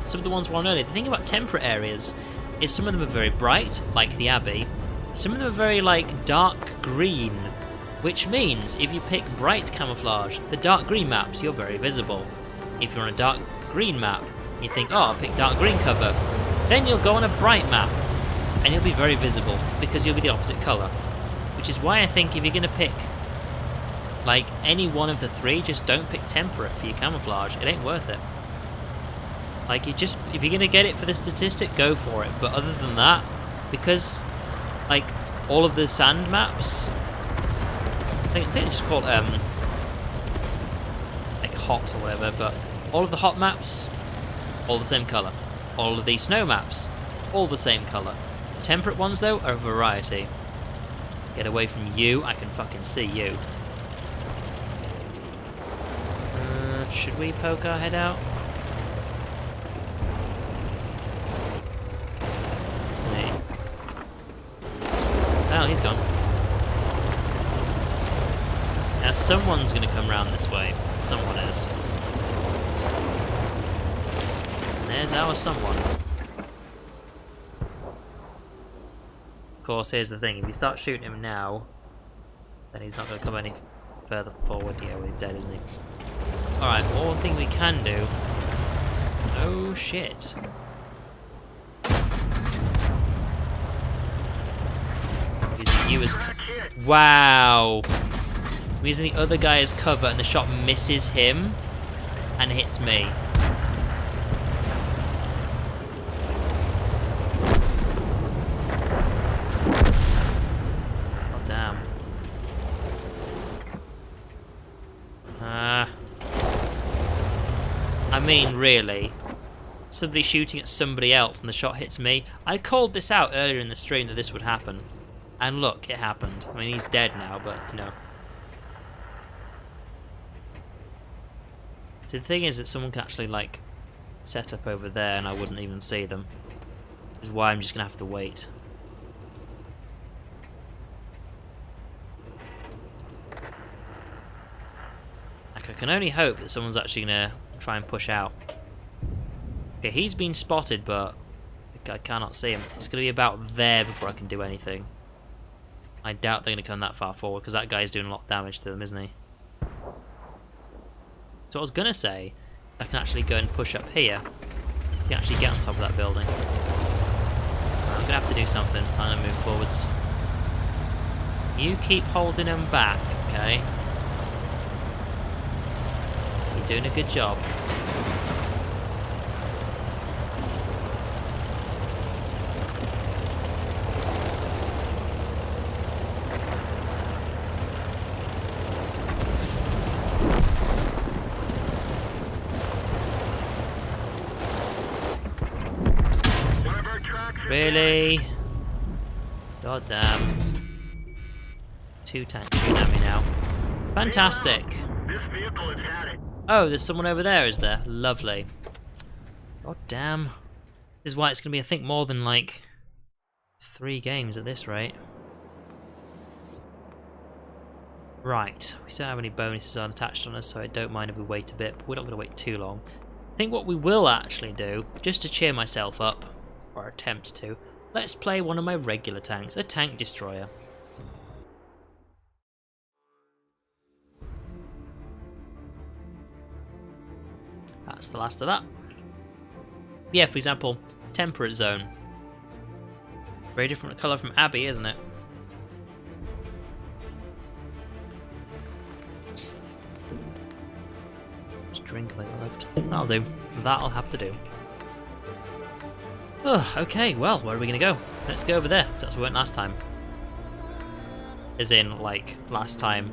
Some of the ones we're on earlier. The thing about temperate areas is some of them are very bright, like the Abbey. Some of them are very like dark green, which means if you pick bright camouflage, the dark green maps, you're very visible. If you're on a dark green map, you think, oh, I'll pick dark green cover. Then you'll go on a bright map, and you'll be very visible, because you'll be the opposite colour. Which is why I think if you're going to pick, like, any one of the three, just don't pick temperate for your camouflage. It ain't worth it. Like, if you're going to get it for the statistic, go for it. But other than that, because, like, all of the sand maps, I think they just call it, like, hot or whatever, but all of the hot maps, all the same colour. All of the snow maps, all the same colour. Temperate ones, though, are a variety. Get away from you, I can fucking see you. Should we poke our head out? Let's see. Oh, he's gone. Now someone's going to come round this way. Someone is. There's our someone. Of course, here's the thing. If you start shooting him now, then he's not going to come any further forward. Yeah, well, he's dead, isn't he? Alright, one thing we can do... Oh, shit. Using you as... Wow! I'm using the other guy as cover, and the shot misses him, and hits me. I mean, really, somebody shooting at somebody else and the shot hits me. I called this out earlier in the stream that this would happen. And look, it happened. I mean, he's dead now, but, you know. So the thing is that someone can actually, like, set up over there and I wouldn't even see them. Which is why I'm just going to have to wait. Like, I can only hope that someone's actually going to try and push out. Okay, he's been spotted, but I cannot see him. It's going to be about there before I can do anything. I doubt they're going to come that far forward, because that guy's doing a lot of damage to them, isn't he? So what I was going to say, I can actually go and push up here. I can actually get on top of that building. I'm going to have to do something, so I'm going to move forwards. You keep holding them back, okay? You're doing a good job. Really? God damn. 2 tanks shooting at me now. Fantastic. This vehicle has had it. Oh, there's someone over there, is there? Lovely. God damn. This is why it's going to be, I think, more than like 3 games at this rate. Right. We still don't have any bonuses unattached on us, so I don't mind if we wait a bit, but we're not going to wait too long. I think what we will actually do, just to cheer myself up, or attempt to, let's play one of my regular tanks, a tank destroyer. That's the last of that. Yeah, for example, temperate zone. Very different colour from Abbey, isn't it? Just drink a bit left. That'll do. That'll have to do. Oh, okay, well, where are we going to go? Let's go over there, 'cause that's where we went last time. As in, like, last time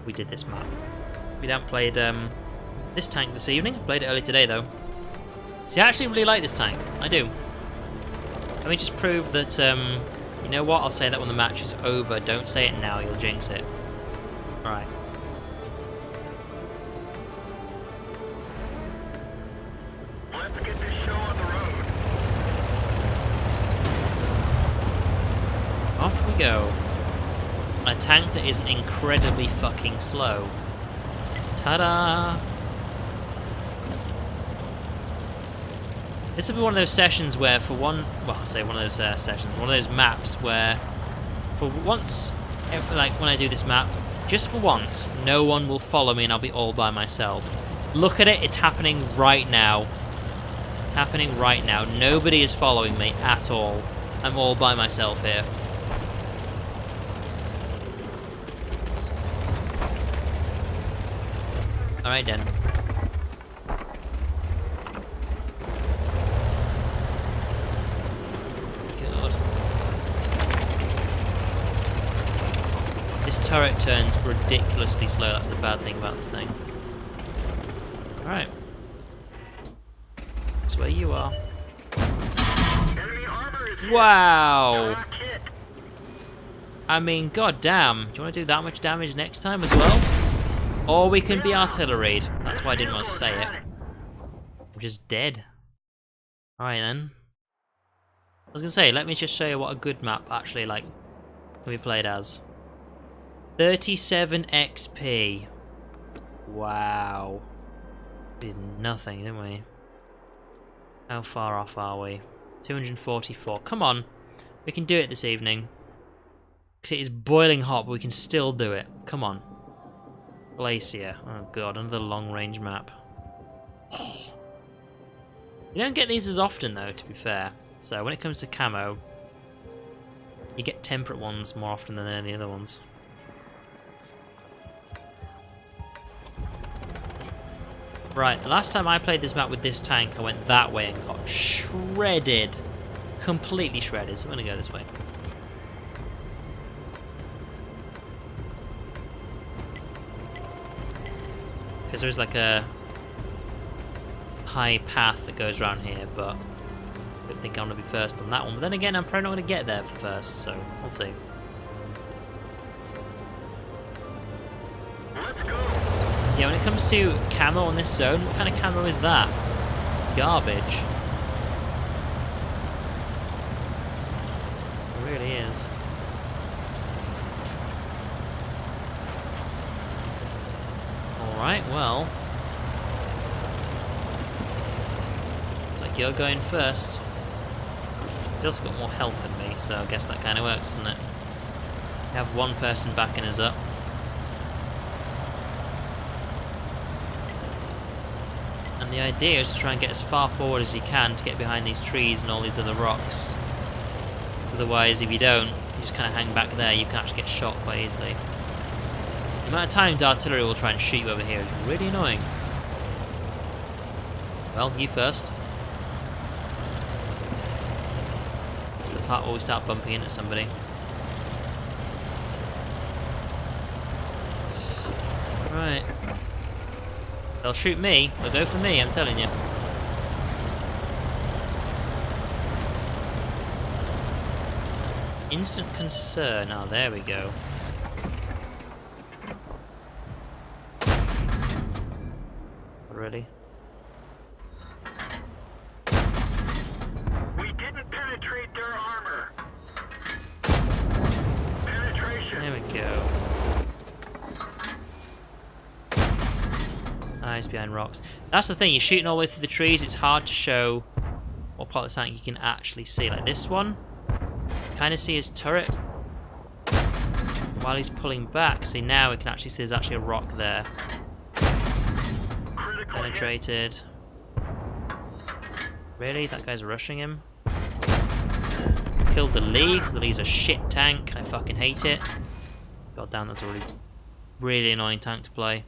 we did this map. We haven't played this tank this evening. Played it early today, though. See, I actually really like this tank. I do. Let me just prove that, you know what? I'll say that when the match is over. Don't say it now, you'll jinx it. Alright. Let's get this show on the road. Off we go. On a tank that isn't incredibly fucking slow. Ta-da! This will be one of those sessions where for one... Well, I'll say one of those sessions. One of those maps where for once, like when I do this map, just for once, no one will follow me and I'll be all by myself. Look at it, it's happening right now. It's happening right now. Nobody is following me at all. I'm all by myself here. Alright then. God. This turret turns ridiculously slow, that's the bad thing about this thing. Alright. That's where you are. Enemy armor is Wow! lock hit. I mean, god damn. Do you want to do that much damage next time as well? Or we can be artilleried. That's why I didn't want to say it. I'm just dead. Alright then. I was going to say, let me just show you what a good map actually like can be played as. 37 XP. Wow. We did nothing, didn't we? How far off are we? 244. Come on. We can do it this evening. Because it is boiling hot, but we can still do it. Come on. Glacier. Oh god, another long-range map. You don't get these as often though, to be fair. So when it comes to camo, you get temperate ones more often than any other ones. Right, the last time I played this map with this tank, I went that way and got shredded. Completely shredded, so I'm going to go this way. Because there's like a high path that goes around here, but I don't think I'm going to be first on that one. But then again, I'm probably not going to get there for first, so we'll see. Let's go. Yeah, when it comes to camo on this zone, what kind of camo is that? Garbage. It really is. Alright, well. Looks like you're going first. He's also got more health than me, so I guess that kind of works, doesn't it? We have one person backing us up. And the idea is to try and get as far forward as you can to get behind these trees and all these other rocks. Otherwise, if you don't, you just kind of hang back there, you can actually get shot quite easily. The amount of times artillery will try and shoot you over here is really annoying. Well, you first. It's the part where we start bumping into somebody. Right. They'll shoot me, they'll go for me, I'm telling you. Instant concern. Oh, there we go. Really? We didn't penetrate their armor. Penetration. There we go. Eyes behind rocks. That's the thing, you're shooting all the way through the trees, it's hard to show what part of the tank you can actually see. Like this one, kind of see his turret while he's pulling back. See, now we can actually see there's actually a rock there. Critical hit. Penetrated. Really? That guy's rushing him? Killed the Lee, because the Lee's a shit tank. I fucking hate it. God damn, that's a really annoying tank to play.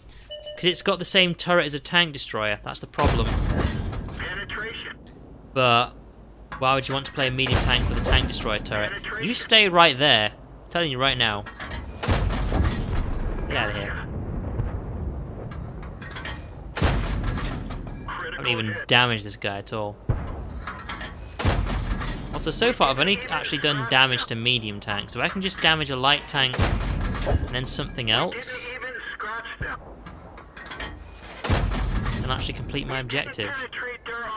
Because it's got the same turret as a tank destroyer. That's the problem. Penetration. But Why would you want to play a medium tank with a tank destroyer turret? You stay right there. I'm telling you right now. Get out of here. I haven't even damaged this guy at all. Also, so far I've only actually done damage to medium tanks. So I can just damage a light tank and then something else, and actually complete my objective.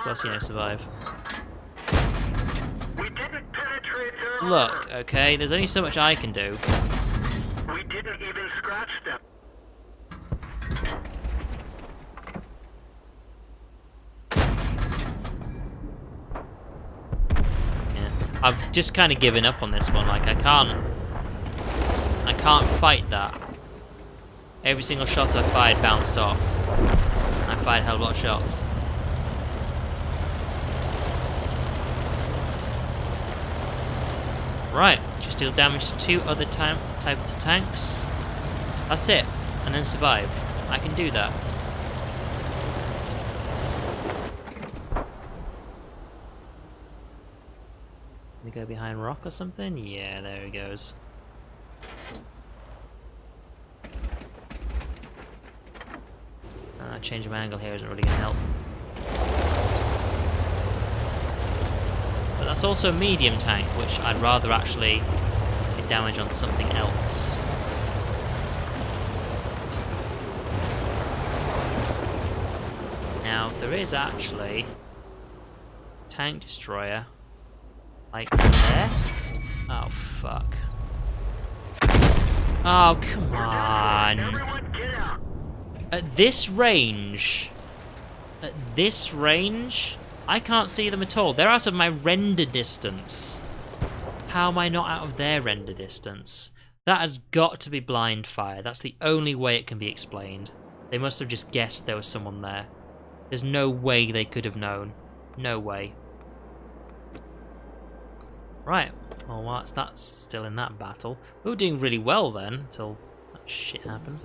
Plus, you know, survive. Look, okay, there's only so much I can do. We didn't even scratch them. Yeah, I've just kind of given up on this one. Like, I can't fight that. Every single shot I fired bounced off. I fired a hell of a lot of shots. Right, just deal damage to 2 other types of tanks. That's it, and then survive. I can do that. Can we go behind rock or something? Yeah, there he goes. Changing my angle here isn't really going to help. But that's also a medium tank, which I'd rather actually get damage on something else. Now, there is actually a tank destroyer, like there. Oh, fuck. Oh, come on. At this range, I can't see them at all. They're out of my render distance. How am I not out of their render distance? That has got to be blind fire. That's the only way it can be explained. They must have just guessed there was someone there. There's no way they could have known. No way. Right. Well, whilst that's still in that battle, we were doing really well then until that shit happened.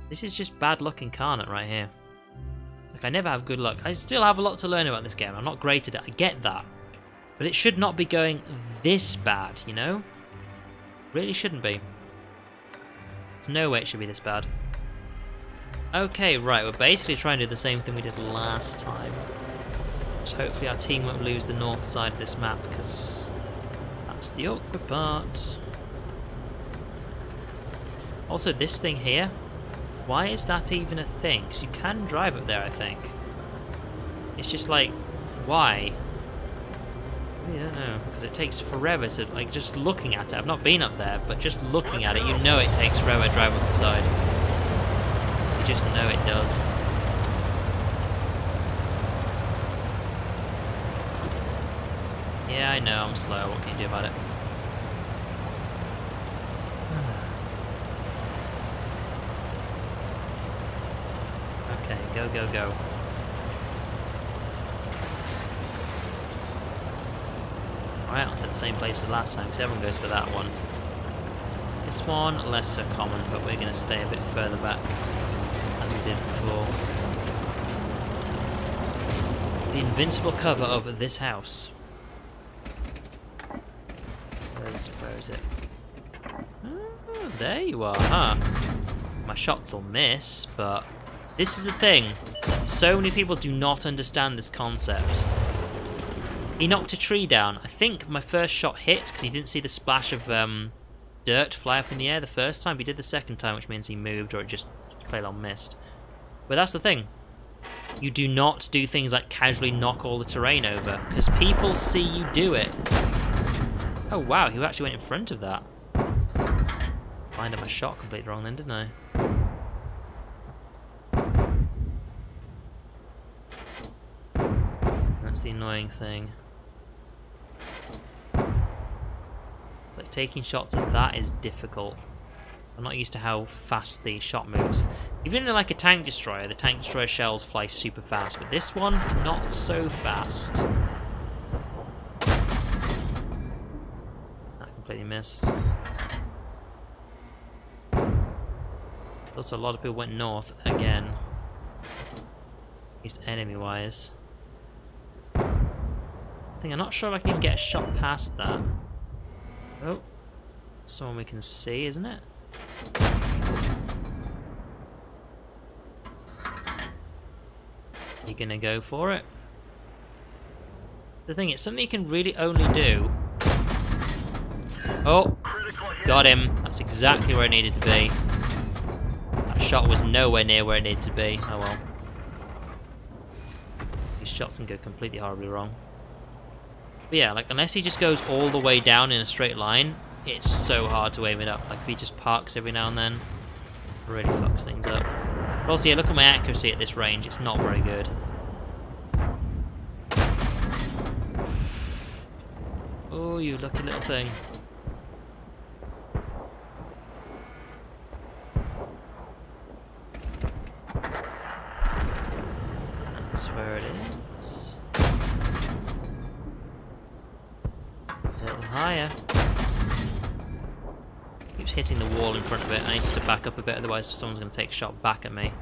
This is just bad luck incarnate right here. Like, I never have good luck. I still have a lot to learn about this game. I'm not great at it. I get that. But it should not be going this bad, you know? Really shouldn't be. There's no way it should be this bad. Okay, right. We're basically trying to do the same thing we did last time. Just hopefully our team won't lose the north side of this map, because that's the awkward part. Also, this thing here, why is that even a thing? Because you can drive up there, I think. It's just like, why? I don't know, because it takes forever to, like, just looking at it. I've not been up there, but just looking at it, you know it takes forever to drive up the side. You just know it does. Yeah, I know, I'm slow. What can you do about it? Okay, go, go, go. Alright, I'll take the same place as last time, because everyone goes for that one. This one, lesser common, but we're going to stay a bit further back, as we did before. The invincible cover of this house. Where is it? Oh, there you are, huh? My shots will miss, but this is the thing. So many people do not understand this concept. He knocked a tree down. I think my first shot hit because he didn't see the splash of dirt fly up in the air the first time. He did the second time, which means he moved or it just plain on missed. But that's the thing. You do not do things like casually knock all the terrain over because people see you do it. Oh wow, he actually went in front of that. Lined up my shot completely wrong then, didn't I? That's the annoying thing. Like, taking shots at that is difficult. I'm not used to how fast the shot moves. Even in like a tank destroyer, the tank destroyer shells fly super fast, but this one, not so fast. Completely missed. Also, a lot of people went north again. At least enemy-wise. I think I'm not sure if I can even get a shot past that. Oh, someone we can see, isn't it? You gonna go for it? The thing is, something you can really only do. Oh, got him. That's exactly where it needed to be. That shot was nowhere near where it needed to be. Oh well. These shots can go completely horribly wrong. But yeah, like, unless he just goes all the way down in a straight line, it's so hard to aim it up. Like, if he just parks every now and then, it really fucks things up. But also, yeah, look at my accuracy at this range. It's not very good. Oh, you lucky little thing. That's where it is. A little higher. Keeps hitting the wall in front of it. I need to back up a bit, otherwise someone's going to take a shot back at me.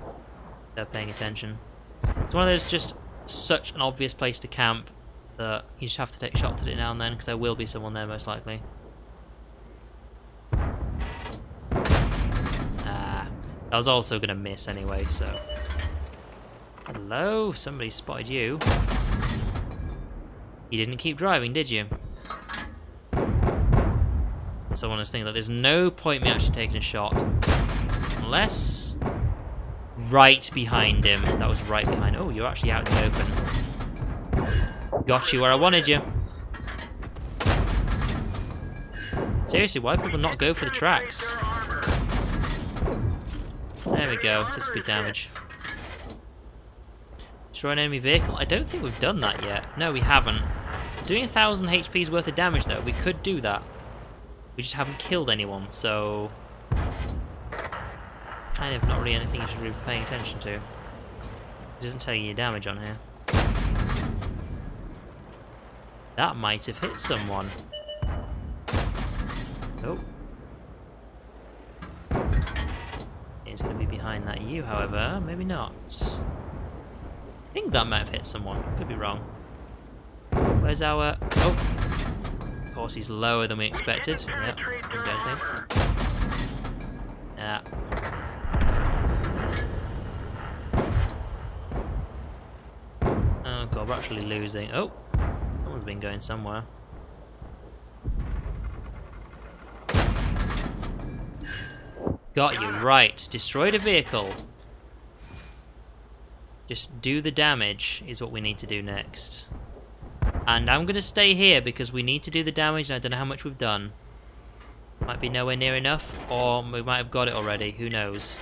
They're paying attention. It's one of those just such an obvious place to camp that you just have to take shots at it now and then, because there will be someone there most likely. Ah, I was also going to miss anyway, so... Hello? Somebody spotted you. You didn't keep driving, did you? Someone was thinking that there's no point me actually taking a shot. Unless... Right behind him. That was right behind... Oh, you're actually out in the open. Got you where I wanted you. Seriously, why do people not go for the tracks? There we go. Just good damage. Destroy an enemy vehicle? I don't think we've done that yet. No, we haven't. Doing 1,000 HP's worth of damage, though, we could do that. We just haven't killed anyone, so... Kind of not really anything you should really be paying attention to. It doesn't tell you your damage on here. That might have hit someone. Oh. He's going to be behind that U, however. Maybe not. I think that might have hit someone. Could be wrong. Where's our... Oh. Of course, he's lower than we expected. Yep. Didn't do anything. Yeah. Oh god, we're actually losing. Oh. Someone's been going somewhere. Got you, right. Destroyed a vehicle. Just do the damage is what we need to do next. And I'm going to stay here because we need to do the damage and I don't know how much we've done. Might be nowhere near enough, or we might have got it already, who knows.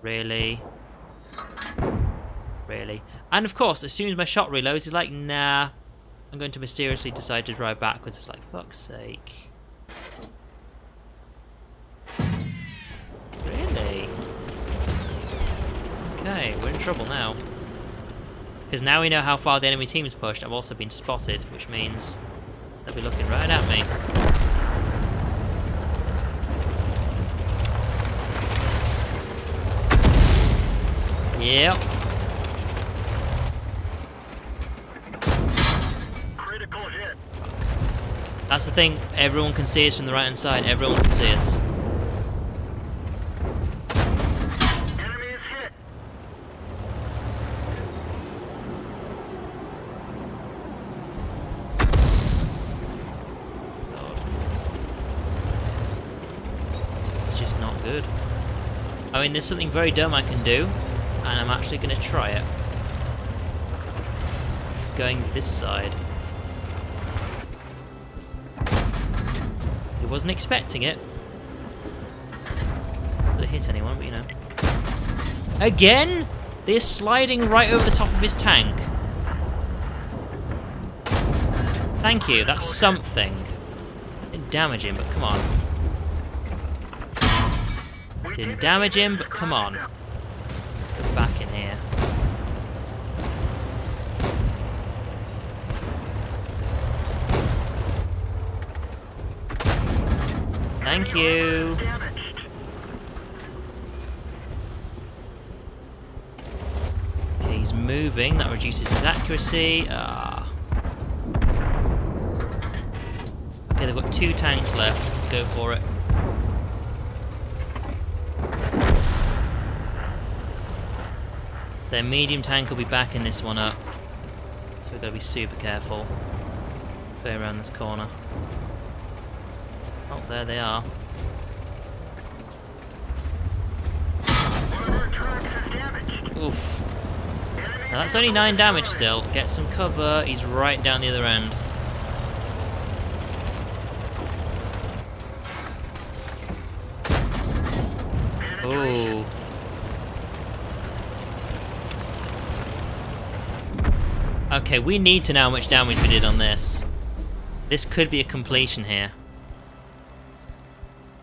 Really? Really? And of course, as soon as my shot reloads, he's like, nah. I'm going to mysteriously decide to drive backwards. It's like, fuck's sake. Really? Okay, we're in trouble now. Because now we know how far the enemy team's pushed. I've also been spotted, which means they'll be looking right at me. Yep. Critical hit. That's the thing, everyone can see us from the right hand side, everyone can see us. Enemy is hit. God. It's just not good. I mean, there's something very dumb I can do, and I'm actually going to try it. Going this side. He wasn't expecting it. Not that it hit anyone, but you know. Again? They're sliding right over the top of his tank. Thank you, that's something. Didn't damage him, but come on. Didn't damage him, but come on. Get back in here. Thank you. Okay, He's moving. That reduces his accuracy. Ah. Okay, they've got 2 tanks left. Let's go for it. Their medium tank will be backing this one up. So we've got to be super careful. Going around this corner. Oh, there they are. Oof. Now that's only 9 damage still. Get some cover. He's right down the other end. Oh. Okay, we need to know how much damage we did on this. This could be a completion here.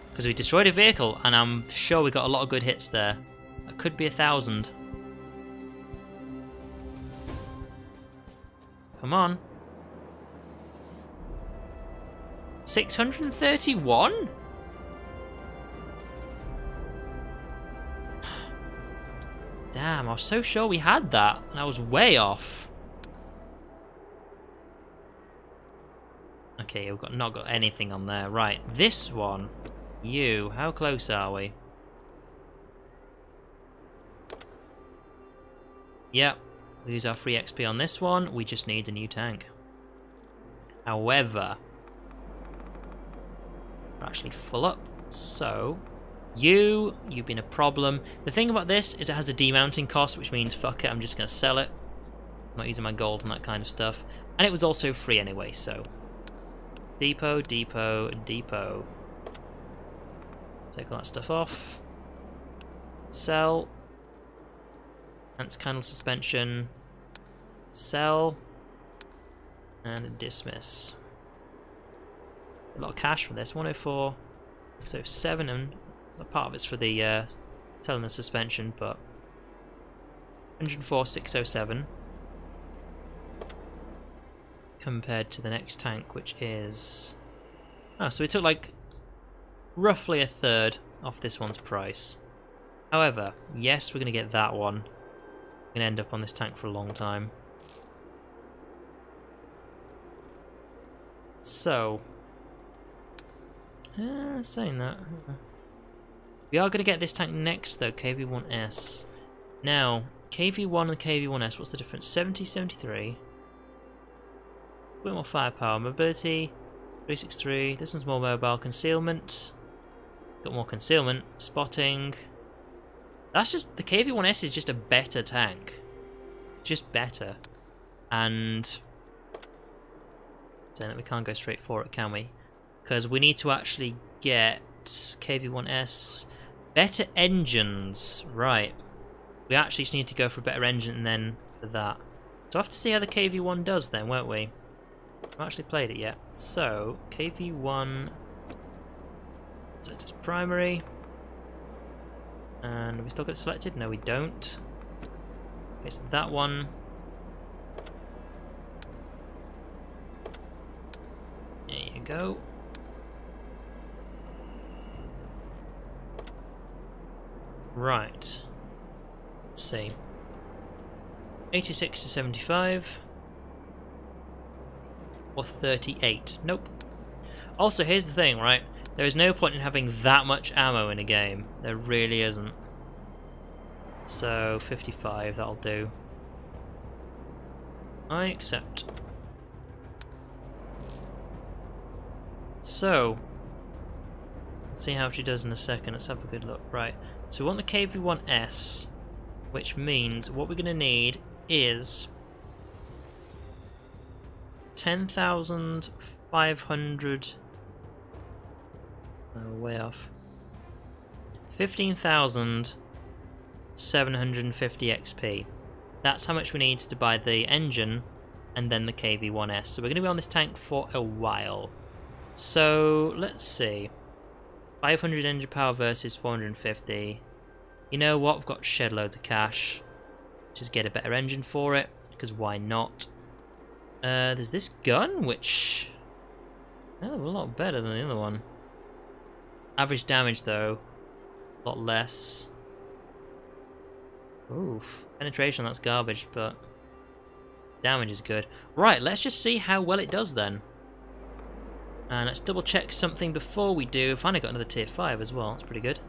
Because we destroyed a vehicle, and I'm sure we got a lot of good hits there. That could be 1,000. Come on. 631? Damn, I was so sure we had that, and I was way off. Okay, we've not got anything on there. Right, this one. You, how close are we? Yep, we use our free XP on this one. We just need a new tank. However, we're actually full up. So, you've been a problem. The thing about this is it has a demounting cost, which means fuck it, I'm just going to sell it. I'm not using my gold and that kind of stuff. And it was also free anyway, so... Depot, depot, depot. Take all that stuff off. Sell. Anti-canal suspension. Sell. And dismiss. A lot of cash for this. 104. So 7, and a part of it's for the selling the suspension, but 104,607. Compared to the next tank, which is... Oh, so we took like roughly 1/3 off this one's price. However, yes, we're going to get that one. We're going to end up on this tank for a long time. So, saying that, we are going to get this tank next though, KV1S. Now, KV1 and KV1S, what's the difference? 70, 73. A bit more firepower, mobility, 363. This one's more mobile, concealment. Got more concealment, spotting. That's just, the KV1S is just a better tank. Just better. And saying that we can't go straight for it, can we? Because we need to actually get KV1S better engines. Right. We actually just need to go for a better engine and then for that. So we'll have to see how the KV1 does then, won't we? I haven't actually played it yet. So, KV1 set as primary. And we still get it selected? No, we don't. It's that one. There you go. Right. Let's see. 86 to 75. Or 38. Nope. Also, here's the thing, right? There is no point in having that much ammo in a game. There really isn't. So, 55, that'll do. I accept. So, let's see how she does in a second. Let's have a good look. Right. So we want the KV1S, which means what we're going to need is 10,500. Way off. 15,750 XP. That's how much we need to buy the engine and then the KV1S. So we're going to be on this tank for a while. So let's see. 500 engine power versus 450. You know what? We've got shed loads of cash. Just get a better engine for it, because why not? There's this gun, which... oh, a lot better than the other one. Average damage, though, a lot less. Oof. Penetration, that's garbage, but damage is good. Right, let's just see how well it does then. And let's double check something before we do. Finally got another tier 5 as well, that's pretty good.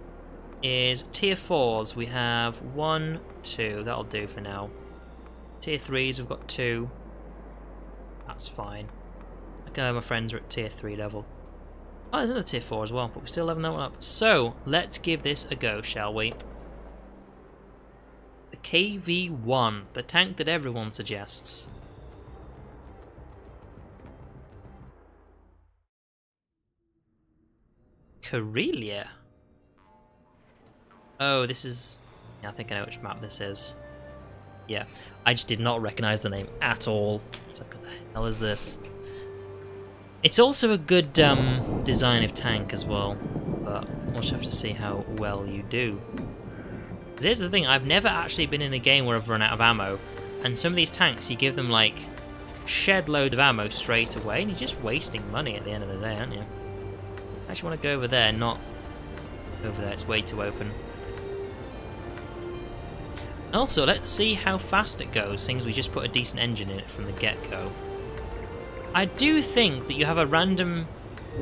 Is tier 4s, we have 1, 2, that'll do for now. Tier 3s, we've got 2. That's fine. Okay, my friends are at tier 3 level. Oh, there's another tier 4 as well, but we still leveling that one up. So, let's give this a go, shall we? The KV1, the tank that everyone suggests. Karelia? Oh, this is... yeah, I think I know which map this is. Yeah, I just did not recognise the name at all. It's like, what the hell is this? It's also a good design of tank as well, but we'll just have to see how well you do. Because here's the thing, I've never actually been in a game where I've run out of ammo, and some of these tanks, you give them like shed load of ammo straight away, and you're just wasting money at the end of the day, aren't you? I actually want to go over there, not over there, it's way too open. Also, let's see how fast it goes, seeing as we just put a decent engine in it from the get-go. I do think that you have a random...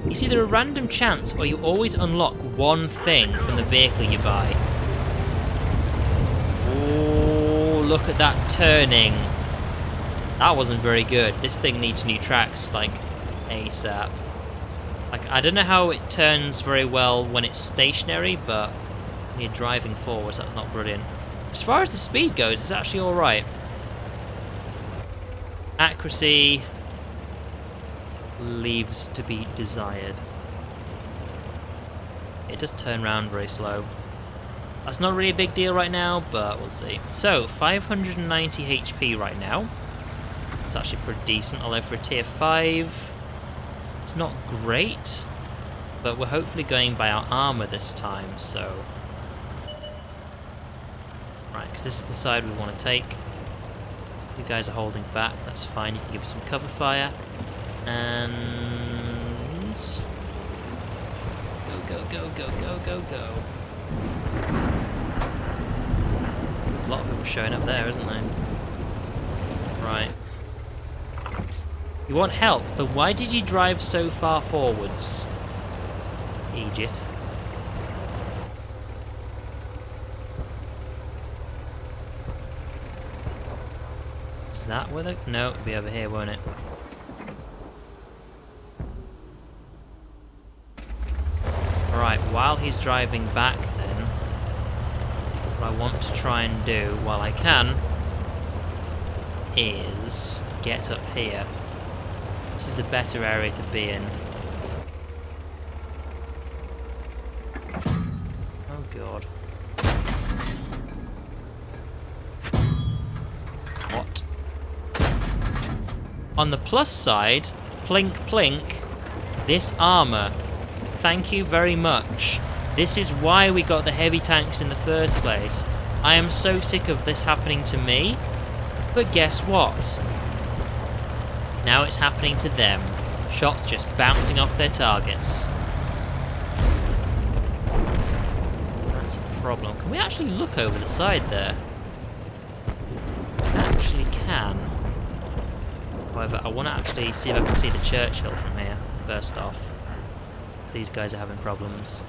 it's either a random chance or you always unlock one thing from the vehicle you buy. Oh, look at that turning. That wasn't very good. This thing needs new tracks, like, ASAP. Like, I don't know how it turns very well when it's stationary, but when you're driving forwards, that's not brilliant. As far as the speed goes, it's actually alright. Accuracy leaves to be desired. It does turn around very slow. That's not really a big deal right now, but we'll see. So, 590 HP right now. It's actually pretty decent, although for a tier 5, it's not great. But we're hopefully going by our armor this time, so... right, because this is the side we want to take. You guys are holding back, that's fine, you can give us some cover fire. And... go, go, go, go, go, go. There's a lot of people showing up there, isn't there? Right. You want help, but why did you drive so far forwards? Egypt. Is that where the... no, it'll be over here, won't it? Right, while he's driving back then, what I want to try and do while I can is get up here. This is the better area to be in. Oh god. What? On the plus side, plink plink, this armor. Thank you very much. This is why we got the heavy tanks in the first place. I am so sick of this happening to me. But guess what? Now it's happening to them. Shots just bouncing off their targets. That's a problem. Can we actually look over the side there? We actually can. However, I want to actually see if I can see the Churchill from here, first off. These guys are having problems.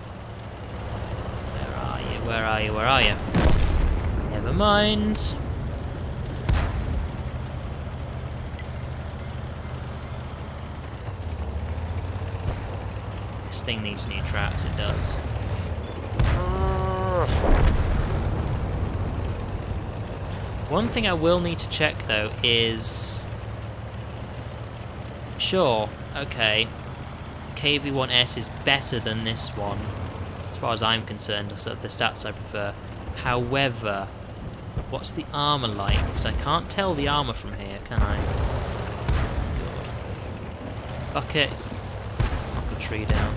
Where are you? Where are you? Where are you? Never mind. This thing needs new tracks, it does. One thing I will need to check though is... sure, okay. KV1S is better than this one, as far as I'm concerned, so the stats I prefer. However, what's the armour like? Because I can't tell the armour from here, can I? God. Fuck it. Knock the tree down.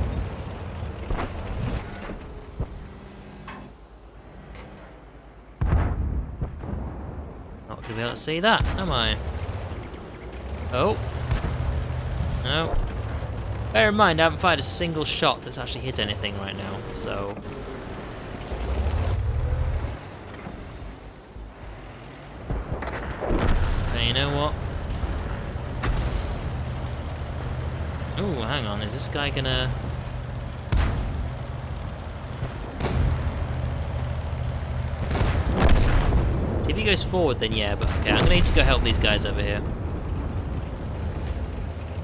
Not going to be able to see that, am I? Oh. No. Bear in mind, I haven't fired a single shot that's actually hit anything right now, so... know what? Oh, hang on. Is this guy gonna... See, if he goes forward, then yeah, but okay, I'm gonna need to go help these guys over here.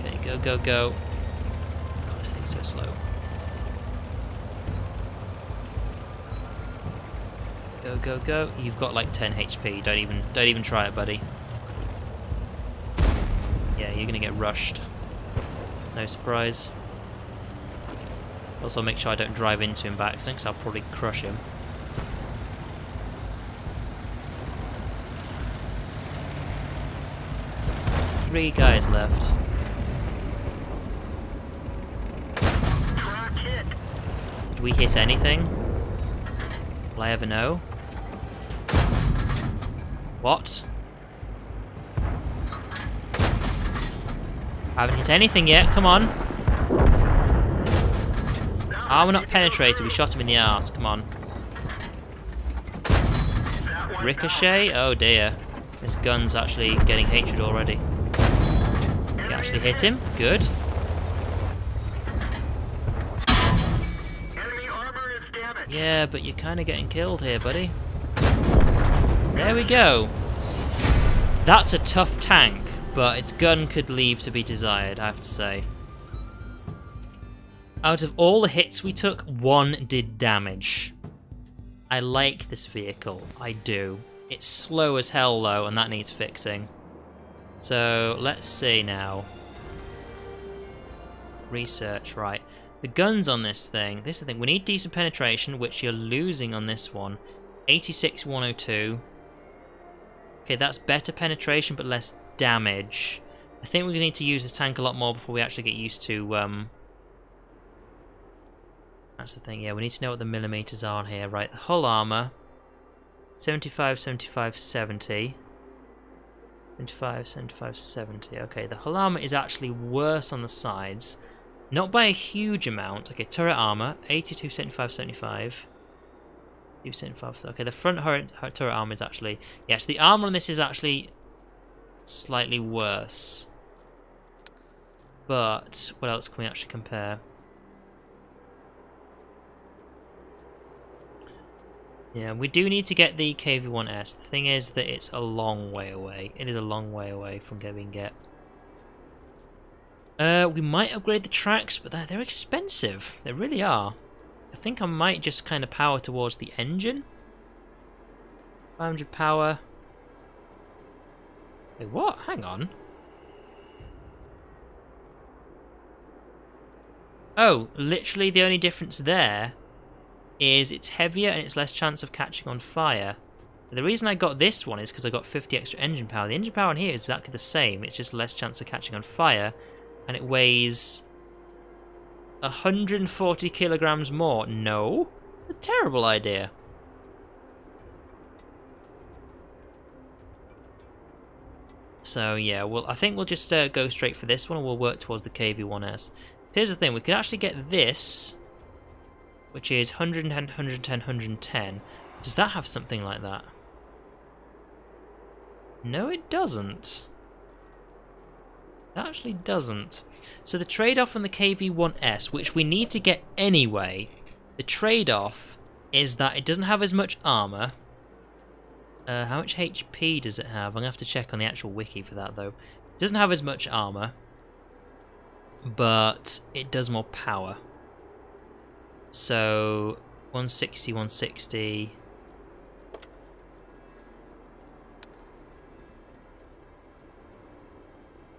Okay, go, go, go. God, this thing's so slow. Go, go, go. You've got like 10 HP. Don't even try it, buddy. Yeah, you're gonna get rushed. No surprise. Also, make sure I don't drive into him by accident, because I'll probably crush him. Three guys left. Did we hit anything? Will I ever know? What? I haven't hit anything yet, come on. Armor not penetrated, we shot him in the arse, come on. Ricochet? Oh dear. This gun's actually getting hatred already. You actually hit him, good. Yeah, but you're kind of getting killed here, buddy. There we go. That's a tough tank. But its gun could leave to be desired, I have to say. Out of all the hits we took, one did damage. I like this vehicle, I do. It's slow as hell though, and that needs fixing. So, let's see now. Research, right. The guns on this is the thing, we need decent penetration, which you're losing on this one. 86, 102. Okay, that's better penetration, but less damage. I think we're going to need to use this tank a lot more before we actually get used to... That's the thing, yeah, we need to know what the millimeters are on here. Right, the hull armor. 75, 75, 70. 75, 75, 70. Okay, the hull armor is actually worse on the sides. Not by a huge amount. Okay, turret armor. 82, 75, 75. 275. Okay, the front turret armor is actually... Yes, the armor on this is actually slightly worse. But what else can we actually compare? Yeah, we do need to get the KV1S. The thing is that it's a long way away. It is a long way away from what we can get. We might upgrade the tracks, but they're expensive. They really are. I think I might just kind of power towards the engine. 500 power. Wait, what? Hang on. Oh, literally the only difference there is it's heavier and it's less chance of catching on fire. The reason I got this one is because I got 50 extra engine power. The engine power on here is exactly the same. It's just less chance of catching on fire, and it weighs 140 kilograms more. No, a terrible idea. So yeah, well, I think we'll just go straight for this one, and we'll work towards the KV1S. Here's the thing: we could actually get this, which is 110, 110, 110. Does that have something like that? No, it doesn't. It actually doesn't. So the trade-off on the KV1S, which we need to get anyway, the trade-off is that it doesn't have as much armor. How much HP does it have? I'm going to have to check on the actual wiki for that, though. It doesn't have as much armor, but it does more power. So 160, 160.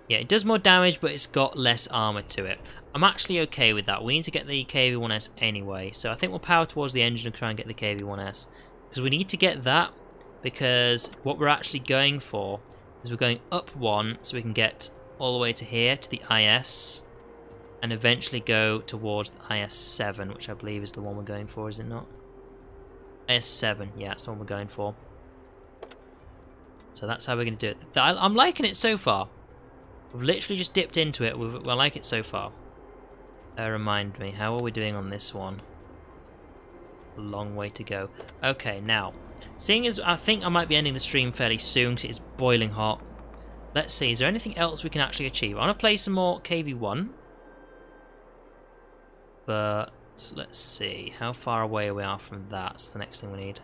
Yeah, it does more damage, but it's got less armor to it. I'm actually okay with that. We need to get the KV1S anyway, so I think we'll power towards the engine and try and get the KV1S. Because we need to get that, because what we're actually going for is we're going up one, so we can get all the way to here, to the IS, and eventually go towards the IS-7, which I believe is the one we're going for, is it not? IS-7, yeah, that's the one we're going for. So that's how we're going to do it. I'm liking it so far. We've literally just dipped into it. I like it so far. Remind me, how are we doing on this one? A long way to go. Okay, now, seeing as I think I might be ending the stream fairly soon because it's boiling hot, Let's see, is there anything else we can actually achieve? I want to play some more KV1. But let's see, how far away we are from that? That's the next thing we need.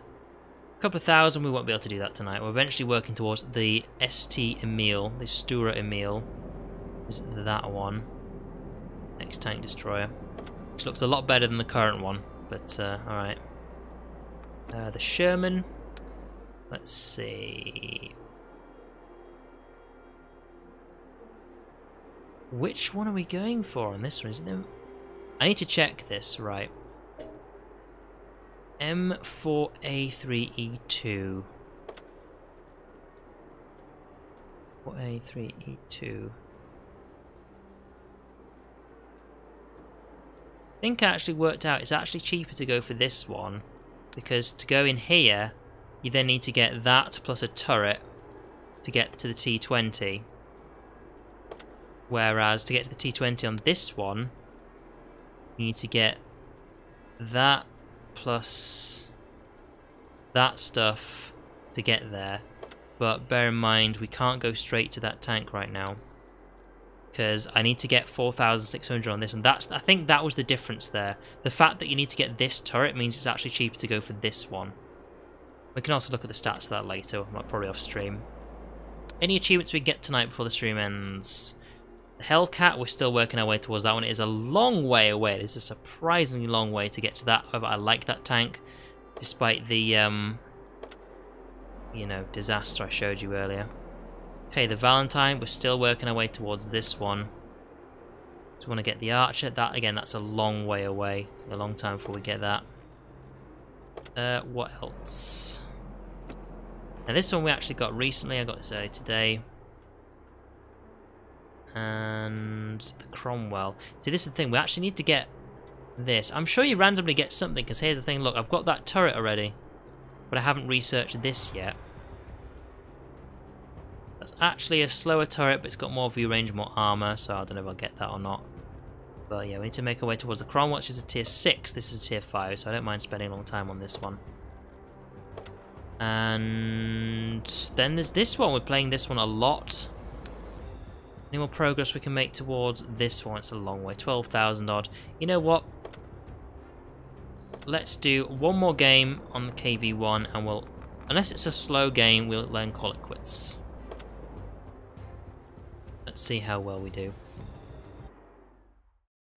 A couple of thousand, we won't be able to do that tonight. We're eventually working towards the ST Emil, the Stura Emil. Is that one. Next tank destroyer. Which looks a lot better than the current one, but alright. The Sherman. Let's see. Which one are we going for on this one? Isn't there... I need to check this, right. M4A3E2. 4A3E2. I think I actually worked out it's actually cheaper to go for this one, because to go in here you then need to get that plus a turret to get to the T20, whereas to get to the T20 on this one you need to get that plus that stuff to get there. But bear in mind we can't go straight to that tank right now, because I need to get 4,600 on this one. I think that was the difference there. The fact that you need to get this turret means it's actually cheaper to go for this one. We can also look at the stats of that later, probably off stream. Any achievements we get tonight before the stream ends? The Hellcat, we're still working our way towards that one. It is a long way away. It is a surprisingly long way to get to that. However, I like that tank, despite the, you know, disaster I showed you earlier. Okay, the Valentine, we're still working our way towards this one. So we want to get the Archer. That, again, that's a long way away. It's a long time before we get that. What else? Now this one we actually got recently. I got this early today. And the Cromwell. See, this is the thing. We actually need to get this. I'm sure you randomly get something, because here's the thing. Look, I've got that turret already, but I haven't researched this yet. That's actually a slower turret, but it's got more view range, more armor, so I don't know if I'll get that or not. But yeah, we need to make our way towards the Cromwell, which is a tier 6. This is a tier 5, so I don't mind spending a long time on this one. And then there's this one. We're playing this one a lot. Any more progress we can make towards this one? It's a long way, 12,000 odd. You know what? Let's do one more game on the KV1, and we'll, unless it's a slow game, we'll then call it quits. Let's see how well we do.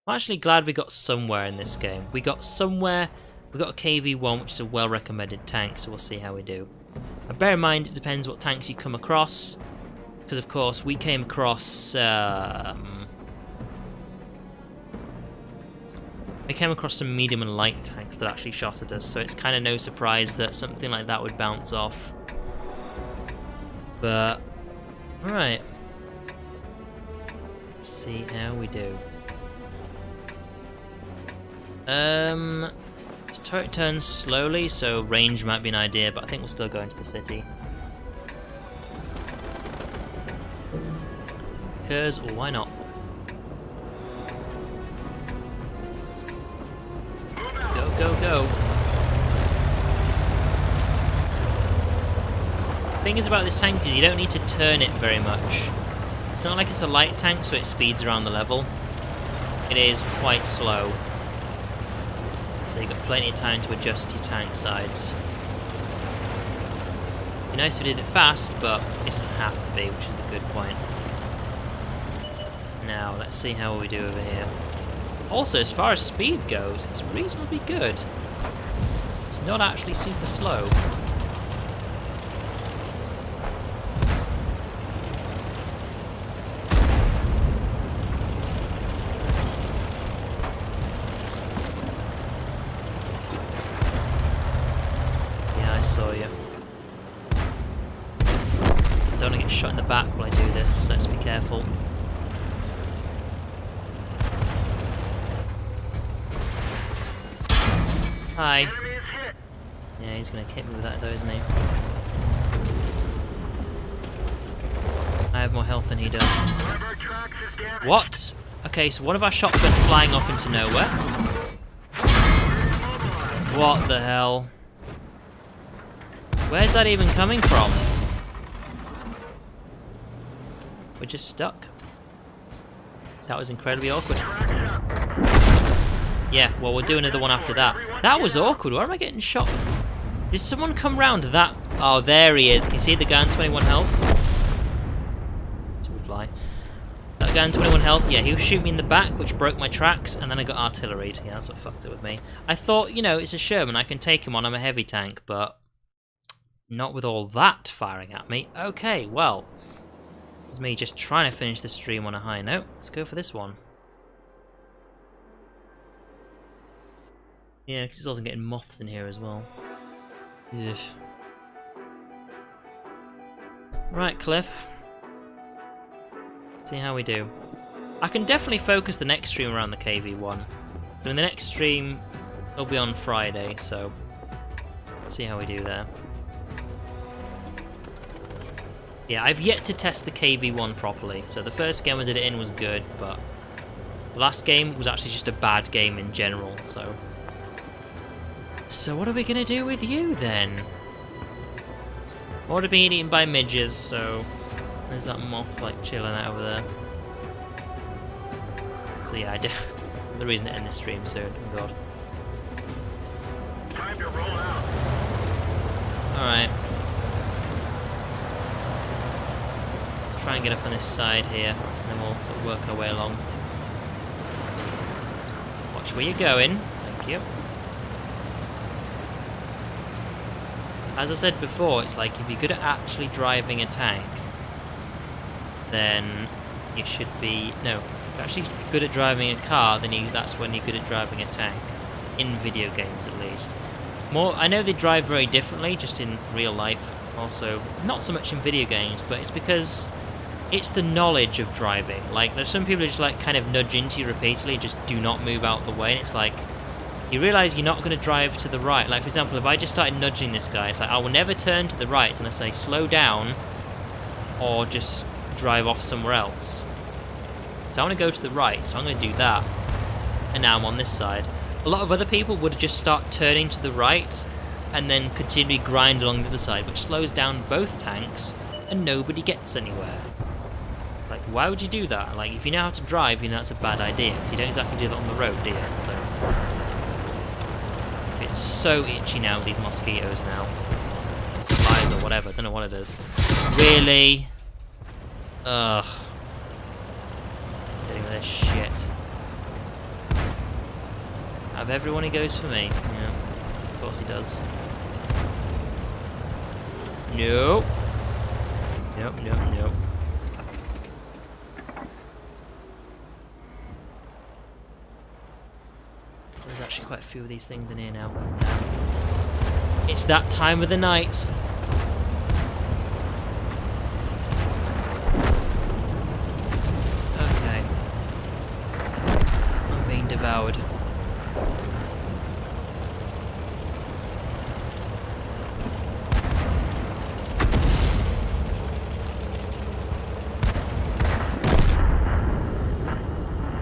I'm actually glad we got somewhere in this game. We got somewhere. We got a KV1, which is a well-recommended tank, so we'll see how we do. And bear in mind, it depends what tanks you come across, because of course we came across. We came across some medium and light tanks that actually shot at us, so it's kind of no surprise that something like that would bounce off. But all right, let's see how we do. This turret turns slowly, so range might be an idea, but I think we'll still go into the city. Because why not? Go, go, go. The thing is about this tank is you don't need to turn it very much. It's not like it's a light tank, so it speeds around the level. It is quite slow. So you've got plenty of time to adjust your tank sides. It'd be nice if we did it fast, but it doesn't have to be, which is the good point. Now, let's see how we do over here. Also, as far as speed goes, it's reasonably good. It's not actually super slow. Saw you. I don't want to get shot in the back while I do this, so let's be careful. Hi. Yeah, he's going to hit me with that though, isn't he? I have more health than he does. What? Okay, so one of our shots went flying off into nowhere. What the hell? Where's that even coming from? we're just stuck. That was incredibly awkward. Yeah, well, we'll do another one after that. That was awkward. Where am I getting shot? Did someone come round that? Oh, there he is. Can you see the guy on 21 health? Should we fly? That guy on 21 health, yeah, he was shooting me in the back, which broke my tracks, and then I got artilleried. Yeah, that's what fucked it with me. I thought, you know, it's a Sherman, I can take him on, I'm a heavy tank, but not with all that firing at me. Okay, well, it's me just trying to finish the stream on a high note. Let's go for this one. Yeah, because it's also getting moths in here as well. Ugh. Right, Cliff. See how we do. I can definitely focus the next stream around the KV1. So in the next stream, it'll be on Friday, so see how we do there. Yeah, I've yet to test the KV1 properly. So the first game I did it in was good, but the last game was actually just a bad game in general, so... So what are we gonna do with you then? Already been eaten by midges, so there's that moth like chilling out over there. So yeah, I do. The reason to end this stream soon. Oh god. Time to roll out. All right. Try and get up on this side here, and then we'll sort of work our way along. Watch where you're going. Thank you. As I said before, it's like if you're good at actually driving a tank, then you should be... No, if you're actually good at driving a car, then that's when you're good at driving a tank. In video games, at least. I know they drive very differently, just in real life. Also, not so much in video games, but it's because it's the knowledge of driving. Like, there's some people who just like kind of nudge into you repeatedly, just do not move out of the way, and it's like... You realise you're not going to drive to the right. Like, for example, if I just started nudging this guy, it's like, I will never turn to the right unless I slow down or just drive off somewhere else. So I want to go to the right, so I'm going to do that. And now I'm on this side. A lot of other people would just start turning to the right and then continually grind along the other side, which slows down both tanks and nobody gets anywhere. Like, why would you do that? Like, if you know how to drive, you know that's a bad idea. Because you don't exactly do that on the road, do you? So... It's so itchy now with these mosquitoes now. Flies or whatever, don't know what it is. Really? Ugh. Dealing with this shit. Out of everyone he goes for me. Yeah, of course he does. Nope. Nope, nope, nope. There's actually quite a few of these things in here now. Damn. It's that time of the night. Okay. I'm being devoured.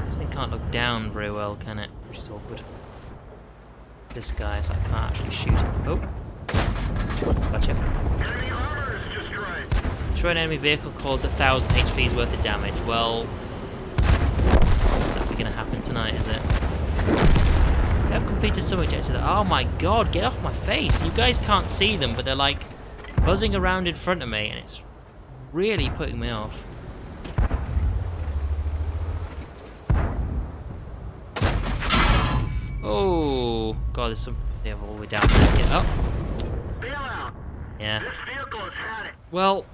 This thing can't look down very well, can it? Which is awkward. This guy, so I can't actually shoot him. Oh. Gotcha. Enemy armor is destroyed. Destroy an enemy vehicle causes 1,000 HP's worth of damage. Well, that be gonna happen tonight, is it? I have completed some objectives. Oh my god, get off my face! You guys can't see them, but they're like buzzing around in front of me, and it's really putting me off. Oh god, there's some all the way down there. Yeah. Oh. Bail out. Yeah. This vehicle has had it. Well,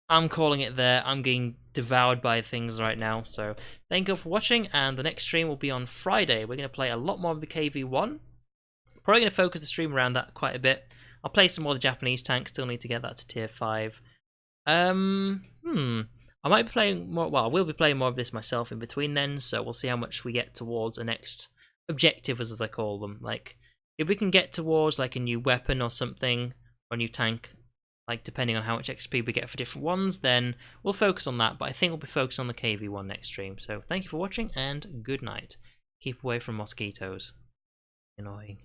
I'm calling it there. I'm getting devoured by things right now. So thank you for watching, and the next stream will be on Friday. We're going to play a lot more of the KV1. Probably going to focus the stream around that quite a bit. I'll play some more of the Japanese tanks. Still need to get that to tier 5. I might be playing more. Well, I will be playing more of this myself in between then. So we'll see how much we get towards the next objective, as I call them. Like, if we can get towards like a new weapon or something, or a new tank, like depending on how much XP we get for different ones, then we'll focus on that. But I think we'll be focused on the KV1 next stream. So thank you for watching, and good night. Keep away from mosquitoes. Annoying.